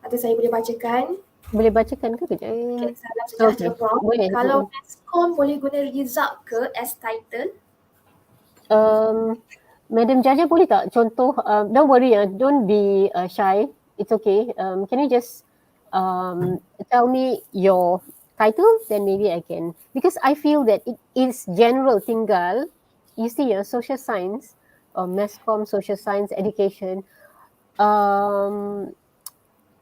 Atau saya boleh bacakan? Boleh bacakan ke kejap? Okay, salam sejahtera Prof. Boleh. Kalau Meskom boleh guna result ke as title? Madam Jaja boleh tak contoh, don't worry, don't be shy. It's okay. Can you just tell me your title, then maybe I can, because I feel that it is general, tinggal, you see, social science, or Meskom, social science, education,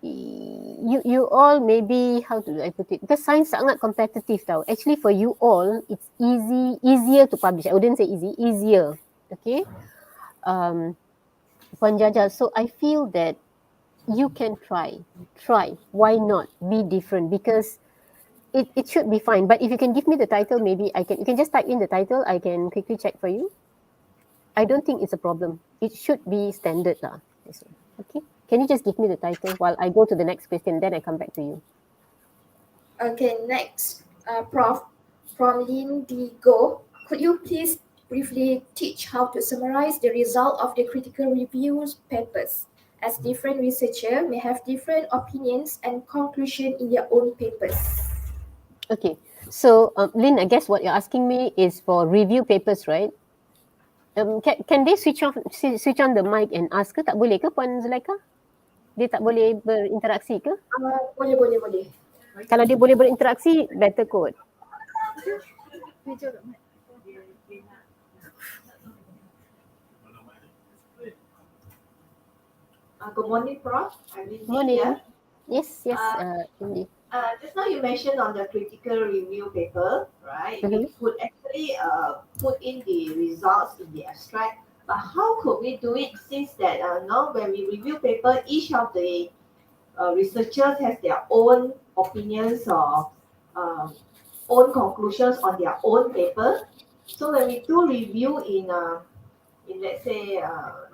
you all maybe, how do I put it, because science sangat competitive tau. Actually for you all, it's easier to publish. I wouldn't say easy, easier, okay. Puan Jaja, so I feel that you can try. Why not? Be different, because it should be fine. But if you can give me the title, maybe you can just type in the title. I can quickly check for you. I don't think it's a problem. It should be standard lah. Okay. Can you just give me the title while I go to the next question, then I come back to you. Okay, next, Prof. From Lin D. Go, could you please briefly teach how to summarize the result of the critical reviews papers, as different researchers may have different opinions and conclusion in their own papers? Okay. So, Lynn, I guess what you're asking me is for review papers, right? Can they switch on the mic and ask ke? Tak boleh ke, Puan Zulaikha? Dia tak boleh berinteraksi ke? Boleh. Kalau dia boleh berinteraksi, better kot. Good morning, Prof. I'm Lindy Morning. here. Yes, Lindy. Just now you mentioned on the critical review paper, right? We could actually put in the results in the abstract, but how could we do it since that now when we review paper, each of the researchers has their own opinions or own conclusions on their own paper. So when we do review in let's say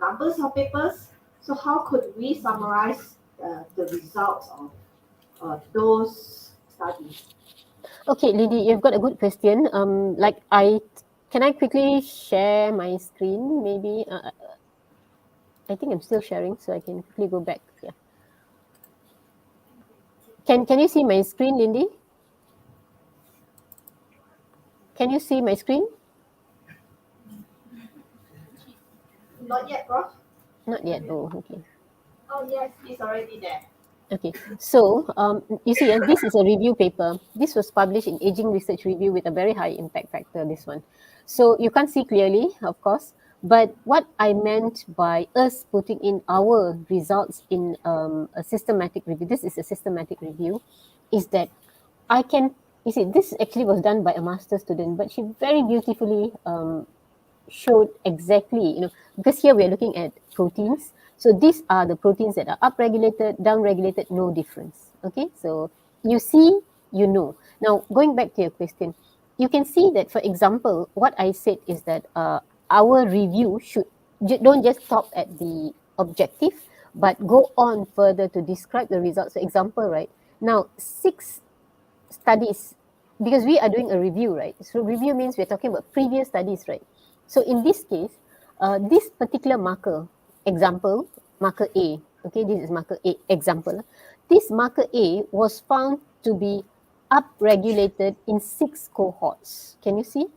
numbers of papers, so how could we summarize the results of those studies? Okay, Lily, you've got a good question. Can I quickly share my screen? Maybe I think I'm still sharing, so I can quickly go back. Yeah. Can you see my screen, Lindy? Can you see my screen? Not yet, Prof. Not yet. Oh, okay. Oh yes, it's already there. Okay, so you see, this is a review paper. This was published in Aging Research Review with a very high impact factor, this one. So you can't see clearly, of course, but what I meant by us putting in our results in a systematic review, this is a systematic review, is that you see, this actually was done by a master's student, but she very beautifully showed exactly, because here we are looking at proteins. So these are the proteins that are upregulated, downregulated, no difference. Okay, so you see, you know. Now, going back to your question, you can see that, for example, what I said is that our review don't just stop at the objective, but go on further to describe the results. For example, right, now 6 studies, because we are doing a review, right? So review means we're talking about previous studies, right? So in this case, this particular marker, example, marker A, okay, this is marker A, example. This marker A was found to be upregulated in 6 cohorts. Can you see?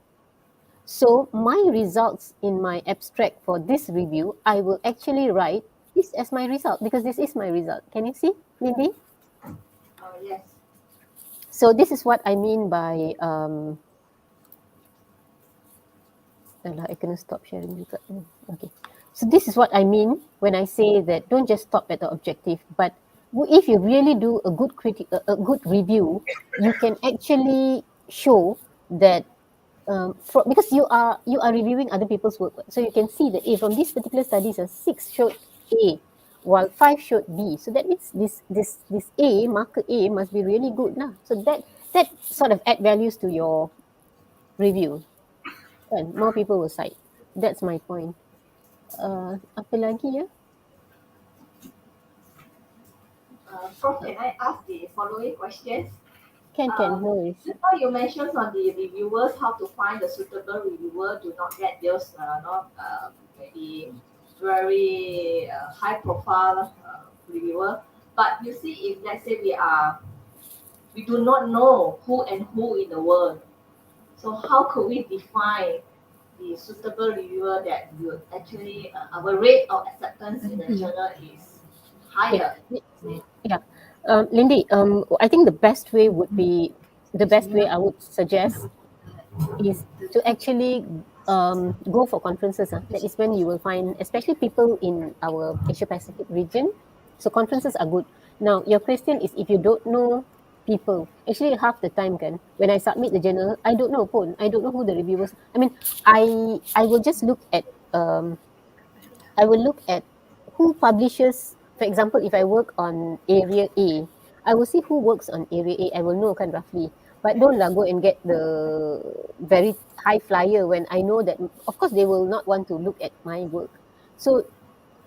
So my results in my abstract for this review, I will actually write this as my result, because this is my result. Can you see, Lindy? Yes. So this is what I mean by I can stop sharing juga. Okay. So this is what I mean when I say that don't just stop at the objective, but if you really do a good review, you can actually show that because you are reviewing other people's work. So you can see that from these particular studies, 6 showed A, while 5 showed B. So that means this A, marker A, must be really good lah. So that sort of add values to your review. And more people will cite. That's my point. Apa lagi ya? Prof, can I ask the following questions? Can, no worries. Now you mentioned on the reviewers how to find the suitable reviewer, to not get those maybe very high profile reviewer. But you see, if let's say we do not know who and who in the world, so how could we define the suitable reviewer that would actually our rate of acceptance in the journal is higher? Yeah. Lindy, I think the best way I would suggest is to actually go for conferences. That is when you will find, especially people in our Asia Pacific region. So conferences are good. Now, your question is, if you don't know people, actually half the time when I submit the journal, I don't know who the reviewers. I mean, I will just look at who publishes For example, if I work on area A, I will see who works on area A. I will know kan roughly. But don't lah go and get the very high flyer when I know that, of course, they will not want to look at my work. So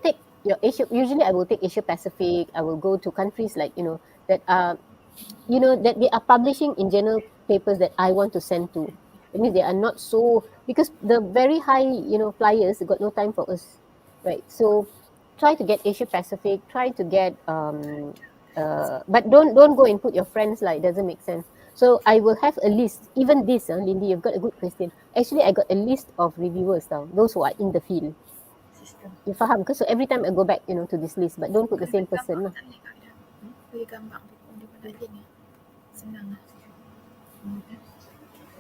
take your Asia. Usually, I will take Asia Pacific. I will go to countries like that are that they are publishing in journal papers that I want to send to. That means they are not so, because the very high flyers got no time for us, right? So try to get Asia Pacific. Try to get but don't go and put your friends like, it doesn't make sense. So I will have a list. Even this, Lindy, you've got a good question. Actually, I got a list of reviewers now, those who are in the field. You faham? Because so every time I go back, to this list, but don't put the same person lah.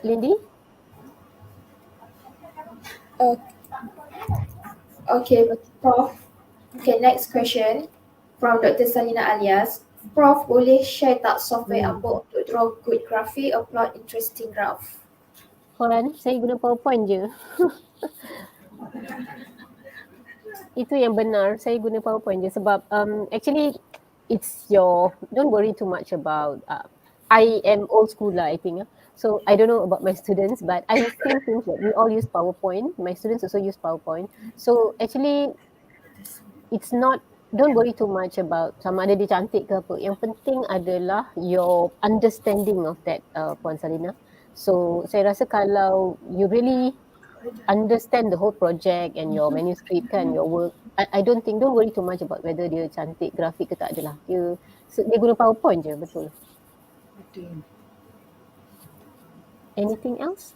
Lindy? Okay, Prof. Okay, next question from Dr. Salina Alias. Prof, boleh share tak software apa untuk draw good graphic or plot interesting graph? Puan, saya guna PowerPoint je. Itu yang benar, saya guna PowerPoint je sebab actually it's don't worry too much about I am old school lah, I think. So I don't know about my students, but I still think that we all use PowerPoint. My students also use PowerPoint. So actually it's not, don't worry too much about sama ada dia cantik ke apa. Yang penting adalah your understanding of that, Puan Salina. So saya rasa kalau you really understand the whole project and your manuscript kan, your work, I don't worry too much about whether dia cantik grafik ke tak adalah. Dia guna PowerPoint je, betul. Anything else?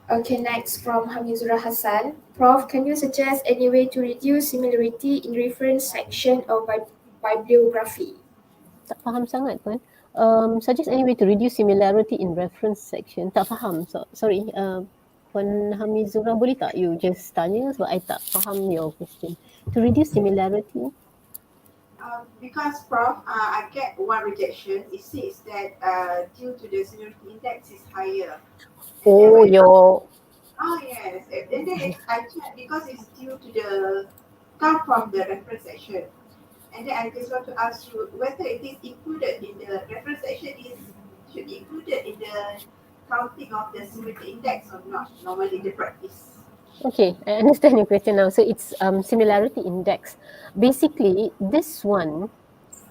Okay, next from Hamizura Hassan. Prof, can you suggest any way to reduce similarity in reference section or bibliography? Tak faham sangat Puan. Suggest any way to reduce similarity in reference section. Tak faham. Sorry. Puan Hamizura, boleh tak you just tanya sebab I tak faham your question. To reduce similarity? Because Prof, I get one rejection. It says that due to the seniority index is higher. Oh, your... Oh yes, and then I checked because it's due to come from the reference section. And then I just want to ask you whether it is included in the reference section should be included in the counting of the seniority index or not, normally the practice. Okay, I understand your question now. So it's similarity index. Basically, this one,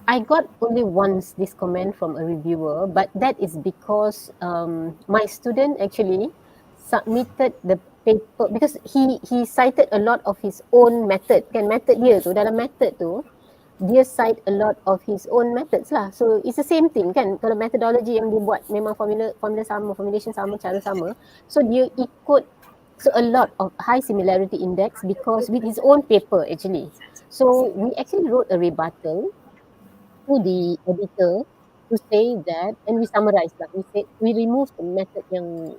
I got only once this comment from a reviewer, but that is because my student actually submitted the paper because he cited a lot of his own method. Kan method dia tu, dalam method tu, dia cite a lot of his own methods lah. So it's the same thing kan. Kalau methodology yang dia buat memang formula sama, formulation sama, cara sama. So dia ikut a lot of high similarity index because with his own paper actually. So we actually wrote a rebuttal to the editor to say that, and we summarized lah. We said we removed the method yang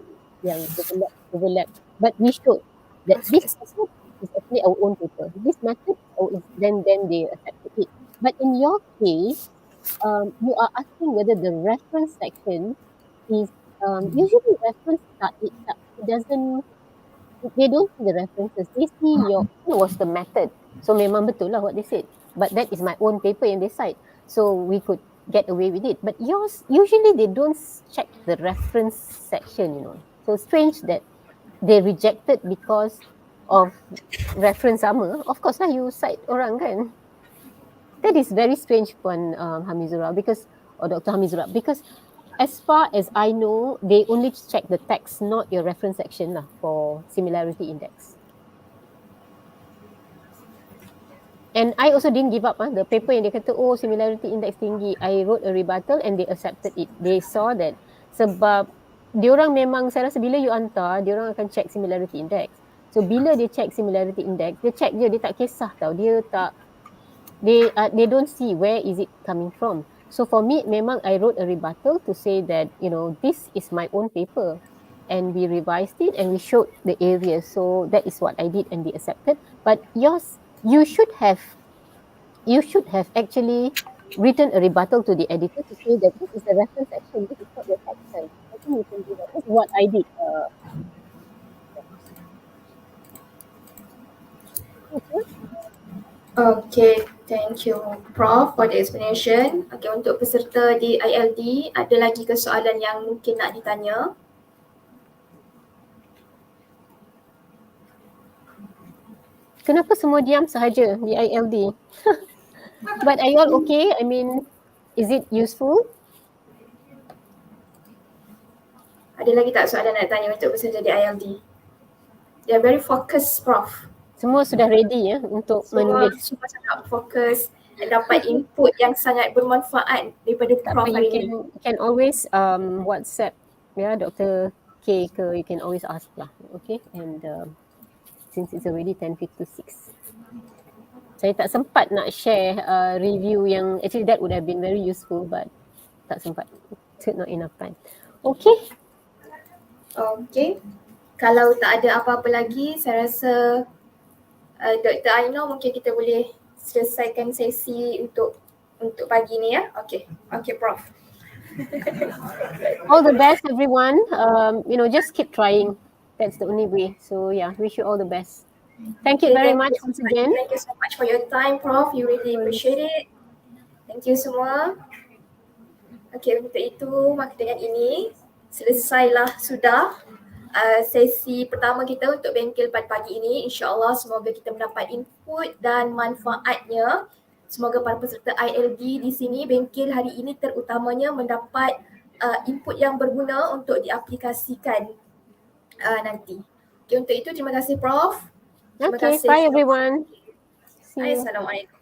overlap, but we showed that this method is actually our own paper. This method, then they accepted it. But in your case, you are asking whether the reference section is usually reference it doesn't. They don't see the references. They see was the method. So memang betul lah what they said. But that is my own paper yang they cite. So we could get away with it. But yours, usually they don't check the reference section, So strange that they rejected because of reference sama. Of course lah, you cite orang kan. That is very strange, Puan Hamizura, or Dr. Hamizura, because as far as I know, they only check the text, not your reference section lah for similarity index. And I also didn't give up. The paper yang dia kata, similarity index tinggi, I wrote a rebuttal and they accepted it. They saw that sebab diorang memang, saya rasa bila you hantar, diorang akan check similarity index. So bila dia check similarity index, dia check je, dia tak kisah tau. They don't see where is it coming from. So for me, memang I wrote a rebuttal to say that, this is my own paper. And we revised it and we showed the areas. So that is what I did and they accepted. But yours, you should have actually written a rebuttal to the editor to say that this is the reference section, this is not the text. I think you can do that. This is what I did. Okay, Thank you, Prof, for the explanation. Okay, untuk peserta di ILD, ada lagi ke soalan yang mungkin nak ditanya? Kenapa semua diam sahaja di ILD? But are you all okay? I mean, is it useful? Ada lagi tak soalan nak tanya untuk peserta di ILD? They are very focused, Prof. Semua sudah ready ya untuk Semua menulis. sangat fokus dan dapat input yang sangat bermanfaat daripada Prof Tapi hari ini. you can always WhatsApp Dr. K ke, you can always ask lah, okay? And since it's already 10:56, saya tak sempat nak share review yang actually that would have been very useful, but tak sempat, not enough time. Okay. Okay. Kalau tak ada apa-apa lagi, saya rasa Dr. Aino mungkin kita boleh selesaikan sesi untuk pagi ni ya. Okay. Okay, Prof. All the best everyone. Just keep trying. That's the only way. So yeah, wish you all the best. Thank you very much once again. Thank you so much for your time, Prof. You really appreciate it. Thank you semua. Okay, untuk itu maka dengan ini selesailah sudah sesi pertama kita untuk bengkel pada pagi ini. InsyaAllah semoga kita mendapat input dan manfaatnya. Semoga para peserta ILD di sini bengkel hari ini terutamanya mendapat input yang berguna untuk diaplikasikan nanti. Okay, untuk itu terima kasih Prof. Terima kasih. Bye everyone. See you. Assalamualaikum.